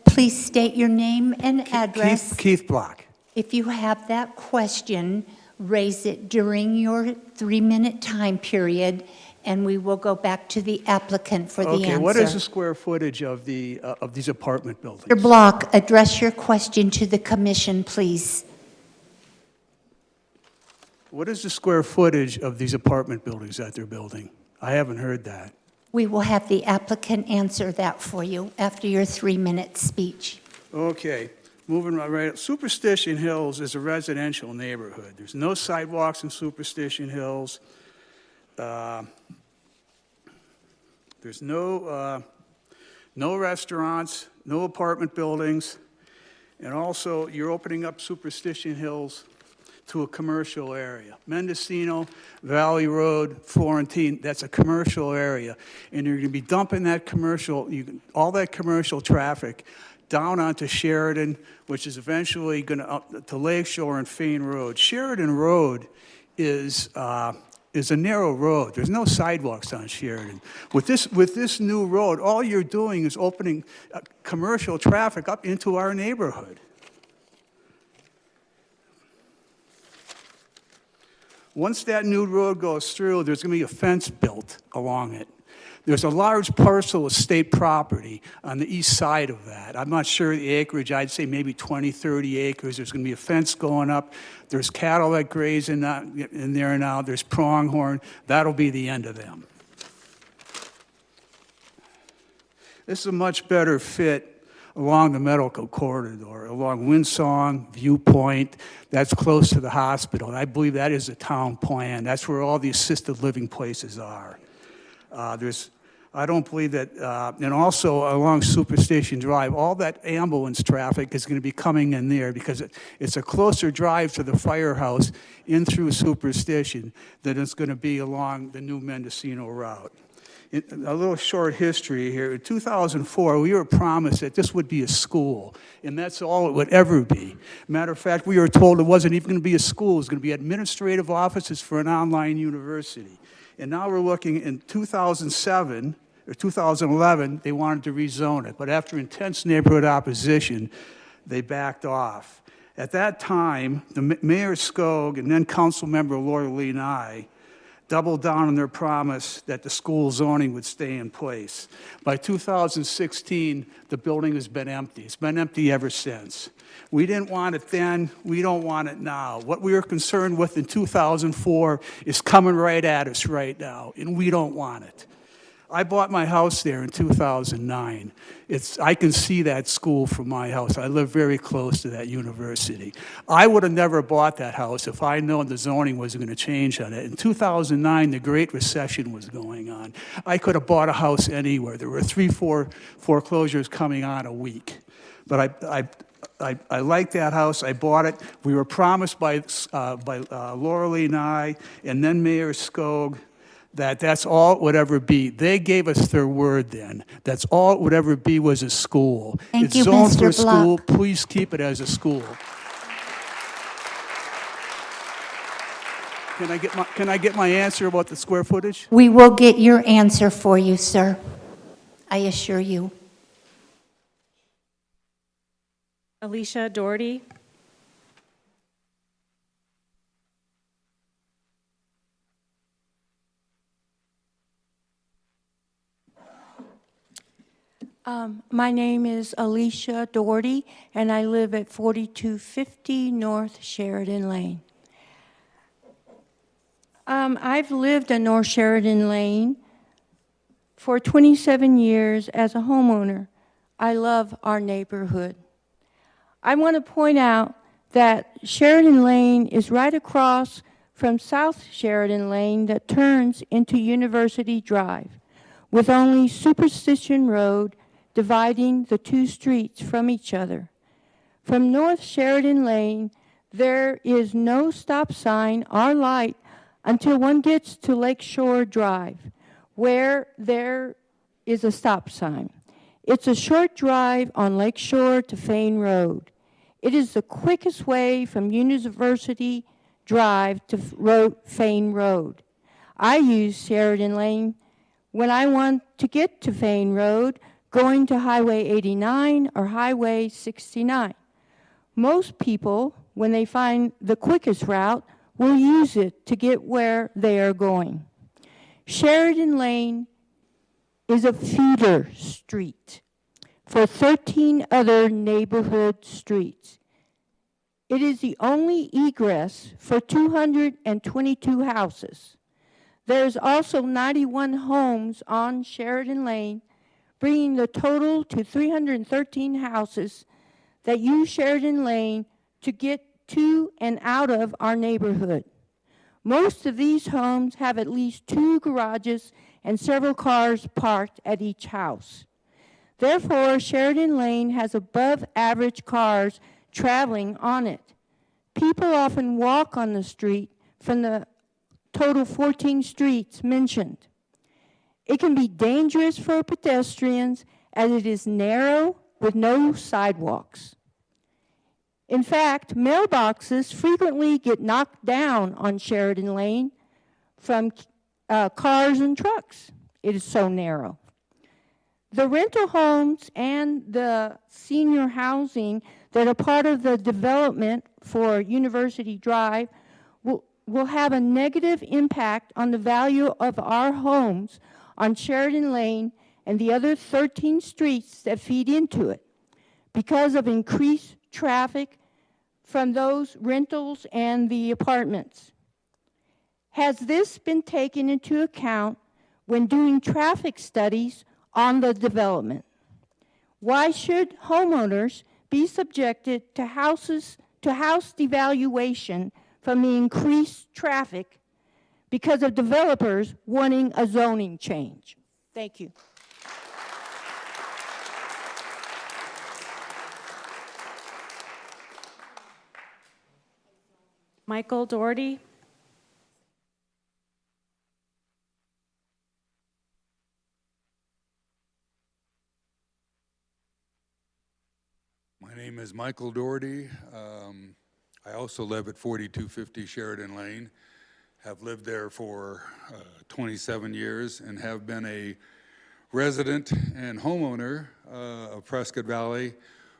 please state your name and address. Keith Block. If you have that question, raise it during your 3-minute time period, and we will go back to the applicant for the answer. Okay, what is the square footage of the of these apartment buildings? Mr. Block, address your question to the commission, please. What is the square footage of these apartment buildings that they're building? I haven't heard that. We will have the applicant answer that for you after your 3-minute speech. Okay, moving right up. Superstition Hills is a residential neighborhood. There's no sidewalks in Superstition Hills. There's no restaurants, no apartment buildings, and also you're opening up Superstition Hills to a commercial area. Mendocino, Valley Road, Florentine, that's a commercial area. And you're gonna be dumping that commercial, all that commercial traffic down onto Sheridan, which is eventually gonna up to Lakeshore and Fane Road. Sheridan Road is a narrow road. There's no sidewalks on Sheridan. With this new road, all you're doing is opening commercial traffic up into our neighborhood. Once that new road goes through, there's going to be a fence built along it. There's a large parcel of state property on the east side of that. I'm not sure the acreage, I'd say maybe 20, 30 acres. There's going to be a fence going up. There's cattle that graze in there now. There's pronghorn. That'll be the end of them. This is a much better fit along the medical corridor, along Windsong, Viewpoint. That's close to the hospital. And I believe that is a town plan. That's where all the assisted living places are. I don't believe that, and also along Superstition Drive, all that ambulance traffic is going to be coming in there because it's a closer drive to the firehouse in through Superstition than it's going to be along the new Mendocino route. A little short history here. In 2004, we were promised that this would be a school, and that's all it would ever be. Matter of fact, we were told it wasn't even going to be a school. It was going to be administrative offices for an online university. And now we're looking in 2007 or 2011, they wanted to rezone it. But after intense neighborhood opposition, they backed off. At that time, the Mayor Skog and then Council Member Laura Lee Nye doubled down on their promise that the school zoning would stay in place. By 2016, the building has been empty. It's been empty ever since. We didn't want it then, we don't want it now. What we were concerned with in 2004 is coming right at us right now, and we don't want it. I bought my house there in 2009. I can see that school from my house. I live very close to that university. I would have never bought that house if I'd known the zoning was going to change on it. In 2009, the Great Recession was going on. I could have bought a house anywhere. There were 3-4 foreclosures coming on a week. But I liked that house. I bought it. We were promised by Laura Lee Nye and then Mayor Skog that that's all it would ever be. They gave us their word then. That's all it would ever be was a school. Thank you, It's zoned Mr. for a school. Block. Please keep it as a school. Can I get my answer about the square footage? We will get your answer for you, sir. I assure you. Alicia Doherty. My name is Alicia Doherty, and I live at 4250 North Sheridan Lane. I've lived in North Sheridan Lane for 27 years as a homeowner. I love our neighborhood. I want to point out that Sheridan Lane is right across from South Sheridan Lane that turns into University Drive, with only Superstition Road dividing the two streets from each other. From North Sheridan Lane, there is no stop sign or light until one gets to Lakeshore Drive, where there is a stop sign. It's a short drive on Lakeshore to Fane Road. It is the quickest way from University Drive to Fane Road. I use Sheridan Lane when I want to get to Fane Road, going to Highway 89 or Highway 69. Most people, when they find the quickest route, will use it to get where they are going. Sheridan Lane is a feeder street for 13 other neighborhood streets. It is the only egress for 222 houses. There's also 91 homes on Sheridan Lane, bringing the total to 313 houses that use Sheridan Lane to get to and out of our neighborhood. Most of these homes have at least 2 garages and several cars parked at each house. Therefore, Sheridan Lane has above average cars traveling on it. People often walk on the street from the total 14 streets mentioned. It can be dangerous for pedestrians as it is narrow with no sidewalks. In fact, mailboxes frequently get knocked down on Sheridan Lane from cars and trucks. It is so narrow. The rental homes and the senior housing that are part of the development for University Drive will have a negative impact on the value of our homes on Sheridan Lane and the other 13 streets that feed into it because of increased traffic from those rentals and the apartments. Has this been taken into account when doing traffic studies on the development? Why should homeowners be subjected to house devaluation from the increased traffic because of developers wanting a zoning change? Thank you. Michael Doherty. My name is Michael Doherty. I also live at 4250 Sheridan Lane. Have lived there for 27 years and have been a resident and homeowner of Prescott Valley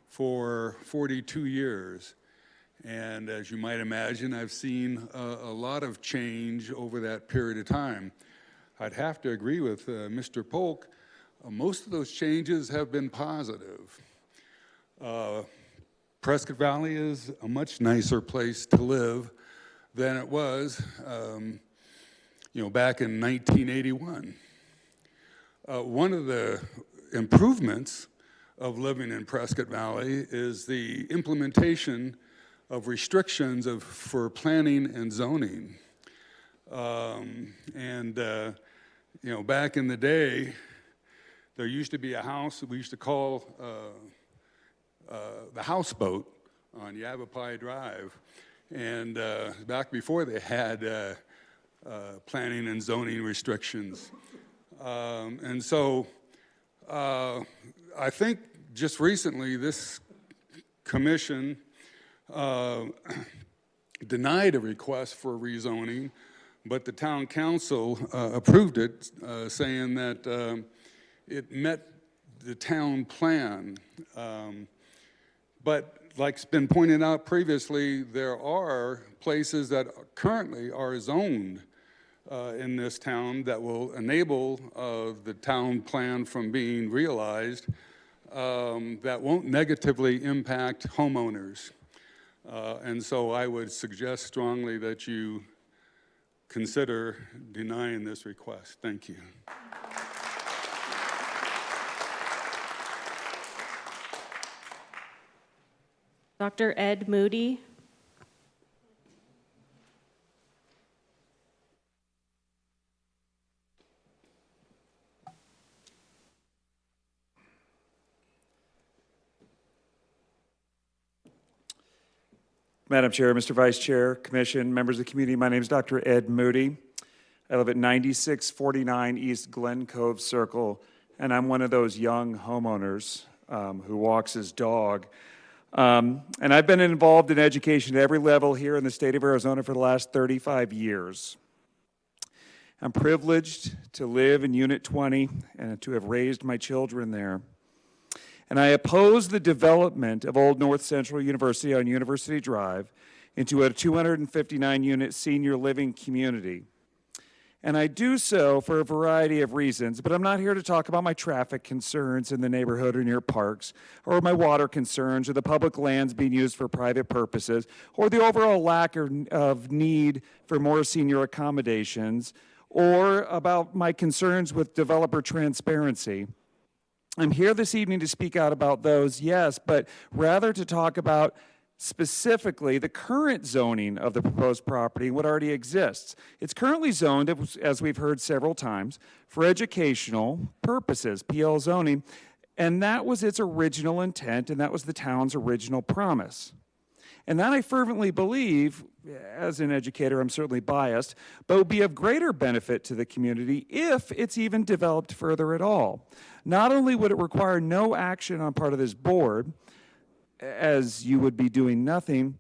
for 42 years. And as you might imagine, I've seen a lot of change over that period of time. I'd have to agree with Mr. Polk. Most of those changes have been positive. Prescott Valley is a much nicer place to live than it was, back in 1981. One of the improvements of living in Prescott Valley is the implementation of restrictions for planning and zoning. Back in the day, there used to be a house that we used to call the houseboat on Yavapai Drive. And back before they had planning and zoning restrictions. And so I think just recently this commission denied a request for rezoning, but the town council approved it, saying that it met the town plan. But like's been pointed out previously, there are places that currently are zoned in this town that will enable the town plan from being realized that won't negatively impact homeowners. And so I would suggest strongly that you consider denying this request. Thank you. Dr. Ed Moody. Madam Chair, Mr. Vice Chair, Commission, members of the community, my name is Dr. Ed Moody. I live at 9649 East Glen Cove Circle, and I'm one of those young homeowners who walks his dog. And I've been involved in education at every level here in the state of Arizona for the last 35 years. I'm privileged to live in Unit 20 and to have raised my children there. And I oppose the development of Old North Central University on University Drive into a 259-unit senior living community. And I do so for a variety of reasons, but I'm not here to talk about my traffic concerns in the neighborhood or near parks, or my water concerns, or the public lands being used for private purposes, or the overall lack of need for more senior accommodations, or about my concerns with developer transparency. I'm here this evening to speak out about those, yes, but rather to talk about specifically the current zoning of the proposed property, what already exists. It's currently zoned, as we've heard several times, for educational purposes, PL zoning, and that was its original intent, and that was the town's original promise. And that I fervently believe, as an educator, I'm certainly biased, but would be of greater benefit to the community if it's even developed further at all. Not only would it require no action on part of this board, as you would be doing nothing,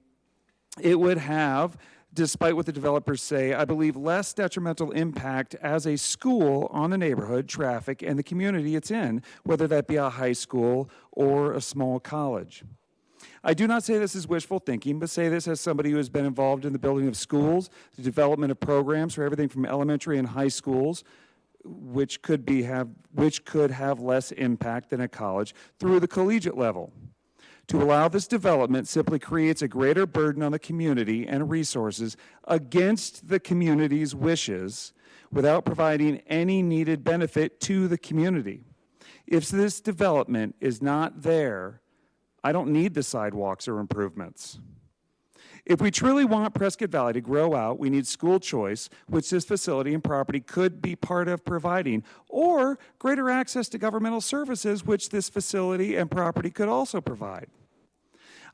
it would have, despite what the developers say, I believe less detrimental impact as a school on the neighborhood, traffic, and the community it's in, whether that be a high school or a small college. I do not say this is wishful thinking, but say this as somebody who has been involved in the building of schools, the development of programs for everything from elementary and high schools, which could have less impact than a college, through the collegiate level. To allow this development simply creates a greater burden on the community and resources against the community's wishes without providing any needed benefit to the community. If this development is not there, I don't need the sidewalks or improvements. If we truly want Prescott Valley to grow out, we need school choice, which this facility and property could be part of providing, or greater access to governmental services, which this facility and property could also provide.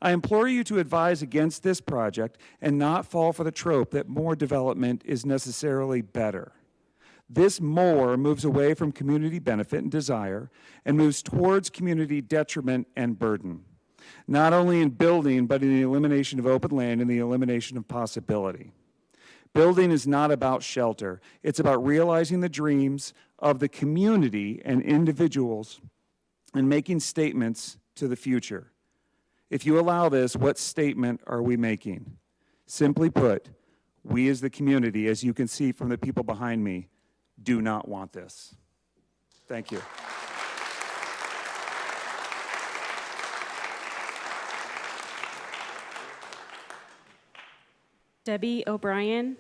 I implore you to advise against this project and not fall for the trope that more development is necessarily better. This more moves away from community benefit and desire and moves towards community detriment and burden, not only in building, but in the elimination of open land and the elimination of possibility. Building is not about shelter. It's about realizing the dreams of the community and individuals and making statements to the future. If you allow this, what statement are we making? Simply put, we as the community, as you can see from the people behind me, do not want this. Thank you. Debbie O'Brien.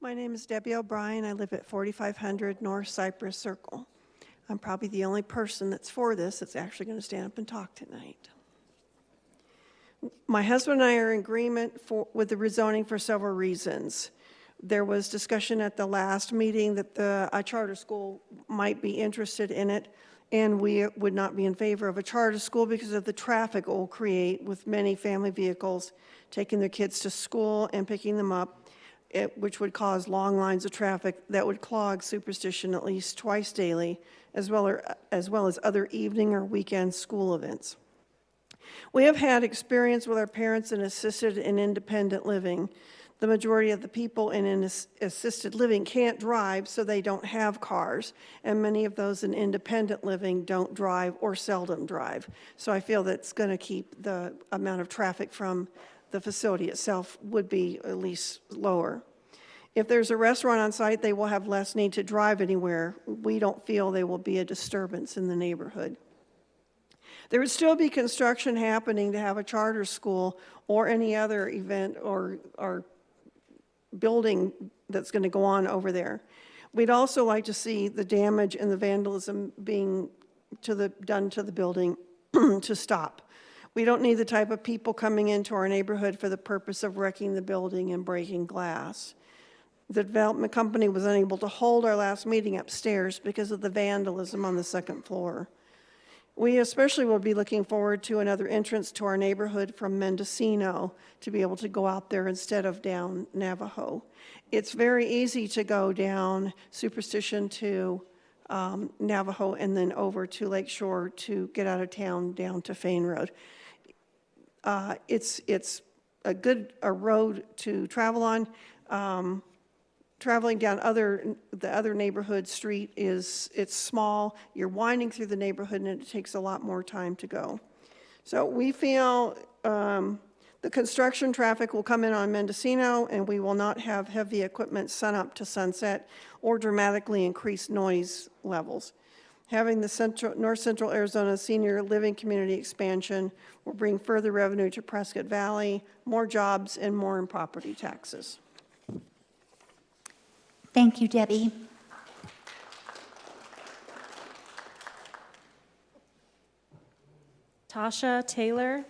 My name is Debbie O'Brien. I live at 4500 North Cypress Circle. I'm probably the only person that's for this that's actually going to stand up and talk tonight. My husband and I are in agreement with the rezoning for several reasons. There was discussion at the last meeting that a charter school might be interested in it, and we would not be in favor of a charter school because of the traffic it will create with many family vehicles taking their kids to school and picking them up, which would cause long lines of traffic that would clog Superstition at least twice daily, as well as other evening or weekend school events. We have had experience with our parents in assisted and independent living. The majority of the people in assisted living can't drive, so they don't have cars. And many of those in independent living don't drive or seldom drive. So I feel that's going to keep the amount of traffic from the facility itself would be at least lower. If there's a restaurant on site, they will have less need to drive anywhere. We don't feel they will be a disturbance in the neighborhood. There would still be construction happening to have a charter school or any other event or building that's going to go on over there. We'd also like to see the damage and the vandalism being done to the building to stop. We don't need the type of people coming into our neighborhood for the purpose of wrecking the building and breaking glass. The development company was unable to hold our last meeting upstairs because of the vandalism on the second floor. We especially will be looking forward to another entrance to our neighborhood from Mendocino to be able to go out there instead of down Navajo. It's very easy to go down Superstition to Navajo and then over to Lakeshore to get out of town down to Fane Road. It's a good road to travel on. Traveling down the other neighborhood street it's small. You're winding through the neighborhood and it takes a lot more time to go. So we feel the construction traffic will come in on Mendocino and we will not have heavy equipment sun up to sunset or dramatically increase noise levels. Having the North Central Arizona Senior Living Community expansion will bring further revenue to Prescott Valley, more jobs, and more in property taxes. Thank you, Debbie. Tasha Taylor.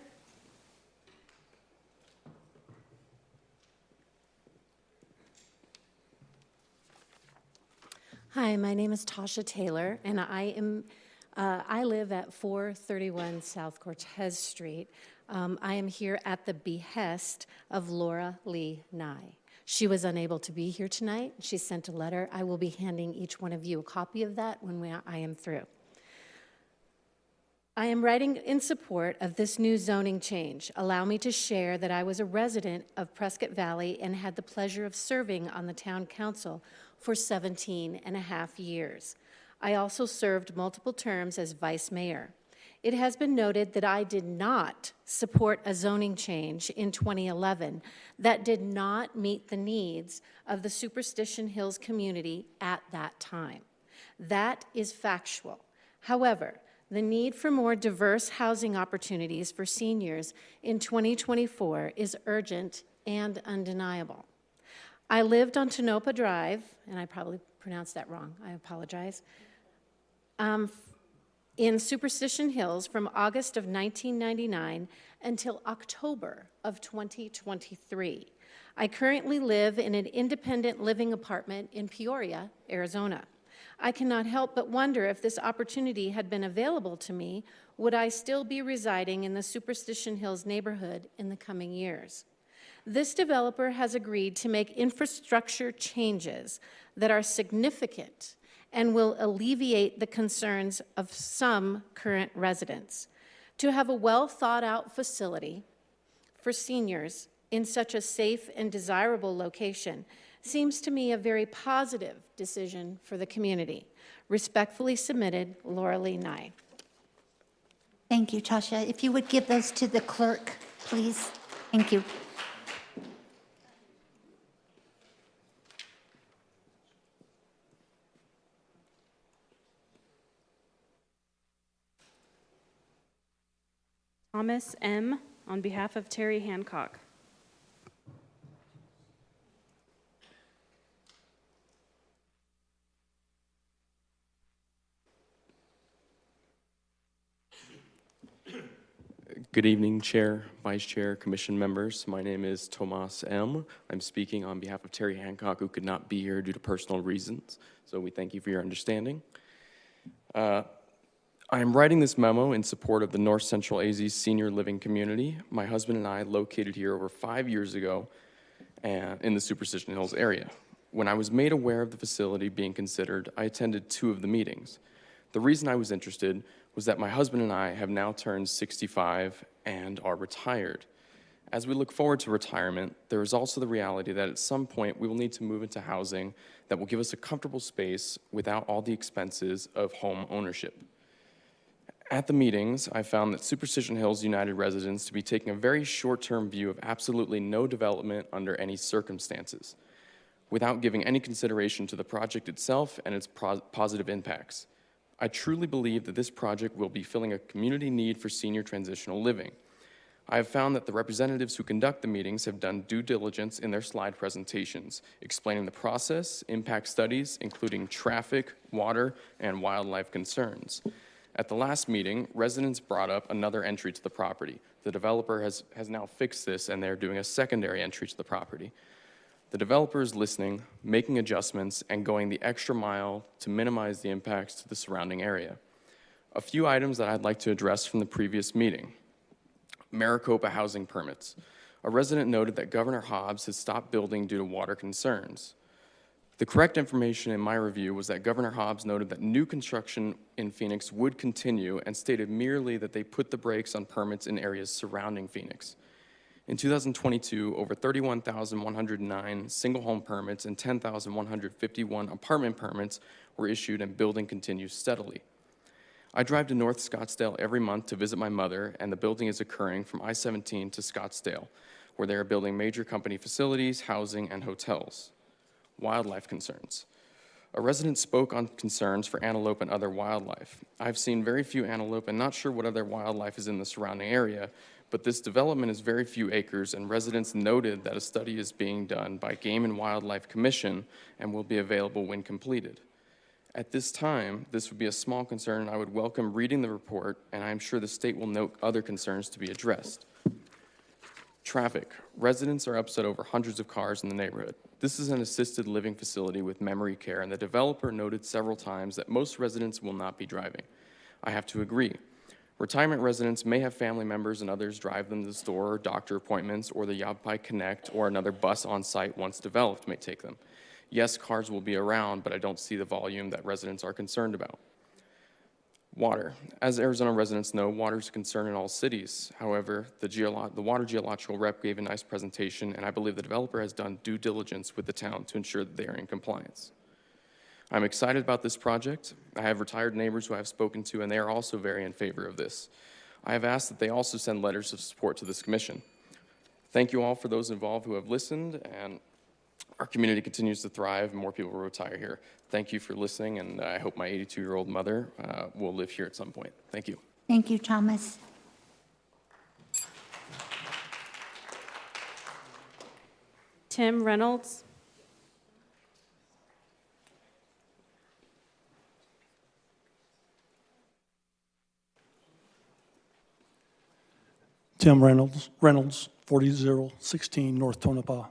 Hi, my name is Tasha Taylor, and I live at 431 South Cortez Street. I am here at the behest of Laura Lee Nye. She was unable to be here tonight. She sent a letter. I will be handing each one of you a copy of that when I am through. I am writing in support of this new zoning change. Allow me to share that I was a resident of Prescott Valley and had the pleasure of serving on the town council for 17 and a half years. I also served multiple terms as vice mayor. It has been noted that I did not support a zoning change in 2011 that did not meet the needs of the Superstition Hills community at that time. That is factual. However, the need for more diverse housing opportunities for seniors in 2024 is urgent and undeniable. I lived on Tonopah Drive, and I probably pronounced that wrong, I apologize, in Superstition Hills from August of 1999 until October of 2023. I currently live in an independent living apartment in Peoria, Arizona. I cannot help but wonder if this opportunity had been available to me, would I still be residing in the Superstition Hills neighborhood in the coming years? This developer has agreed to make infrastructure changes that are significant and will alleviate the concerns of some current residents. To have a well-thought-out facility for seniors in such a safe and desirable location seems to me a very positive decision for the community. Respectfully submitted, Laura Lee Nye. Thank you, Tasha. If you would give those to the clerk, please. Thank you. Thomas M. on behalf of Terry Hancock. Good evening, Chair, Vice Chair, Commission members. My name is Tomas M. I'm speaking on behalf of Terry Hancock, who could not be here due to personal reasons. So we thank you for your understanding. I am writing this memo in support of the North Central AZ senior living community. My husband and I located here over 5 years ago in the Superstition Hills area. When I was made aware of the facility being considered, I attended 2 of the meetings. The reason I was interested was that my husband and I have now turned 65 and are retired. As we look forward to retirement, there is also the reality that at some point we will need to move into housing that will give us a comfortable space without all the expenses of home ownership. At the meetings, I found that Superstition Hills United residents to be taking a very short-term view of absolutely no development under any circumstances, without giving any consideration to the project itself and its positive impacts. I truly believe that this project will be filling a community need for senior transitional living. I have found that the representatives who conduct the meetings have done due diligence in their slide presentations, explaining the process, impact studies, including traffic, water, and wildlife concerns. At the last meeting, residents brought up another entry to the property. The developer has now fixed this, and they're doing a secondary entry to the property. The developer is listening, making adjustments, and going the extra mile to minimize the impacts to the surrounding area. A few items that I'd like to address from the previous meeting. Maricopa housing permits. A resident noted that Governor Hobbs has stopped building due to water concerns. The correct information in my review was that Governor Hobbs noted that new construction in Phoenix would continue and stated merely that they put the brakes on permits in areas surrounding Phoenix. In 2022, over 31,109 single-home permits and 10,151 apartment permits were issued, and building continues steadily. I drive to North Scottsdale every month to visit my mother, and the building is occurring from I-17 to Scottsdale, where they are building major company facilities, housing, and hotels. Wildlife concerns. A resident spoke on concerns for antelope and other wildlife. I've seen very few antelope and not sure what other wildlife is in the surrounding area, but this development is very few acres, and residents noted that a study is being done by Game and Wildlife Commission and will be available when completed. At this time, this would be a small concern, and I would welcome reading the report, and I am sure the state will note other concerns to be addressed. Traffic. Residents are upset over hundreds of cars in the neighborhood. This is an assisted living facility with memory care, and the developer noted several times that most residents will not be driving. I have to agree. Retirement residents may have family members and others drive them to the store or doctor appointments, or the Yavapai Connect or another bus on site once developed may take them. Yes, cars will be around, but I don't see the volume that residents are concerned about. Water. As Arizona residents know, water is a concern in all cities. However, the water geological rep gave a nice presentation, and I believe the developer has done due diligence with the town to ensure that they are in compliance. I'm excited about this project. I have retired neighbors who I have spoken to, and they are also very in favor of this. I have asked that they also send letters of support to this commission. Thank you all for those involved who have listened, and our community continues to thrive and more people will retire here. Thank you for listening, and I hope my 82-year-old mother will live here at some point. Thank you. Thank you, Thomas. Tim Reynolds. Tim Reynolds, 4016 North Tonopah.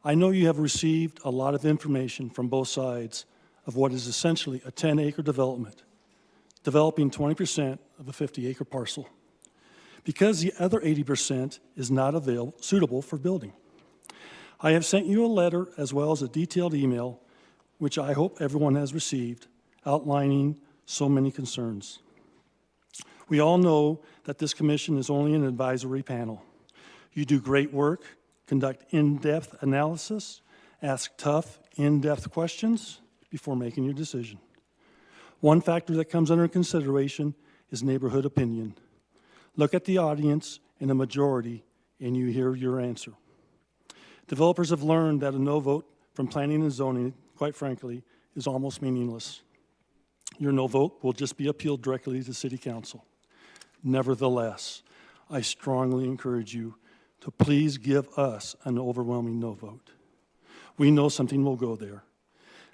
I know you have received a lot of information from both sides of what is essentially a 10-acre development, developing 20% of a 50-acre parcel, because the other 80% is not suitable for building. I have sent you a letter as well as a detailed email, which I hope everyone has received, outlining so many concerns. We all know that this commission is only an advisory panel. You do great work, conduct in-depth analysis, ask tough, in-depth questions before making your decision. One factor that comes under consideration is neighborhood opinion. Look at the audience and the majority, and you hear your answer. Developers have learned that a no vote from planning and zoning, quite frankly, is almost meaningless. Your no vote will just be appealed directly to City Council. Nevertheless, I strongly encourage you to please give us an overwhelming no vote. We know something will go there.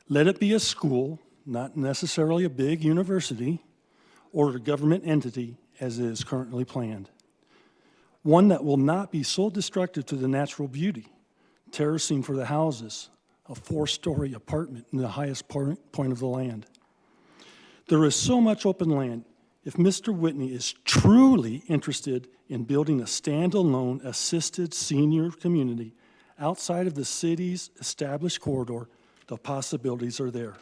Let it be a school, not necessarily a big university or a government entity as it is currently planned. One that will not be so destructive to the natural beauty, terracing for the houses, a 4-story apartment in the highest point of the land. There is so much open land. If Mr. Whitney is truly interested in building a standalone assisted senior community outside of the city's established corridor, the possibilities are there.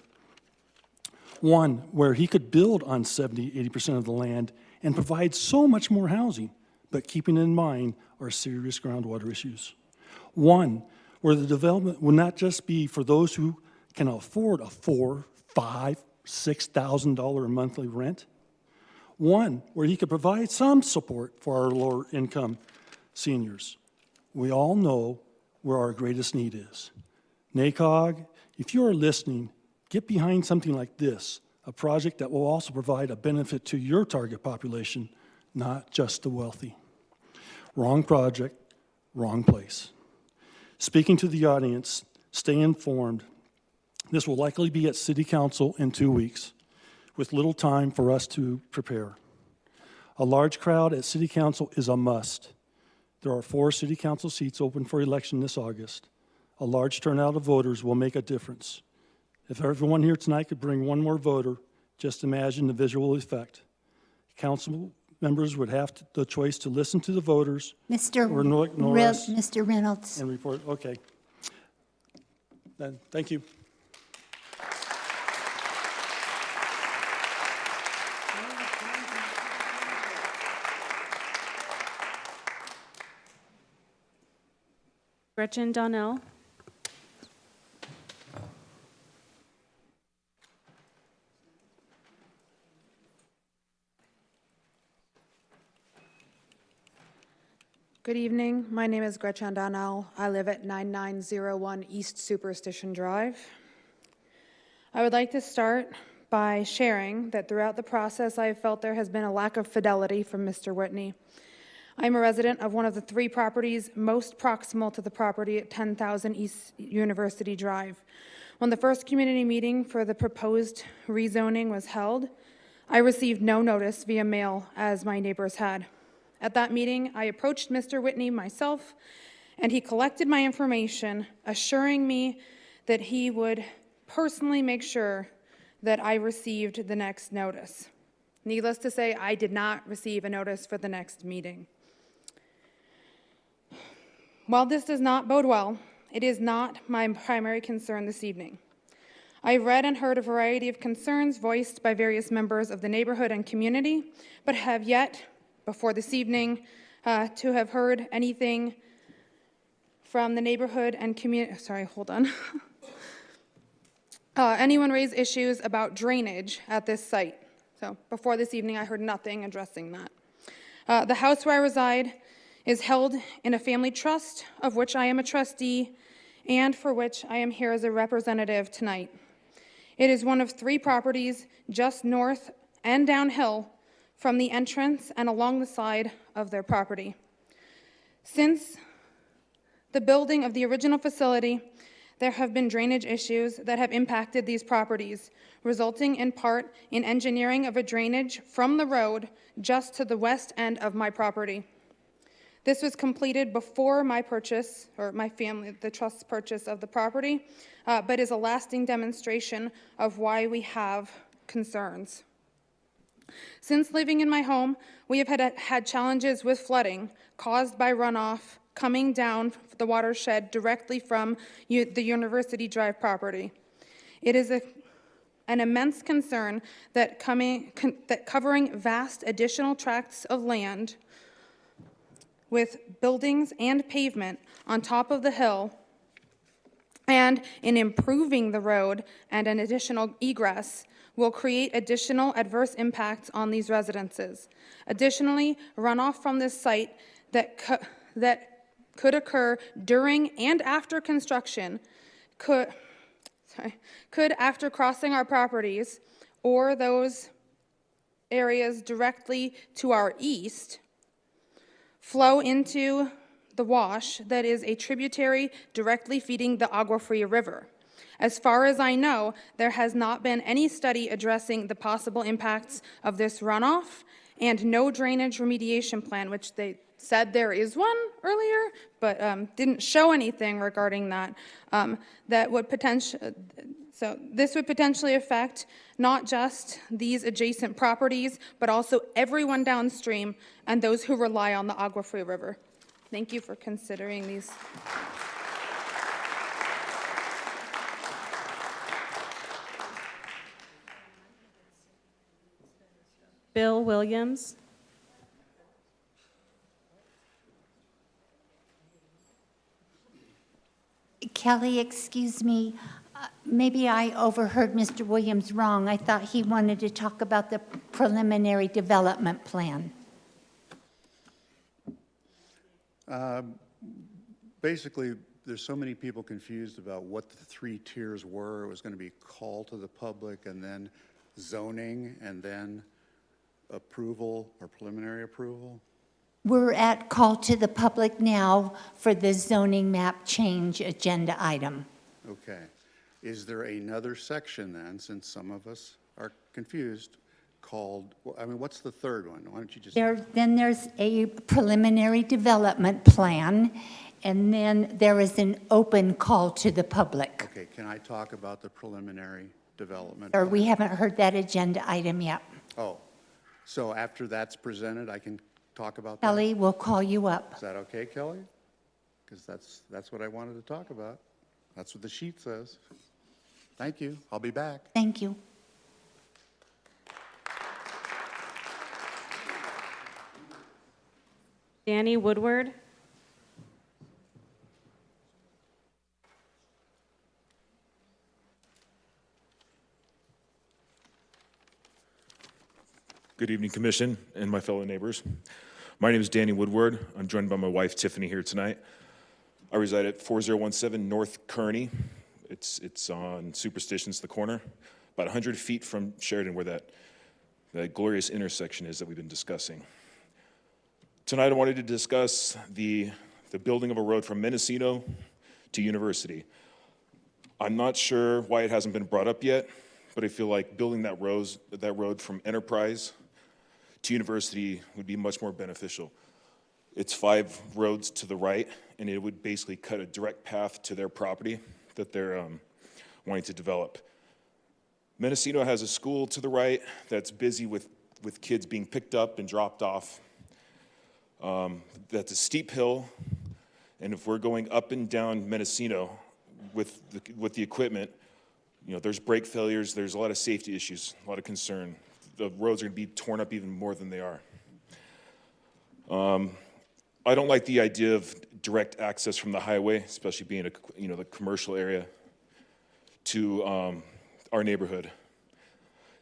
One where he could build on 70, 80% of the land and provide so much more housing, but keeping in mind our serious groundwater issues. One, where the development will not just be for those who can afford a $4,000, $5,000, $6,000 monthly rent. One, where he could provide some support for our lower income seniors. We all know where our greatest need is. NACOG, if you are listening, get behind something like this, a project that will also provide a benefit to your target population, not just the wealthy. Wrong project, wrong place. Speaking to the audience, stay informed. This will likely be at City Council in 2 weeks, with little time for us to prepare. A large crowd at City Council is a must. There are 4 City Council seats open for election this August. A large turnout of voters will make a difference. If everyone here tonight could bring one more voter, just imagine the visual effect. Council members would have the choice to listen to the voters Mr. or ignore us Mr. Reynolds. and report. Okay. Then, thank you. Gretchen Donnell. Good evening. My name is Gretchen Donnell. I live at 9901 East Superstition Drive. I would like to start by sharing that throughout the process, I have felt there has been a lack of fidelity from Mr. Whitney. I'm a resident of one of the 3 properties most proximal to the property at 10,000 East University Drive. When the first community meeting for the proposed rezoning was held, I received no notice via mail as my neighbors had. At that meeting, I approached Mr. Whitney myself, and he collected my information, assuring me that he would personally make sure that I received the next notice. Needless to say, I did not receive a notice for the next meeting. While this does not bode well, it is not my primary concern this evening. I've read and heard a variety of concerns voiced by various members of the neighborhood and community, but have yet, before this evening, to have heard anything from the neighborhood and community. Sorry, hold on. Anyone raise issues about drainage at this site? So before this evening, I heard nothing addressing that. The house where I reside is held in a family trust, of which I am a trustee, and for which I am here as a representative tonight. It is one of 3 properties just north and downhill from the entrance and along the side of their property. Since the building of the original facility, there have been drainage issues that have impacted these properties, resulting in part in engineering of a drainage from the road just to the west end of my property. This was completed before my purchase, or my family, the trust's purchase of the property, but is a lasting demonstration of why we have concerns. Since living in my home, we have had challenges with flooding caused by runoff coming down the watershed directly from the University Drive property. It is an immense concern that covering vast additional tracts of land with buildings and pavement on top of the hill, and in improving the road and an additional egress, will create additional adverse impacts on these residences. Additionally, runoff from this site that could occur during and after construction could after crossing our properties or those areas directly to our east flow into the wash that is a tributary directly feeding the Agua Fria River. As far as I know, there has not been any study addressing the possible impacts of this runoff and no drainage remediation plan, which they said there is one earlier, but didn't show anything regarding that. That would so this would potentially affect not just these adjacent properties, but also everyone downstream and those who rely on the Agua Fria River. Thank you for considering these. Bill Williams. Kelly, excuse me, maybe I overheard Mr. Williams wrong. I thought he wanted to talk about the preliminary development plan. Basically, there's so many people confused about what the 3 tiers were. It was going to be call to the public, and then zoning, and then approval or preliminary approval. We're at call to the public now for the zoning map change agenda item. Okay. Is there another section then, since some of us are confused, called, I mean, what's the third one? Why don't you just... Then there's a preliminary development plan, and then there is an open call to the public. Okay, can I talk about the preliminary development? Or we haven't heard that agenda item yet. Oh, so after that's presented, I can talk about that? Kelly, we'll call you up. Is that okay, Kelly? Because that's what I wanted to talk about. That's what the sheet says. Thank you. I'll be back. Thank you. Danny Woodward. Good evening, Commission and my fellow neighbors. My name is Danny Woodward. I'm joined by my wife, Tiffany, here tonight. I reside at 4017 North Kearney. It's on Superstitions, the corner, about 100 feet from Sheridan, where that glorious intersection is that we've been discussing. Tonight, I wanted to discuss the building of a road from Mendocino to University. I'm not sure why it hasn't been brought up yet, but I feel like building that road from Enterprise to University would be much more beneficial. It's 5 roads to the right, and it would basically cut a direct path to their property that they're wanting to develop. Mendocino has a school to the right that's busy with kids being picked up and dropped off. That's a steep hill, and if we're going up and down Mendocino with the equipment, you know, there's brake failures, there's a lot of safety issues, a lot of concern. The roads are going to be torn up even more than they are. I don't like the idea of direct access from the highway, especially being the commercial area, to our neighborhood.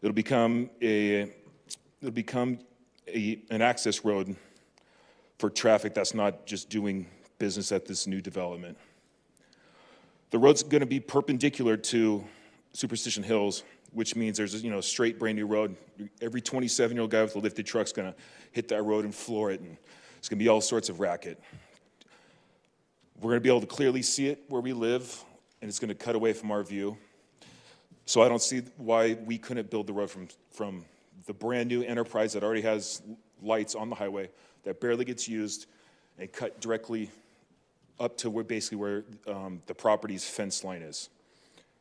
It'll become an access road for traffic that's not just doing business at this new development. The road's going to be perpendicular to Superstition Hills, which means there's a straight, brand new road. Every 27-year-old guy with a lifted truck's going to hit that road and floor it, and it's going to be all sorts of racket. We're going to be able to clearly see it where we live, and it's going to cut away from our view. So I don't see why we couldn't build the road from the brand new Enterprise that already has lights on the highway that barely gets used, and cut directly up to where the property's fence line is.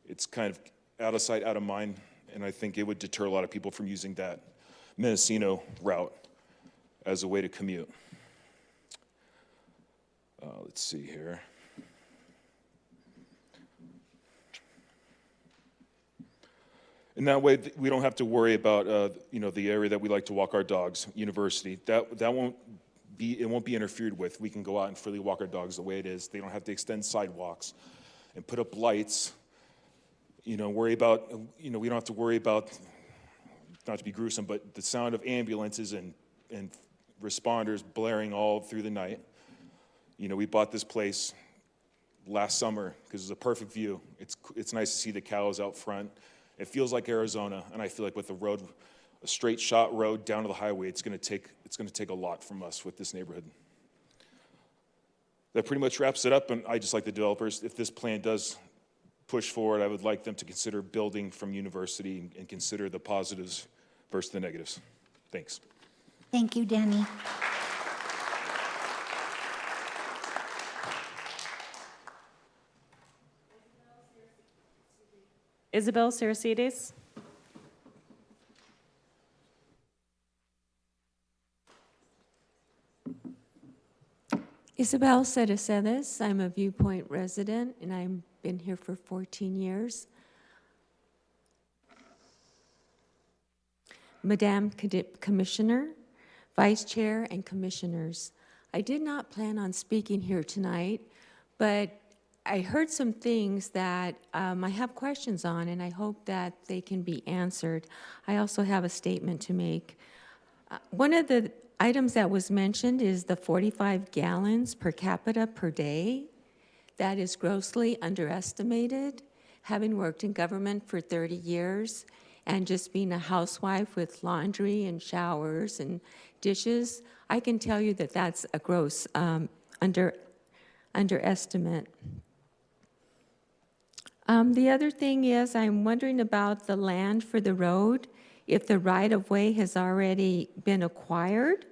It's kind of out of sight, out of mind, and I think it would deter a lot of people from using that Mendocino route as a way to commute. Let's see here. In that way, we don't have to worry about the area that we like to walk our dogs, University. That won't be interfered with. We can go out and freely walk our dogs the way it is. They don't have to extend sidewalks and put up lights. We don't have to worry about, not to be gruesome, but the sound of ambulances and responders blaring all through the night. We bought this place last summer because it's a perfect view. It's nice to see the cows out front. It feels like Arizona, and I feel like with a straight shot road down to the highway, it's going to take a lot from us with this neighborhood. That pretty much wraps it up, and I just like the developers, if this plan does push forward, I would like them to consider building from University and consider the positives versus the negatives. Thanks. Thank you, Danny. Isabel Saracides. Isabel Cerecedes. I'm a Viewpoint resident, and I've been here for 14 years. Madam Commissioner, Vice Chair, and Commissioners, I did not plan on speaking here tonight, but I heard some things that I have questions on, and I hope that they can be answered. I also have a statement to make. One of the items that was mentioned is the 45 gallons per capita per day. That is grossly underestimated. Having worked in government for 30 years and just being a housewife with laundry and showers and dishes, I can tell you that that's a gross underestimate. The other thing is I'm wondering about the land for the road, if the right-of-way has already been acquired,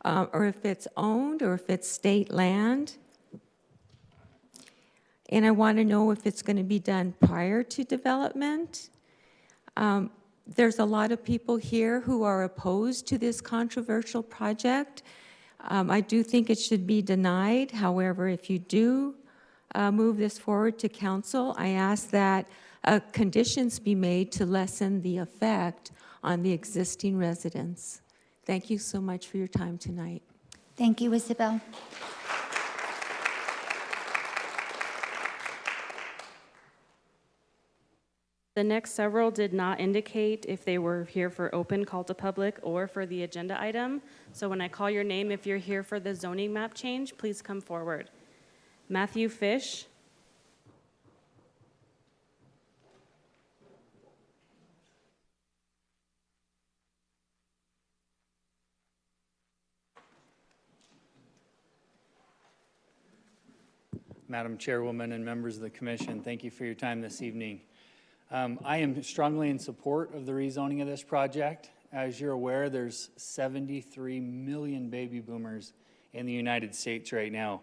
or if it's owned, or if it's state land. And I want to know if it's going to be done prior to development. There's a lot of people here who are opposed to this controversial project. I do think it should be denied. However, if you do move this forward to council, I ask that conditions be made to lessen the effect on the existing residents. Thank you so much for your time tonight. Thank you, Isabel. The next several did not indicate if they were here for open call to public or for the agenda item. So when I call your name, if you're here for the zoning map change, please come forward. Matthew Fish. Madam Chairwoman and members of the Commission, thank you for your time this evening. I am strongly in support of the rezoning of this project. As you're aware, there's 73 million baby boomers in the United States right now.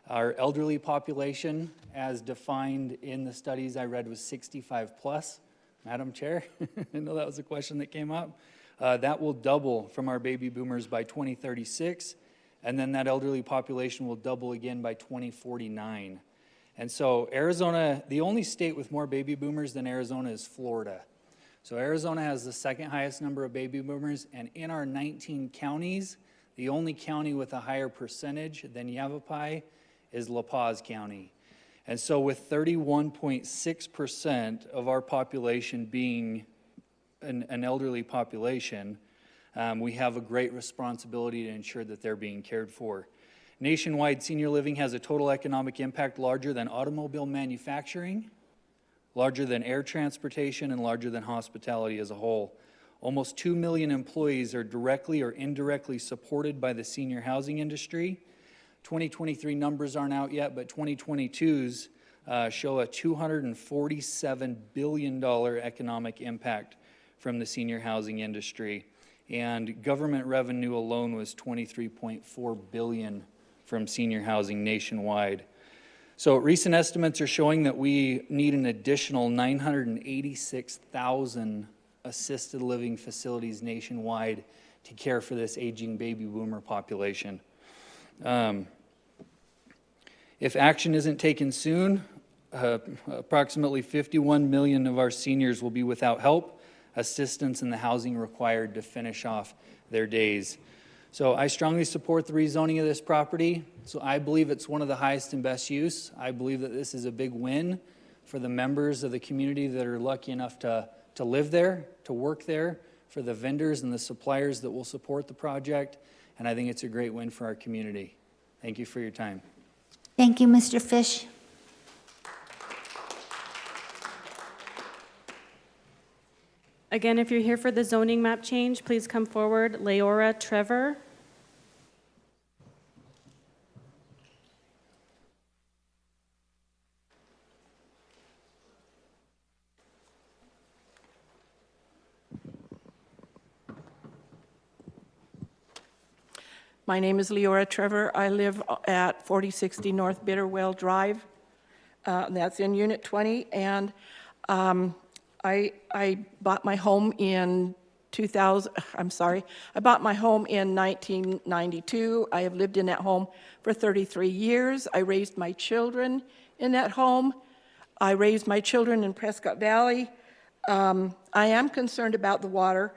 Our elderly population, as defined in the studies I read, was 65 plus. Madam Chair, I know that was a question that came up. That will double from our baby boomers by 2036, and then that elderly population will double again by 2049. And so Arizona, the only state with more baby boomers than Arizona is Florida. So Arizona has the second highest number of baby boomers, and in our 19 counties, the only county with a higher percentage than Yavapai is La Paz County. And so with 31.6% of our population being an elderly population, we have a great responsibility to ensure that they're being cared for. Nationwide, senior living has a total economic impact larger than automobile manufacturing, larger than air transportation, and larger than hospitality as a whole. Almost 2 million employees are directly or indirectly supported by the senior housing industry. 2023 numbers aren't out yet, but 2022's show a $247 billion economic impact from the senior housing industry. And government revenue alone was $23.4 billion from senior housing nationwide. So recent estimates are showing that we need an additional 986,000 assisted living facilities nationwide to care for this aging baby boomer population. If action isn't taken soon, approximately 51 million of our seniors will be without help, assistance, and the housing required to finish off their days. So I strongly support the rezoning of this property. So I believe it's one of the highest and best use. I believe that this is a big win for the members of the community that are lucky enough to live there, to work there, for the vendors and the suppliers that will support the project. And I think it's a great win for our community. Thank you for your time. Thank you, Mr. Fish. Again, if you're here for the zoning map change, please come forward. Leora Trevor. My name is Leora Trevor. I live at 4060 North Bitterwell Drive. That's in Unit 20, and I bought my home in 2000. I bought my home in 1992. I have lived in that home for 33 years. I raised my children in that home. I raised my children in Prescott Valley. I am concerned about the water,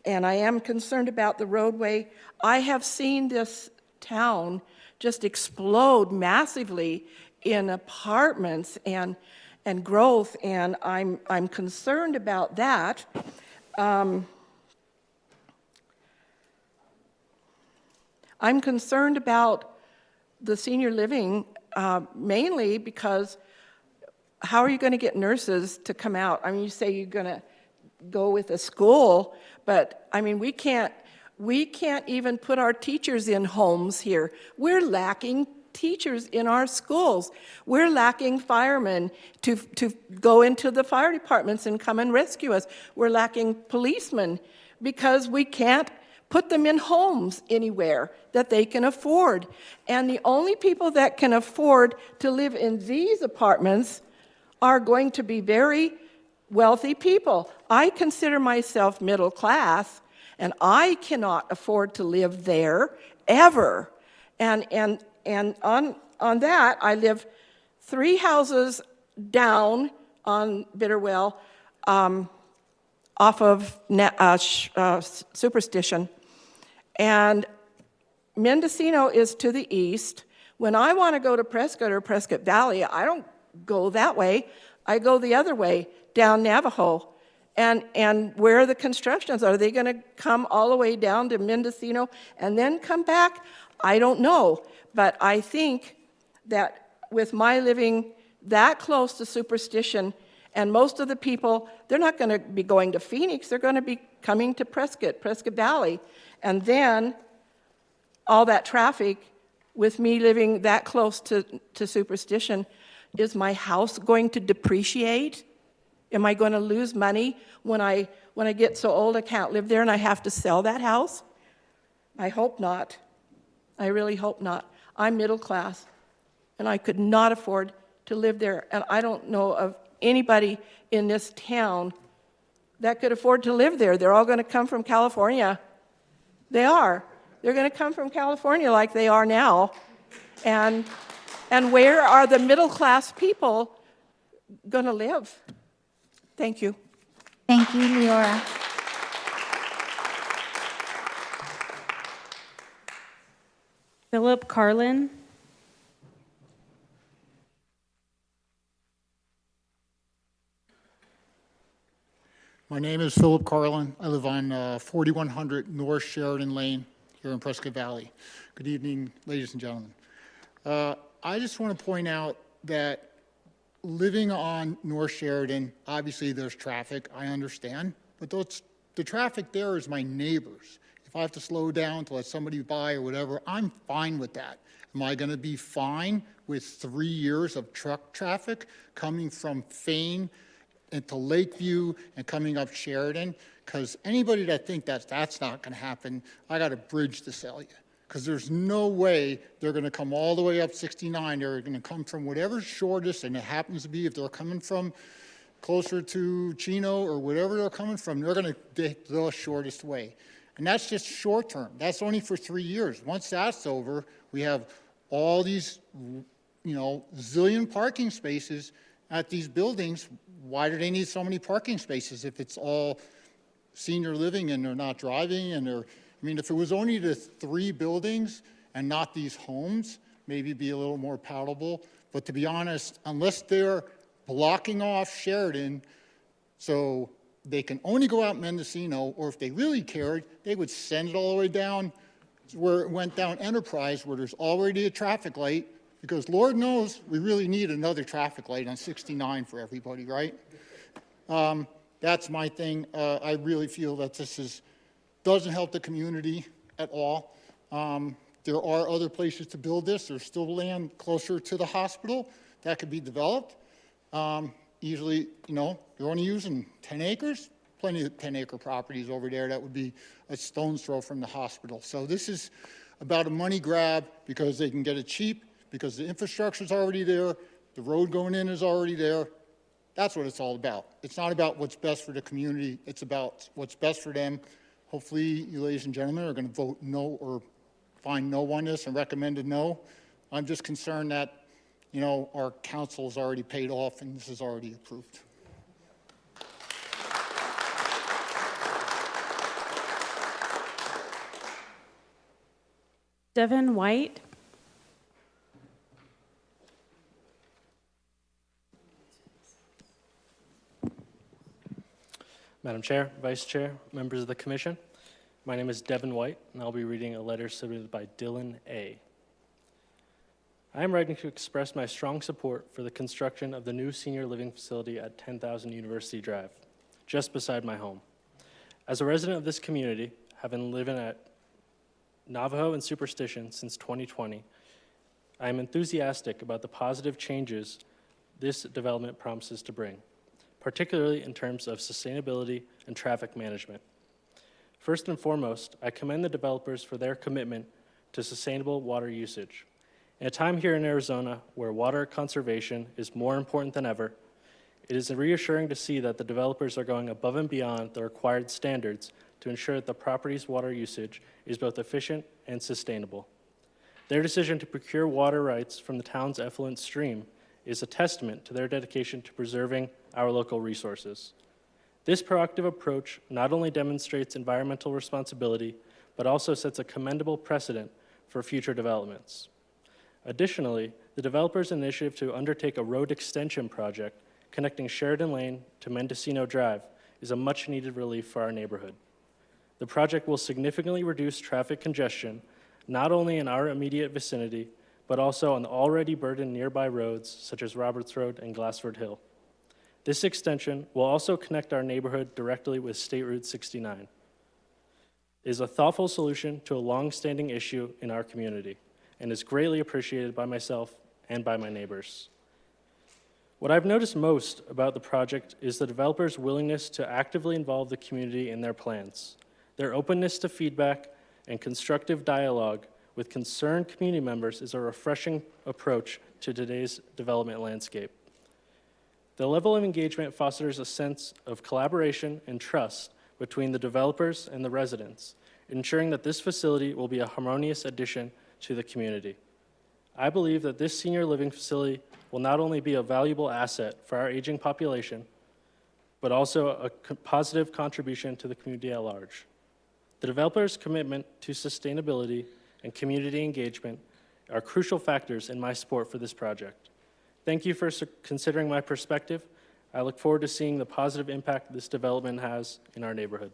and I am concerned about the roadway. I have seen this town just explode massively in apartments and growth, and I'm concerned about that. I'm concerned about the senior living mainly because how are you going to get nurses to come out? I mean, you say you're going to go with a school, but I mean, we can't even put our teachers in homes here. We're lacking teachers in our schools. We're lacking firemen to go into the fire departments and come and rescue us. We're lacking policemen because we can't put them in homes anywhere that they can afford. And the only people that can afford to live in these apartments are going to be very wealthy people. I consider myself middle class, and I cannot afford to live there ever. And on that, I live 3 houses down on Bitterwell, off of Superstition. And Mendocino is to the east. When I want to go to Prescott or Prescott Valley, I don't go that way. I go the other way, down Navajo. And where are the constructions? Are they going to come all the way down to Mendocino and then come back? I don't know. But I think that with my living that close to Superstition, and most of the people, they're not going to be going to Phoenix. They're going to be coming to Prescott Valley. And then all that traffic, with me living that close to Superstition, is my house going to depreciate? Am I going to lose money when I get so old I can't live there and I have to sell that house? I hope not. I really hope not. I'm middle class, and I could not afford to live there. And I don't know of anybody in this town that could afford to live there. They're all going to come from California. They are. They're going to come from California like they are now. And where are the middle class people going to live? Thank you. Thank you, Leora. Philip Carlin. My name is Philip Carlin. I live on 4100 North Sheridan Lane here in Prescott Valley. Good evening, ladies and gentlemen. I just want to point out that living on North Sheridan, obviously there's traffic, I understand, but the traffic there is my neighbors. If I have to slow down to let somebody by or whatever, I'm fine with that. Am I going to be fine with 3 years of truck traffic coming from Fane into Lakeview and coming up Sheridan? Because anybody that thinks that's not going to happen, I got a bridge to sell you. Because there's no way they're going to come all the way up 69. They're going to come from whatever's shortest, and it happens to be if they're coming from closer to Chino or whatever they're coming from, they're going to take the shortest way. And that's just short term. That's only for 3 years. Once that's over, we have all these, zillion parking spaces at these buildings. Why do they need so many parking spaces if it's all senior living and they're not driving and they're, if it was only the 3 buildings and not these homes, maybe it'd be a little more palatable. But to be honest, unless they're blocking off Sheridan so they can only go out Mendocino, or if they really cared, they would send it all the way down where it went down Enterprise, where there's already a traffic light, because Lord knows we really need another traffic light on 69 for everybody, right? That's my thing. I really feel that this doesn't help the community at all. There are other places to build this. There's still land closer to the hospital that could be developed. Easily, you're only using 10 acres, plenty of 10-acre properties over there that would be a stone's throw from the hospital. So this is about a money grab because they can get it cheap, because the infrastructure's already there, the road going in is already there. That's what it's all about. It's not about what's best for the community. It's about what's best for them. Hopefully, you ladies and gentlemen are going to vote no or find no on this and recommend a no. I'm just concerned that, our council is already paid off and this is already approved. Devin White. Madam Chair, Vice Chair, members of the Commission, my name is Devin White, and I'll be reading a letter submitted by Dylan A. I am writing to express my strong support for the construction of the new senior living facility at 10,000 University Drive, just beside my home. As a resident of this community, having lived at Navajo and Superstition since 2020, I am enthusiastic about the positive changes this development promises to bring, particularly in terms of sustainability and traffic management. First and foremost, I commend the developers for their commitment to sustainable water usage. In a time here in Arizona where water conservation is more important than ever, it is reassuring to see that the developers are going above and beyond the required standards to ensure that the property's water usage is both efficient and sustainable. Their decision to procure water rights from the town's effluent stream is a testament to their dedication to preserving our local resources. This proactive approach not only demonstrates environmental responsibility, but also sets a commendable precedent for future developments. Additionally, the developer's initiative to undertake a road extension project connecting Sheridan Lane to Mendocino Drive is a much-needed relief for our neighborhood. The project will significantly reduce traffic congestion, not only in our immediate vicinity, but also on the already burdened nearby roads such as Roberts Road and Glassford Hill. This extension will also connect our neighborhood directly with State Route 69. It is a thoughtful solution to a long-standing issue in our community, and is greatly appreciated by myself and by my neighbors. What I've noticed most about the project is the developers' willingness to actively involve the community in their plans. Their openness to feedback and constructive dialogue with concerned community members is a refreshing approach to today's development landscape. The level of engagement fosters a sense of collaboration and trust between the developers and the residents, ensuring that this facility will be a harmonious addition to the community. I believe that this senior living facility will not only be a valuable asset for our aging population, but also a positive contribution to the community at large. The developer's commitment to sustainability and community engagement are crucial factors in my support for this project. Thank you for considering my perspective. I look forward to seeing the positive impact this development has in our neighborhood.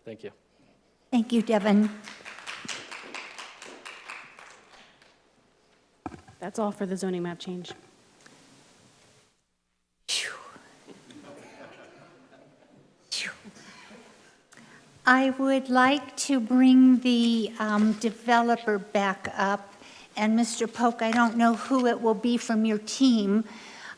Thank you. Thank you, Devin. That's all for the zoning map change. I would like to bring the developer back up. And Mr. Polk, I don't know who it will be from your team.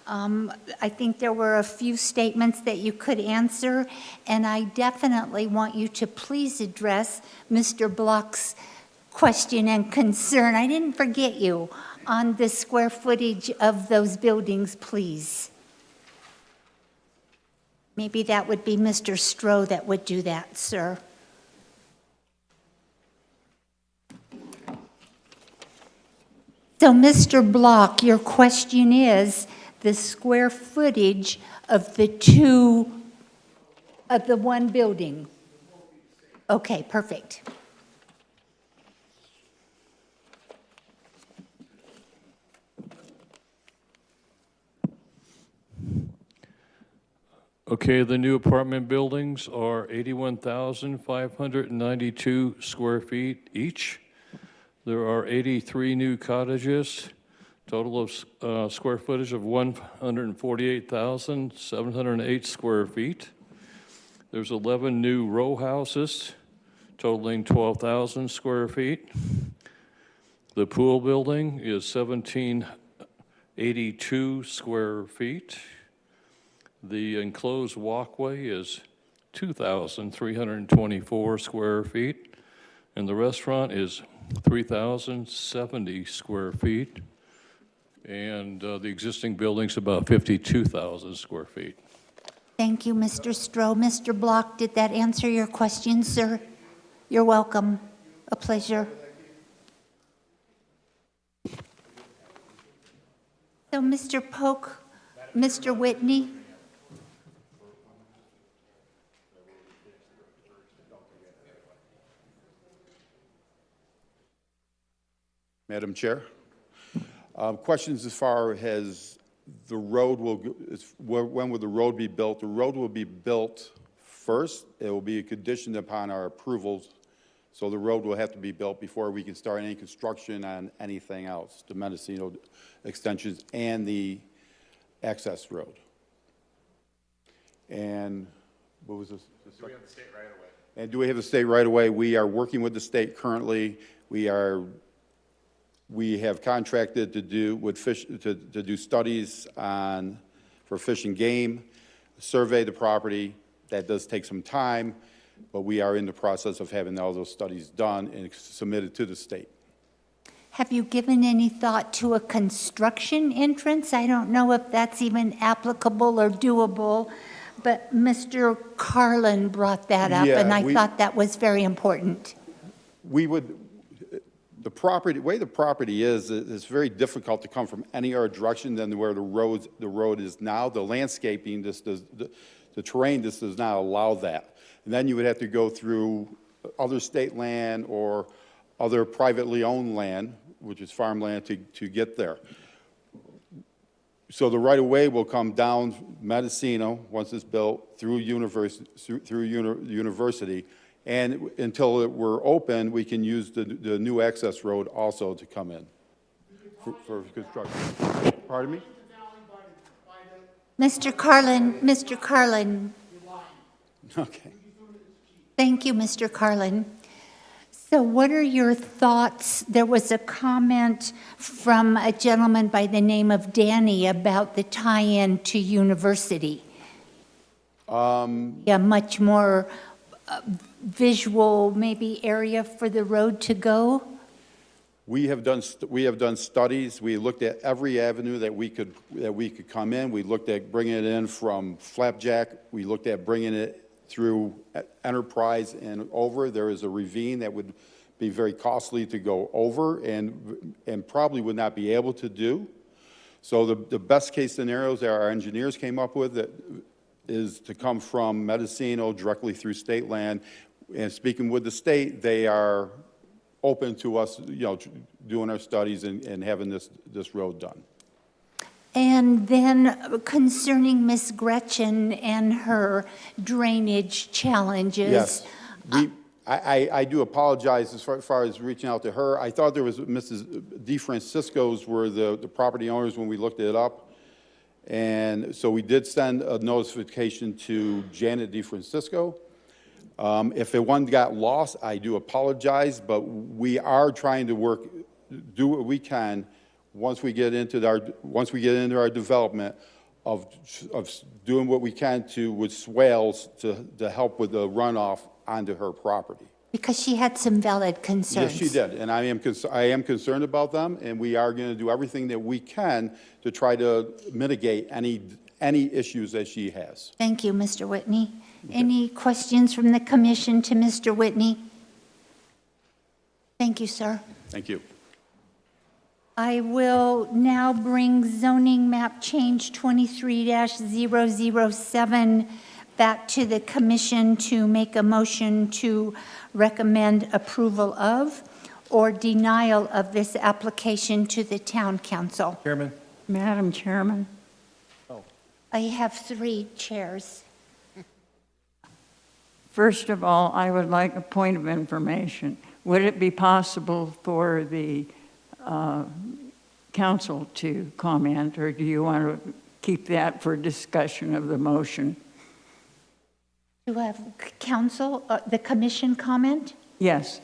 I think there were a few statements that you could answer, and I definitely want you to please address Mr. Block's question and concern. I didn't forget you on the square footage of those buildings, please. Maybe that would be Mr. Stroh that would do that, sir. So, Mr. Block, your question is the square footage of the one building. Okay, perfect. Okay, the new apartment buildings are 81,592 square feet each. There are 83 new cottages, total of square footage of 148,708 square feet. There's 11 new row houses, totaling 12,000 square feet. The pool building is 1,782 square feet. The enclosed walkway is 2,324 square feet, and the restaurant is 3,070 square feet, and the existing building's about 52,000 square feet. Thank you, Mr. Stroh. Mr. Block, did that answer your question, sir? You're welcome. A pleasure. So, Mr. Polk, Mr. Whitney? Madam Chair, questions as far as the road when will the road be built? The road will be built first. It will be conditioned upon our approvals, so the road will have to be built before we can start any construction on anything else, the Mendocino extensions and the access road. And what was this? Do we have the state right away? And do we have the state right away? We are working with the state currently. We have contracted to do with fish to do studies on for fish and game, survey the property. That does take some time, but we are in the process of having all those studies done and submitted to the state. Have you given any thought to a construction entrance? I don't know if that's even applicable or doable, but Mr. Carlin brought that up, Yeah, and I thought that was very important. We would, the way the property is, it's very difficult to come from any other direction than where the road is now. The landscaping, the terrain, this does not allow that. And then you would have to go through other state land or other privately owned land, which is farmland, to get there. So the right-of-way will come down Mendocino, once it's built, through University, and until we're open, we can use the new access road also to come in for construction. Pardon me? Mr. Carlin. Okay. Thank you, Mr. Carlin. So what are your thoughts? There was a comment from a gentleman by the name of Danny about the tie-in to University. Yeah, much more visual, maybe area for the road to go? We have done studies. We looked at every avenue that we could come in. We looked at bringing it in from Flapjack. We looked at bringing it through Enterprise and over. There is a ravine that would be very costly to go over and probably would not be able to do. So the best case scenarios that our engineers came up with is to come from Mendocino directly through state land. And speaking with the state, they are open to us, doing our studies and having this road done. And then concerning Miss Gretchen and her drainage challenges. Yes, I do apologize as far as reaching out to her. I thought there was Mrs. DeFrancisco's were the property owners when we looked it up. And so we did send a notification to Janet DeFrancisco. If one got lost, I do apologize, but we are trying to do what we can once we get into our development of doing what we can with swales to help with the runoff onto her property. Because she had some valid concerns. Yes, she did, and I am concerned about them, and we are going to do everything that we can to try to mitigate any issues that she has. Thank you, Mr. Whitney. Any questions from the commission to Mr. Whitney? Thank you, sir. Thank you. I will now bring zoning map change 23-007 back to the commission to make a motion to recommend approval of or denial of this application to the town council. Chairman. Madam Chairman. I have 3 chairs. First of all, I would like a point of information. Would it be possible for the council to comment, or do you want to keep that for discussion of the motion? Do you have council, the commission comment? Yes.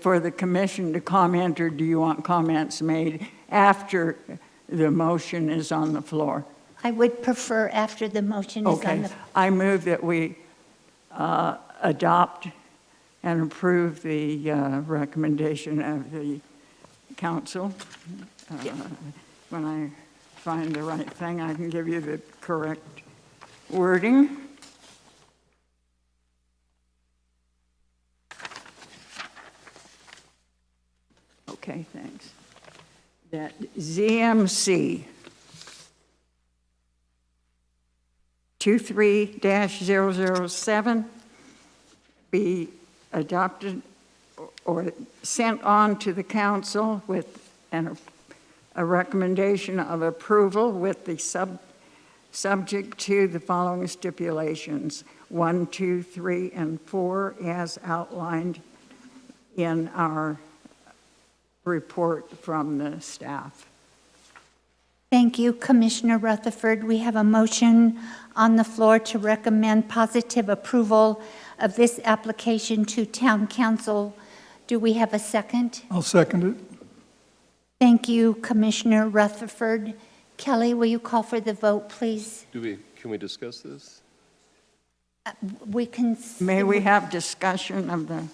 For the commission to comment, or do you want comments made after the motion is on the floor? I would prefer after the motion is on the floor. I move that we adopt and approve the recommendation of the council. When I find the right thing, I can give you the correct wording. Okay, thanks. That ZMC 23-007 be adopted or sent on to the council with a recommendation of approval with the subject to the following stipulations: 1, 2, 3, and 4, as outlined in our report from the staff. Thank you, Commissioner Rutherford. We have a motion on the floor to recommend positive approval of this application to Town Council. Do we have a second? I'll second it. Thank you, Commissioner Rutherford. Kelly, will you call for the vote, please? Can we discuss this? We can. May we have discussion of the...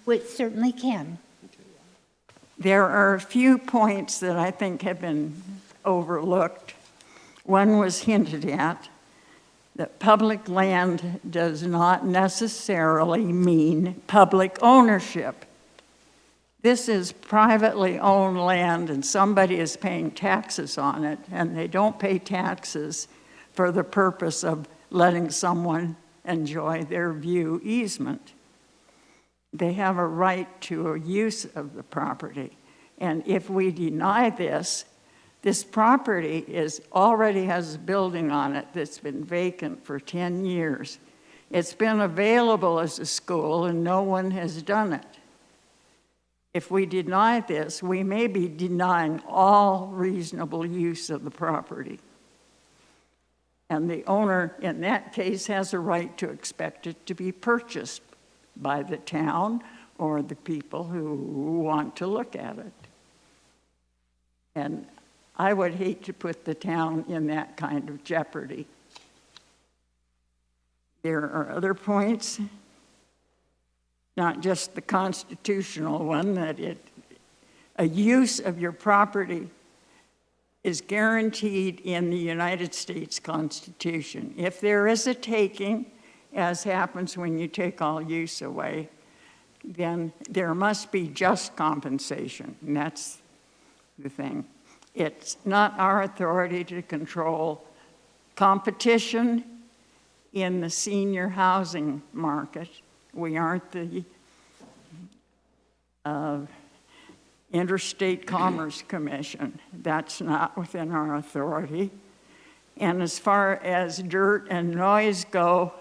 We certainly can. There are a few points that I think have been overlooked. One was hinted at, that public land does not necessarily mean public ownership. This is privately owned land and somebody is paying taxes on it, and they don't pay taxes for the purpose of letting someone enjoy their view easement. They have a right to a use of the property. And if we deny this, this property already has a building on it that's been vacant for 10 years. It's been available as a school and no one has done it. If we deny this, we may be denying all reasonable use of the property. And the owner, in that case, has a right to expect it to be purchased by the town or the people who want to look at it. And I would hate to put the town in that kind of jeopardy. There are other points, not just the constitutional one, that a use of your property is guaranteed in the United States Constitution. If there is a taking, as happens when you take all use away, then there must be just compensation, and that's the thing. It's not our authority to control competition in the senior housing market. We aren't the Interstate Commerce Commission. That's not within our authority. And as far as dirt and noise go,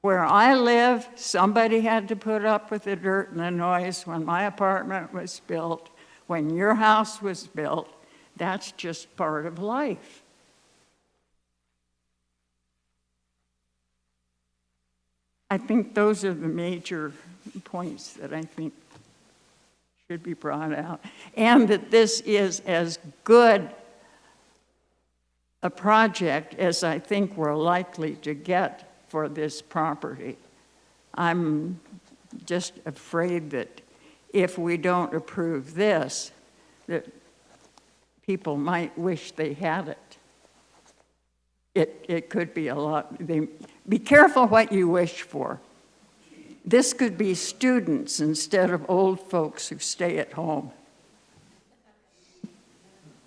where I live, somebody had to put up with the dirt and the noise when my apartment was built, when your house was built. That's just part of life. I think those are the major points that I think should be brought out. And that this is as good a project as I think we're likely to get for this property. I'm just afraid that if we don't approve this, that people might wish they had it. It could be a lot. Be careful what you wish for. This could be students instead of old folks who stay at home.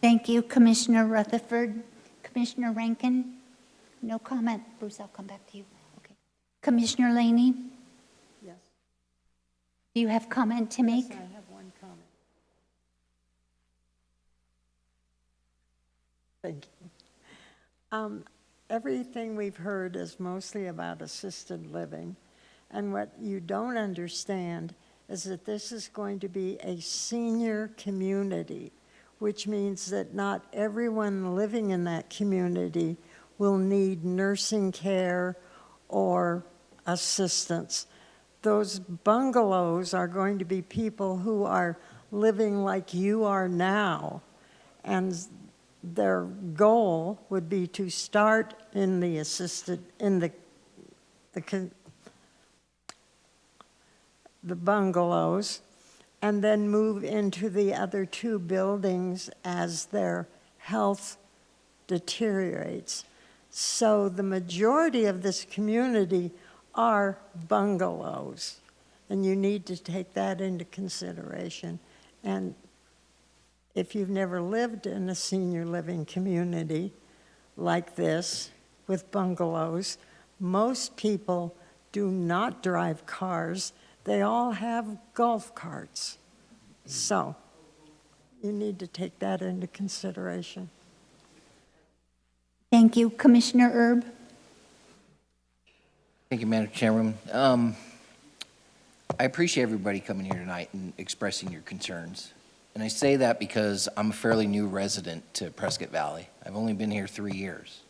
Thank you, Commissioner Rutherford. Commissioner Rankin? No comment. Bruce, I'll come back to you. Okay. Commissioner Laney? Yes. Do you have comment to make? Yes, I have one comment. Thank you. Everything we've heard is mostly about assisted living. And what you don't understand is that this is going to be a senior community, which means that not everyone living in that community will need nursing care or assistance. Those bungalows are going to be people who are living like you are now, and their goal would be to start in the assisted, in the bungalows, and then move into the other two buildings as their health deteriorates. So the majority of this community are bungalows, and you need to take that into consideration. And if you've never lived in a senior living community like this with bungalows, most people do not drive cars. They all have golf carts. So you need to take that into consideration. Thank you. Commissioner Erb? Thank you, Madam Chairman. I appreciate everybody coming here tonight and expressing your concerns. And I say that because I'm a fairly new resident to Prescott Valley. I've only been here 3 years.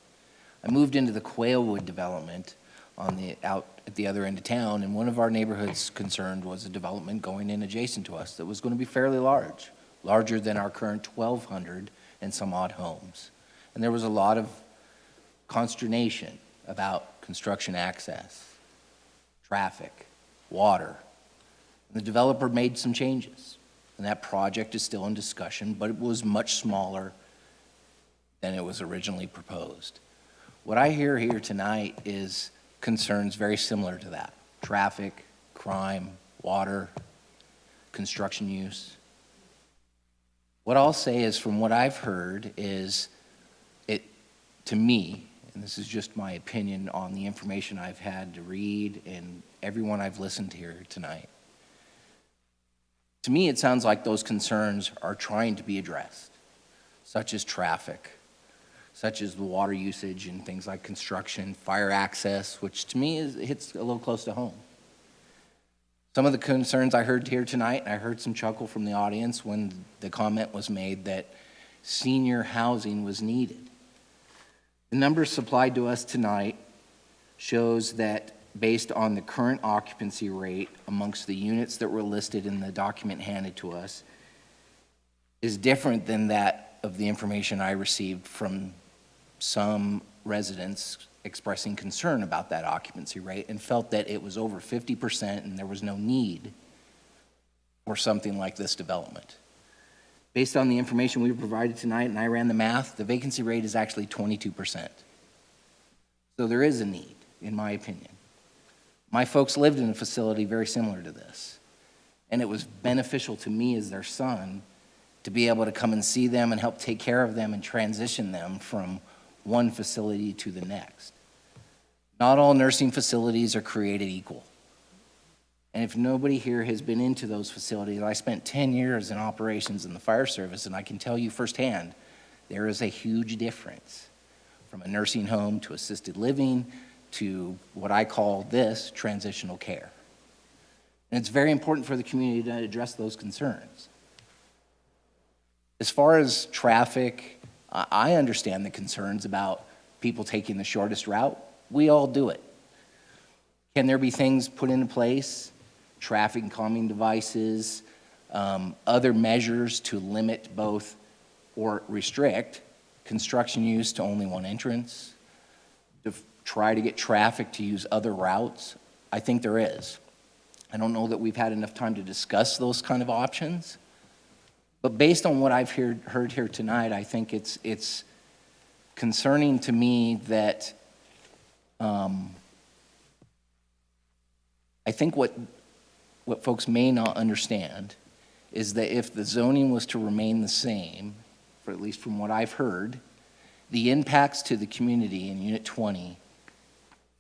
I moved into the Quailwood development out at the other end of town, and one of our neighborhoods concerned was a development going in adjacent to us that was going to be fairly large, larger than our current 1,200 and some odd homes. And there was a lot of consternation about construction access, traffic, water. And the developer made some changes, and that project is still in discussion, but it was much smaller than it was originally proposed. What I hear here tonight is concerns very similar to that: traffic, crime, water, construction use. What I'll say is, from what I've heard, is it, to me, and this is just my opinion on the information I've had to read and everyone I've listened to here tonight, to me it sounds like those concerns are trying to be addressed, such as traffic, such as the water usage and things like construction, fire access, which to me hits a little close to home. Some of the concerns I heard here tonight, and I heard some chuckle from the audience when the comment was made that senior housing was needed. The numbers supplied to us tonight shows that based on the current occupancy rate amongst the units that were listed in the document handed to us is different than that of the information I received from some residents expressing concern about that occupancy rate and felt that it was over 50% and there was no need for something like this development. Based on the information we were provided tonight, and I ran the math, the vacancy rate is actually 22%. So there is a need, in my opinion. My folks lived in a facility very similar to this, and it was beneficial to me as their son to be able to come and see them and help take care of them and transition them from one facility to the next. Not all nursing facilities are created equal. And if nobody here has been into those facilities, I spent 10 years in operations in the fire service, and I can tell you firsthand, there is a huge difference from a nursing home to assisted living to what I call this transitional care. And it's very important for the community to address those concerns. As far as traffic, I understand the concerns about people taking the shortest route. We all do it. Can there be things put into place, traffic calming devices, other measures to limit both or restrict construction use to only one entrance, to try to get traffic to use other routes? I think there is. I don't know that we've had enough time to discuss those kind of options, but based on what I've heard here tonight, I think it's concerning to me that I think what folks may not understand is that if the zoning was to remain the same, for at least from what I've heard, the impacts to the community in Unit 20,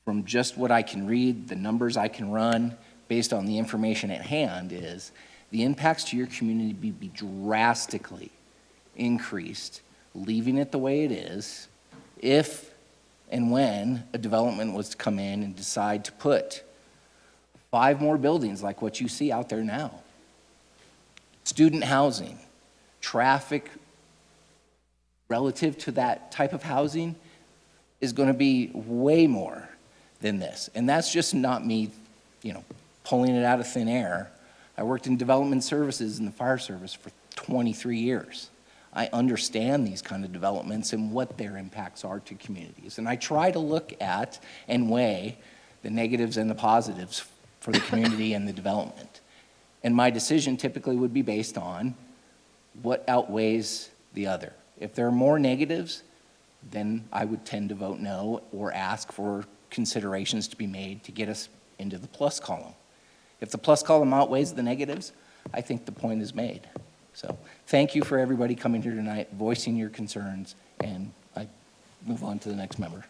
from just what I can read, the numbers I can run, based on the information at hand, is the impacts to your community be drastically increased, leaving it the way it is, if and when a development was to come in and decide to put 5 more buildings like what you see out there now. Student housing, traffic relative to that type of housing is going to be way more than this. And that's just not me, pulling it out of thin air. I worked in development services in the fire service for 23 years. I understand these kind of developments and what their impacts are to communities. And I try to look at and weigh the negatives and the positives for the community and the development. And my decision typically would be based on what outweighs the other. If there are more negatives, then I would tend to vote no or ask for considerations to be made to get us into the plus column. If the plus column outweighs the negatives, I think the point is made. So thank you for everybody coming here tonight, voicing your concerns, and I move on to the next member.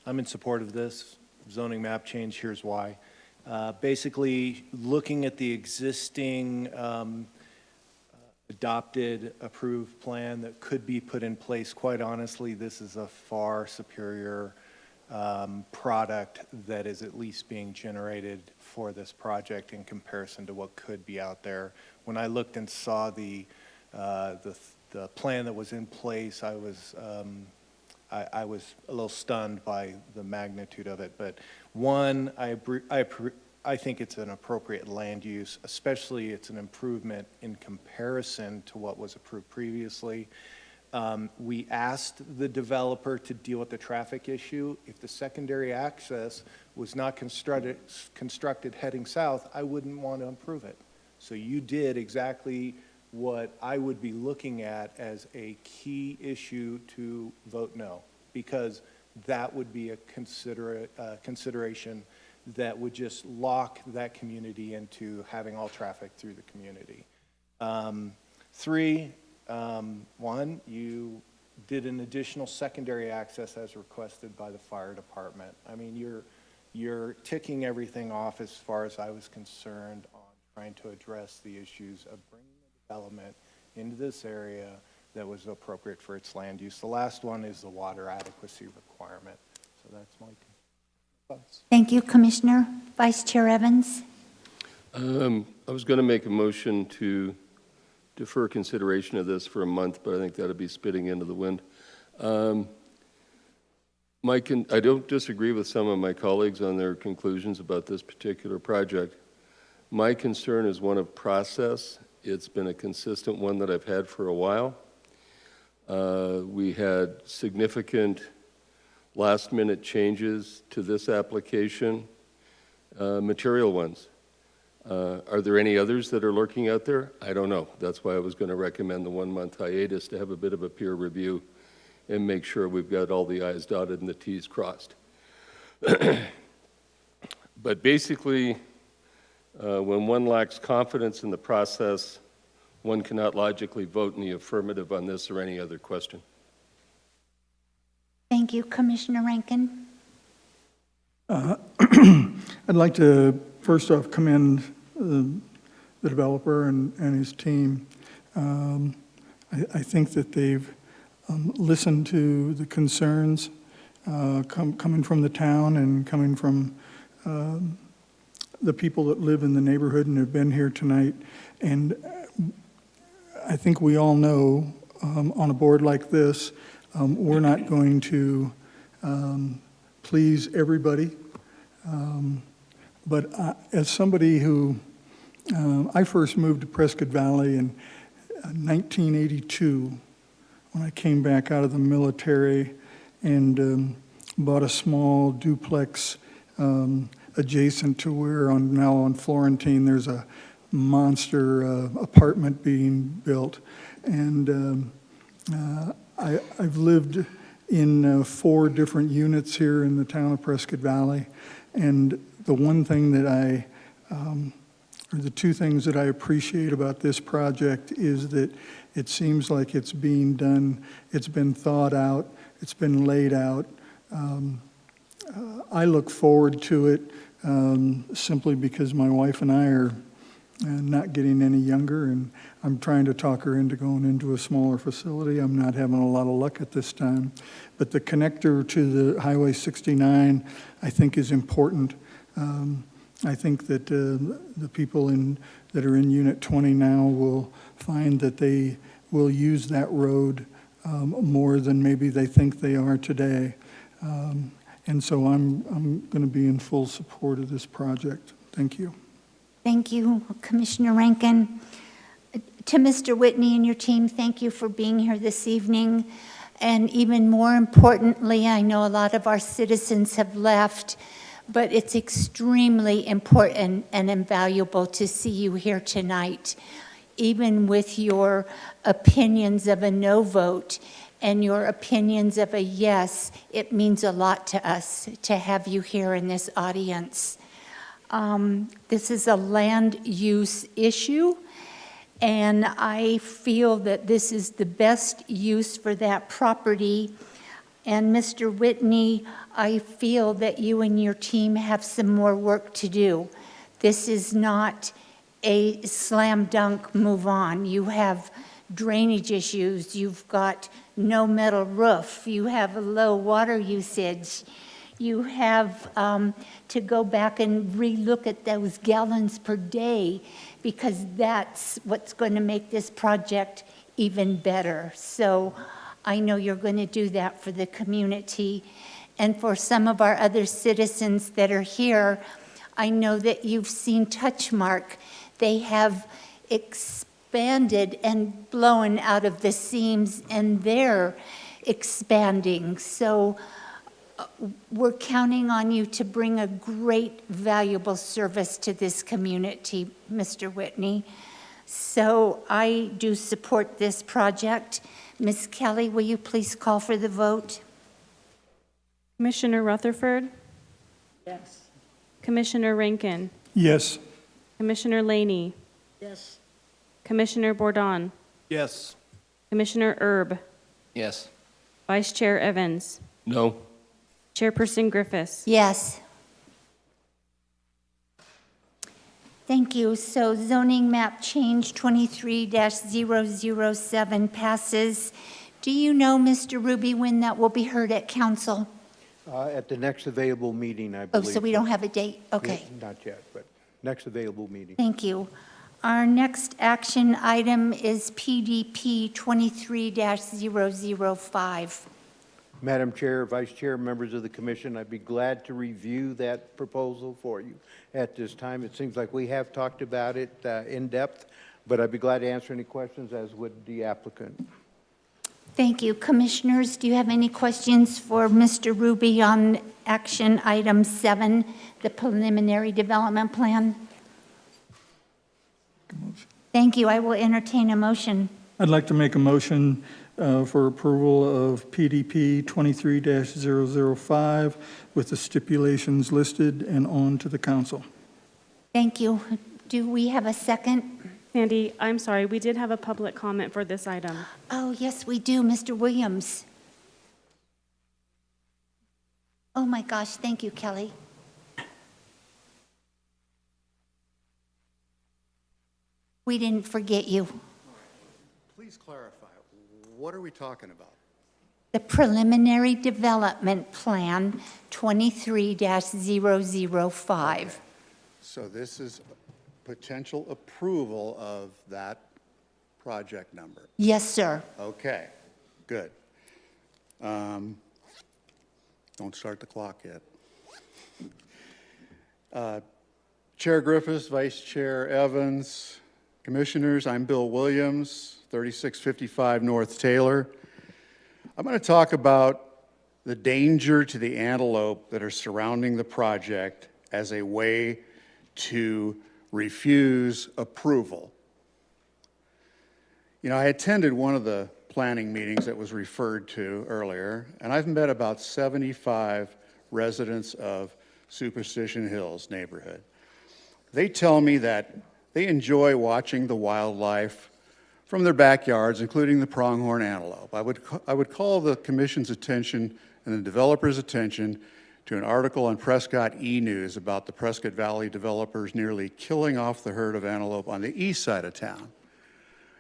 I'm in support of this zoning map change. Here's why. Basically, looking at the existing adopted, approved plan that could be put in place. Quite honestly, this is a far superior product that is at least being generated for this project in comparison to what could be out there. When I looked and saw the plan that was in place, I was a little stunned by the magnitude of it. But one, I think it's an appropriate land use, especially it's an improvement in comparison to what was approved previously. We asked the developer to deal with the traffic issue. If the secondary access was not constructed heading south, I wouldn't want to approve it. So you did exactly what I would be looking at as a key issue to vote no, because that would be a consideration that would just lock that community into having all traffic through the community. One, you did an additional secondary access as requested by the fire department. I mean, you're ticking everything off as far as I was concerned on trying to address the issues of bringing the development into this area that was appropriate for its land use. The last one is the water adequacy requirement. So that's my thoughts. Thank you, Commissioner. Vice Chair Evans? I was going to make a motion to defer consideration of this for a month, but I think that'd be spitting into the wind. I don't disagree with some of my colleagues on their conclusions about this particular project. My concern is one of process. It's been a consistent one that I've had for a while. We had significant last-minute changes to this application, material ones. Are there any others that are lurking out there? I don't know. That's why I was going to recommend the 1-month hiatus to have a bit of a peer review and make sure we've got all the I's dotted and the T's crossed. But basically, when one lacks confidence in the process, one cannot logically vote in the affirmative on this or any other question. Thank you, Commissioner Rankin. I'd like to first off commend the developer and his team. I think that they've listened to the concerns coming from the town and coming from the people that live in the neighborhood and have been here tonight. And I think we all know on a board like this, we're not going to please everybody. But as somebody who, I first moved to Prescott Valley in 1982 when I came back out of the military and bought a small duplex adjacent to where now on Florentine there's a monster apartment being built. And I've lived in 4 different units here in the town of Prescott Valley. And the one thing that or the 2 things that I appreciate about this project is that it seems like it's being done, it's been thought out, it's been laid out. I look forward to it simply because my wife and I are not getting any younger, and I'm trying to talk her into going into a smaller facility. I'm not having a lot of luck at this time. But the connector to the Highway 69, I think, is important. I think that the people that are in Unit 20 now will find that they will use that road more than maybe they think they are today. And so I'm going to be in full support of this project. Thank you. Thank you, Commissioner Rankin. To Mr. Whitney and your team, thank you for being here this evening. And even more importantly, I know a lot of our citizens have left, but it's extremely important and invaluable to see you here tonight. Even with your opinions of a no vote and your opinions of a yes, it means a lot to us to have you here in this audience. This is a land use issue, and I feel that this is the best use for that property. And Mr. Whitney, I feel that you and your team have some more work to do. This is not a slam dunk move on. You have drainage issues, you've got no metal roof, you have a low water usage, you have to go back and relook at those gallons per day, because that's what's going to make this project even better. So I know you're going to do that for the community. And for some of our other citizens that are here, I know that you've seen Touchmark. They have expanded and blown out of the seams, and they're expanding. So we're counting on you to bring a great, valuable service to this community, Mr. Whitney. So I do support this project. Ms. Kelly, will you please call for the vote? Commissioner Rutherford, Yes. Commissioner Rankin, Yes. Commissioner Laney, Yes. Commissioner Bourdon, Yes. Commissioner Erb, Yes. Vice Chair Evans, No. Chairperson Griffiths. Yes. Thank you. So zoning map change 23-007 passes. Do you know, Mr. Ruby, when that will be heard at council? At the next available meeting, I Oh, believe. so we don't have a date? Okay. Not yet, but next available meeting. Thank you. Our next action item is PDP 23-005. Madam Chair, Vice Chair, members of the commission, I'd be glad to review that proposal for you at this time. It seems like we have talked about it in depth, but I'd be glad to answer any questions, as would the applicant. Thank you. Commissioners, do you have any questions for Mr. Ruby on action item 7, the preliminary development plan? Thank you. I will entertain a motion. I'd like to make a motion for approval of PDP 23-005 with the stipulations listed and on to the council. Thank you. Do we have a second? Sandy, I'm sorry, we did have a public comment for this item. Oh, yes, we do. Mr. Williams. Oh, my gosh. Thank you, Kelly. We didn't forget you. Please clarify, what are we talking about? The preliminary development plan 23-005. So this is potential approval of that project number? Yes, sir. Okay, good. Don't start the clock yet. Chair Griffiths, Vice Chair Evans, Commissioners, I'm Bill Williams, 3655 North Taylor. I'm going to talk about the danger to the antelope that are surrounding the project as a way to refuse approval. You know, I attended one of the planning meetings that was referred to earlier, and I've met about 75 residents of Superstition Hills neighborhood. They tell me that they enjoy watching the wildlife from their backyards, including the pronghorn antelope. I would call the commission's attention and the developer's attention to an article on Prescott E-News about the Prescott Valley developers nearly killing off the herd of antelope on the east side of town.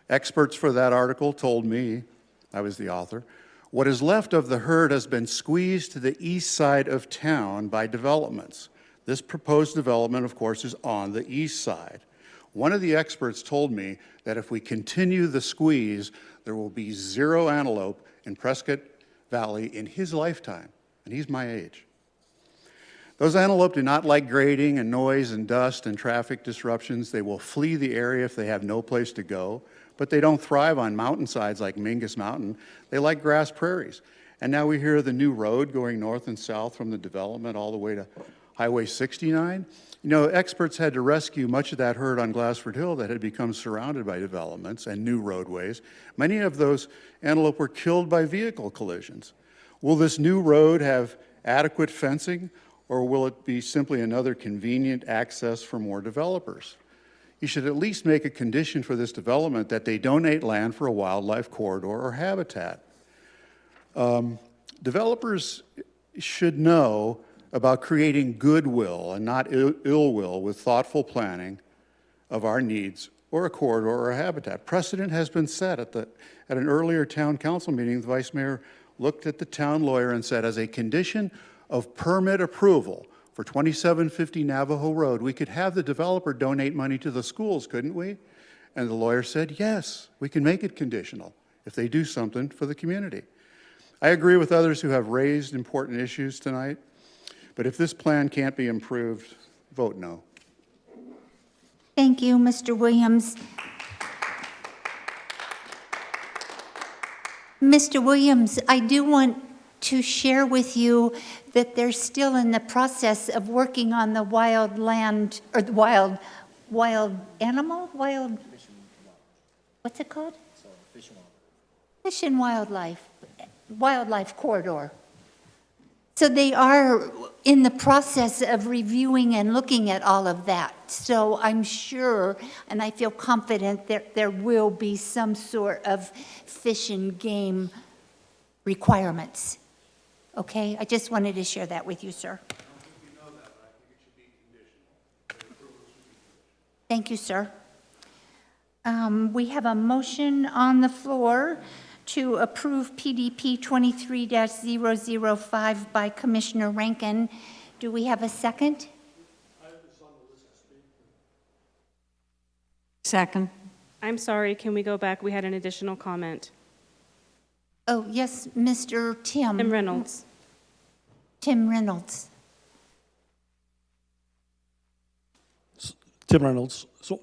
Experts for that article told me, I was the author, what is left of the herd has been squeezed to the east side of town by developments. This proposed development, of course, is on the east side. One of the experts told me that if we continue the squeeze, there will be 0 antelope in Prescott Valley in his lifetime, and he's my age. Those antelope do not like grading and noise and dust and traffic disruptions. They will flee the area if they have no place to go, but they don't thrive on mountainsides like Mingus Mountain. They like grass prairies. And now we hear the new road going north and south from the development all the way to Highway 69. You know, experts had to rescue much of that herd on Glassford Hill that had become surrounded by developments and new roadways. Many of those antelope were killed by vehicle collisions. Will this new road have adequate fencing, or will it be simply another convenient access for more developers? You should at least make a condition for this development that they donate land for a wildlife corridor or habitat. Developers should know about creating goodwill and not ill will with thoughtful planning of our needs or a corridor or a habitat. Precedent has been set at an earlier town council meeting. The vice mayor looked at the town lawyer and said, as a condition of permit approval for 2750 Navajo Road, we could have the developer donate money to the schools, couldn't we? And the lawyer said, yes, we can make it conditional if they do something for the community. I agree with others who have raised important issues tonight, but if this plan can't be improved, vote no. Thank you, Mr. Williams. Mr. Williams, I do want to share with you that they're still in the process of working on the wild land, or the wild animal, what's it called? Fish and wildlife corridor. So they are in the process of reviewing and looking at all of that. So I'm sure, and I feel confident that there will be some sort of fish and game requirements. Okay, I just wanted to share that with you, sir. Thank you, sir. We have a motion on the floor to approve PDP 23-005 by Commissioner Rankin. Do we have a second? Second. I'm sorry, can we go back? We had an additional comment. Oh, yes, Mr. Tim. Tim Reynolds. Tim Reynolds. Tim Reynolds. So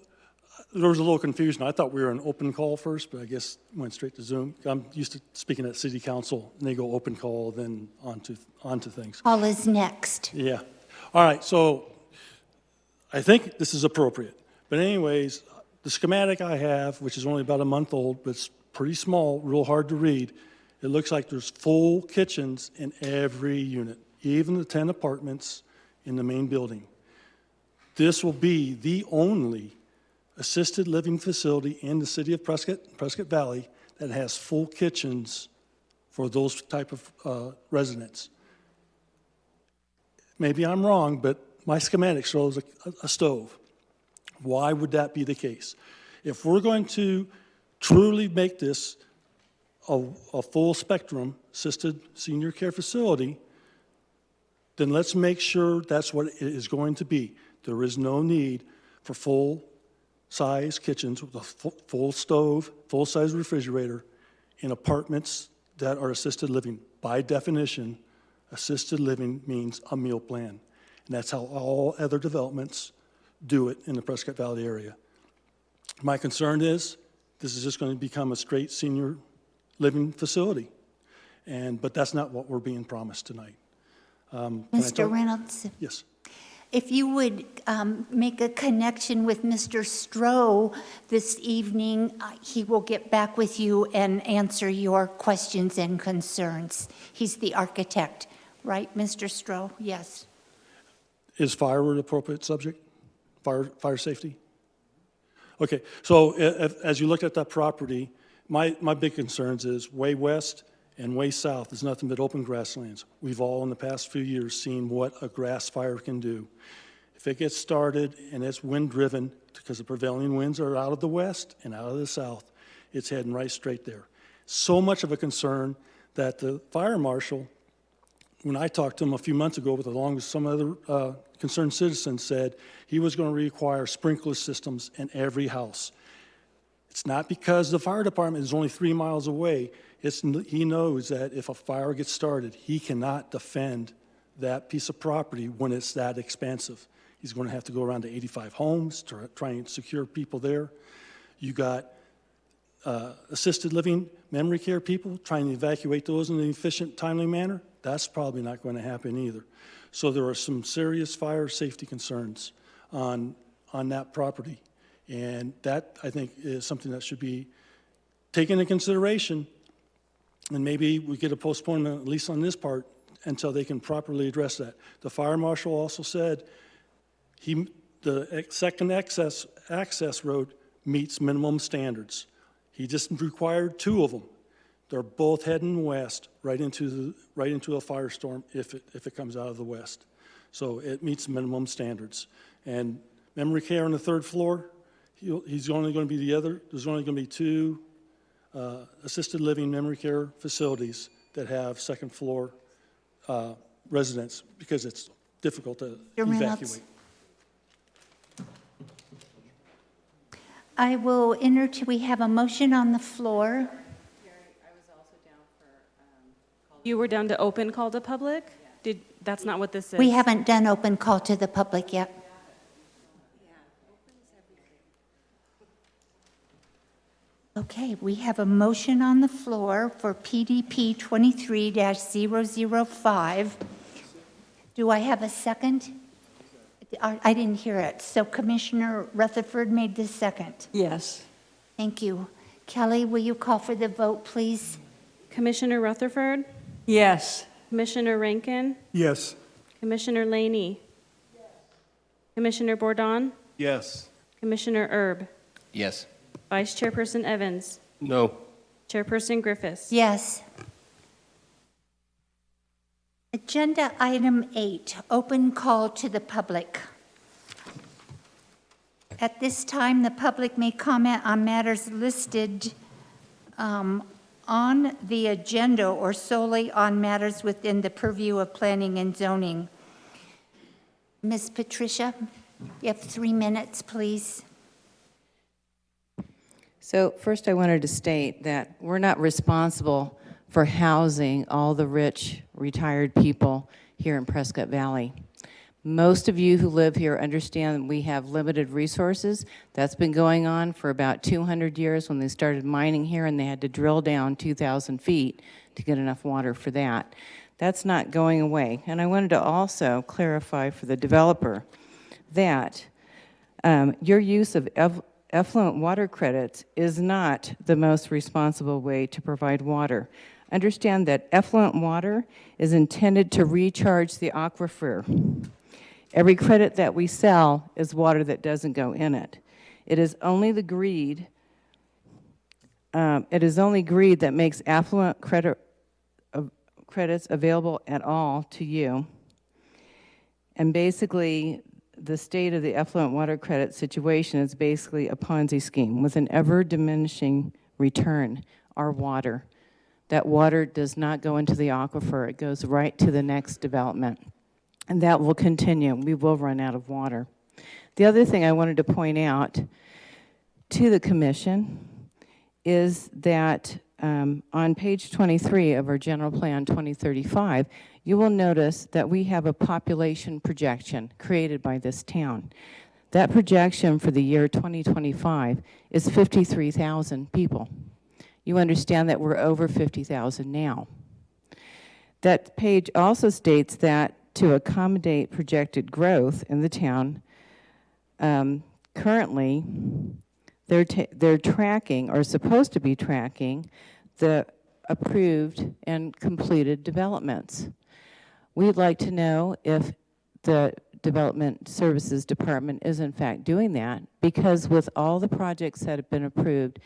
there was a little confusion. I thought we were an open call first, but I guess went straight to Zoom. I'm used to speaking at city council, and they go open call, then on to things. Call is next. Yeah. All right, so I think this is appropriate. But anyways, the schematic I have, which is only about a month old, but it's pretty small, real hard to read, it looks like there's full kitchens in every unit, even the 10 apartments in the main building. This will be the only assisted living facility in the city of Prescott Valley that has full kitchens for those type of residents. Maybe I'm wrong, but my schematic shows a stove. Why would that be the case? If we're going to truly make this a full spectrum assisted senior care facility, then let's make sure that's what it is going to be. There is no need for full-size kitchens with a full stove, full-size refrigerator in apartments that are assisted living. By definition, assisted living means a meal plan. And that's how all other developments do it in the Prescott Valley area. My concern is this is just going to become a straight senior living facility. But that's not what we're being promised tonight. Mr. Reynolds? Yes. If you would make a connection with Mr. Stroh this evening, he will get back with you and answer your questions and concerns. He's the architect, right, Mr. Stroh? Yes. Is fire an appropriate subject? Fire safety? Okay, so as you look at that property, my big concerns is way west and way south is nothing but open grasslands. We've all in the past few years seen what a grass fire can do. If it gets started and it's wind-driven, because the prevailing winds are out of the west and out of the south, it's heading right straight there. So much of a concern that the fire marshal, when I talked to him a few months ago, along with some other concerned citizens, said he was going to require sprinkler systems in every house. It's not because the fire department is only 3 miles away. He knows that if a fire gets started, he cannot defend that piece of property when it's that expansive. He's going to have to go around to 85 homes to try and secure people there. You got assisted living, memory care people trying to evacuate those in an efficient, timely manner. That's probably not going to happen either. So there are some serious fire safety concerns on that property. And that, I think, is something that should be taken into consideration. And maybe we get a postponement, at least on this part, until they can properly address that. The fire marshal also said the second access road meets minimum standards. He just required 2 of them. They're both heading west, right into a firestorm if it comes out of the west. So it meets minimum standards. And memory care on the 3rd floor He's only going to be there's only going to be 2 assisted living memory care facilities that have second floor residents because it's difficult to Mr. Reynolds. evacuate. I will we have a motion on the floor. You were down to open call to public? That's not what this is. We haven't done open call to the public yet. Okay, we have a motion on the floor for PDP 23-005. Do I have a second? I didn't hear it. So Commissioner Rutherford made the second. Yes. Thank you. Kelly, will you call for the vote, please? Commissioner Rutherford? Yes. Commissioner Rankin? Yes. Commissioner Laney? Commissioner Bourdon? Yes. Commissioner Erb? Yes. Vice Chairperson Evans? No. Chairperson Griffiths? Yes. Agenda item 8, open call to the public. At this time, the public may comment on matters listed on the agenda or solely on matters within the purview of planning and zoning. Ms. Patricia, you have 3 minutes, please. So first I wanted to state that we're not responsible for housing all the rich retired people here in Prescott Valley. Most of you who live here understand that we have limited resources. That's been going on for about 200 years when they started mining here and they had to drill down 2,000 feet to get enough water for that. That's not going away. And I wanted to also clarify for the developer that your use of effluent water credits is not the most responsible way to provide water. Understand that effluent water is intended to recharge the aquifer. Every credit that we sell is water that doesn't go in it. It is only the greed. That makes affluent credits available at all to you. And basically, the state of the effluent water credit situation is basically a Ponzi scheme with an ever diminishing return. Our water. That water does not go into the aquifer. It goes right to the next development. And that will continue. We will run out of water. The other thing I wanted to point out to the commission is that on page 23 of our General Plan 2035, you will notice that we have a population projection created by this town. That projection for the year 2025 is 53,000 people. You understand that we're over 50,000 now. That page also states that to accommodate projected growth in the town, currently they're tracking, or supposed to be tracking, the approved and completed developments. We'd like to know if the Development Services Department is in fact doing that, because with all the projects that have been approved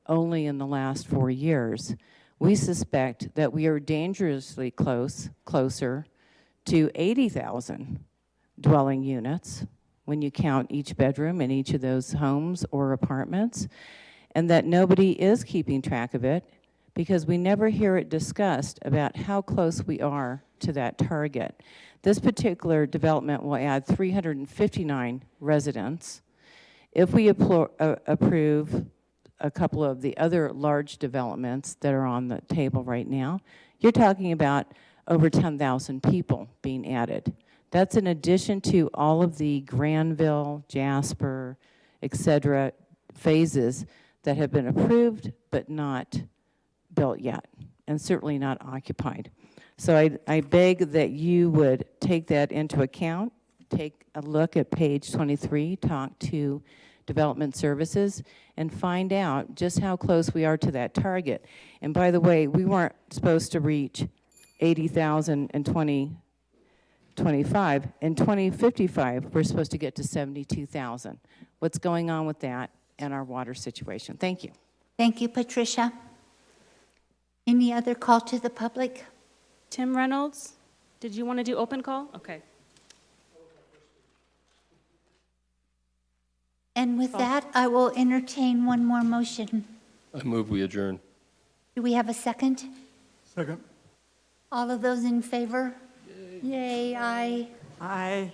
only in the last 4 years, we suspect that we are dangerously closer to 80,000 dwelling units when you count each bedroom in each of those homes or apartments, and that nobody is keeping track of it because we never hear it discussed about how close we are to that target. This particular development will add 359 residents. If we approve a couple of the other large developments that are on the table right now, you're talking about over 10,000 people being added. That's in addition to all of the Granville, Jasper, et cetera, phases that have been approved but not built yet, and certainly not occupied. So I beg that you would take that into account, take a look at page 23, talk to Development Services, and find out just how close we are to that target. And by the way, we weren't supposed to reach 80,000 in 2025. In 2055, we're supposed to get to 72,000. What's going on with that and our water situation? Thank you. Thank you, Patricia. Any other call to the public? Tim Reynolds, did you want to do open call? Okay. And with that, I will entertain one more motion. I move we adjourn. Do we have a second? Second. All of those in favor? Yay, aye. Aye.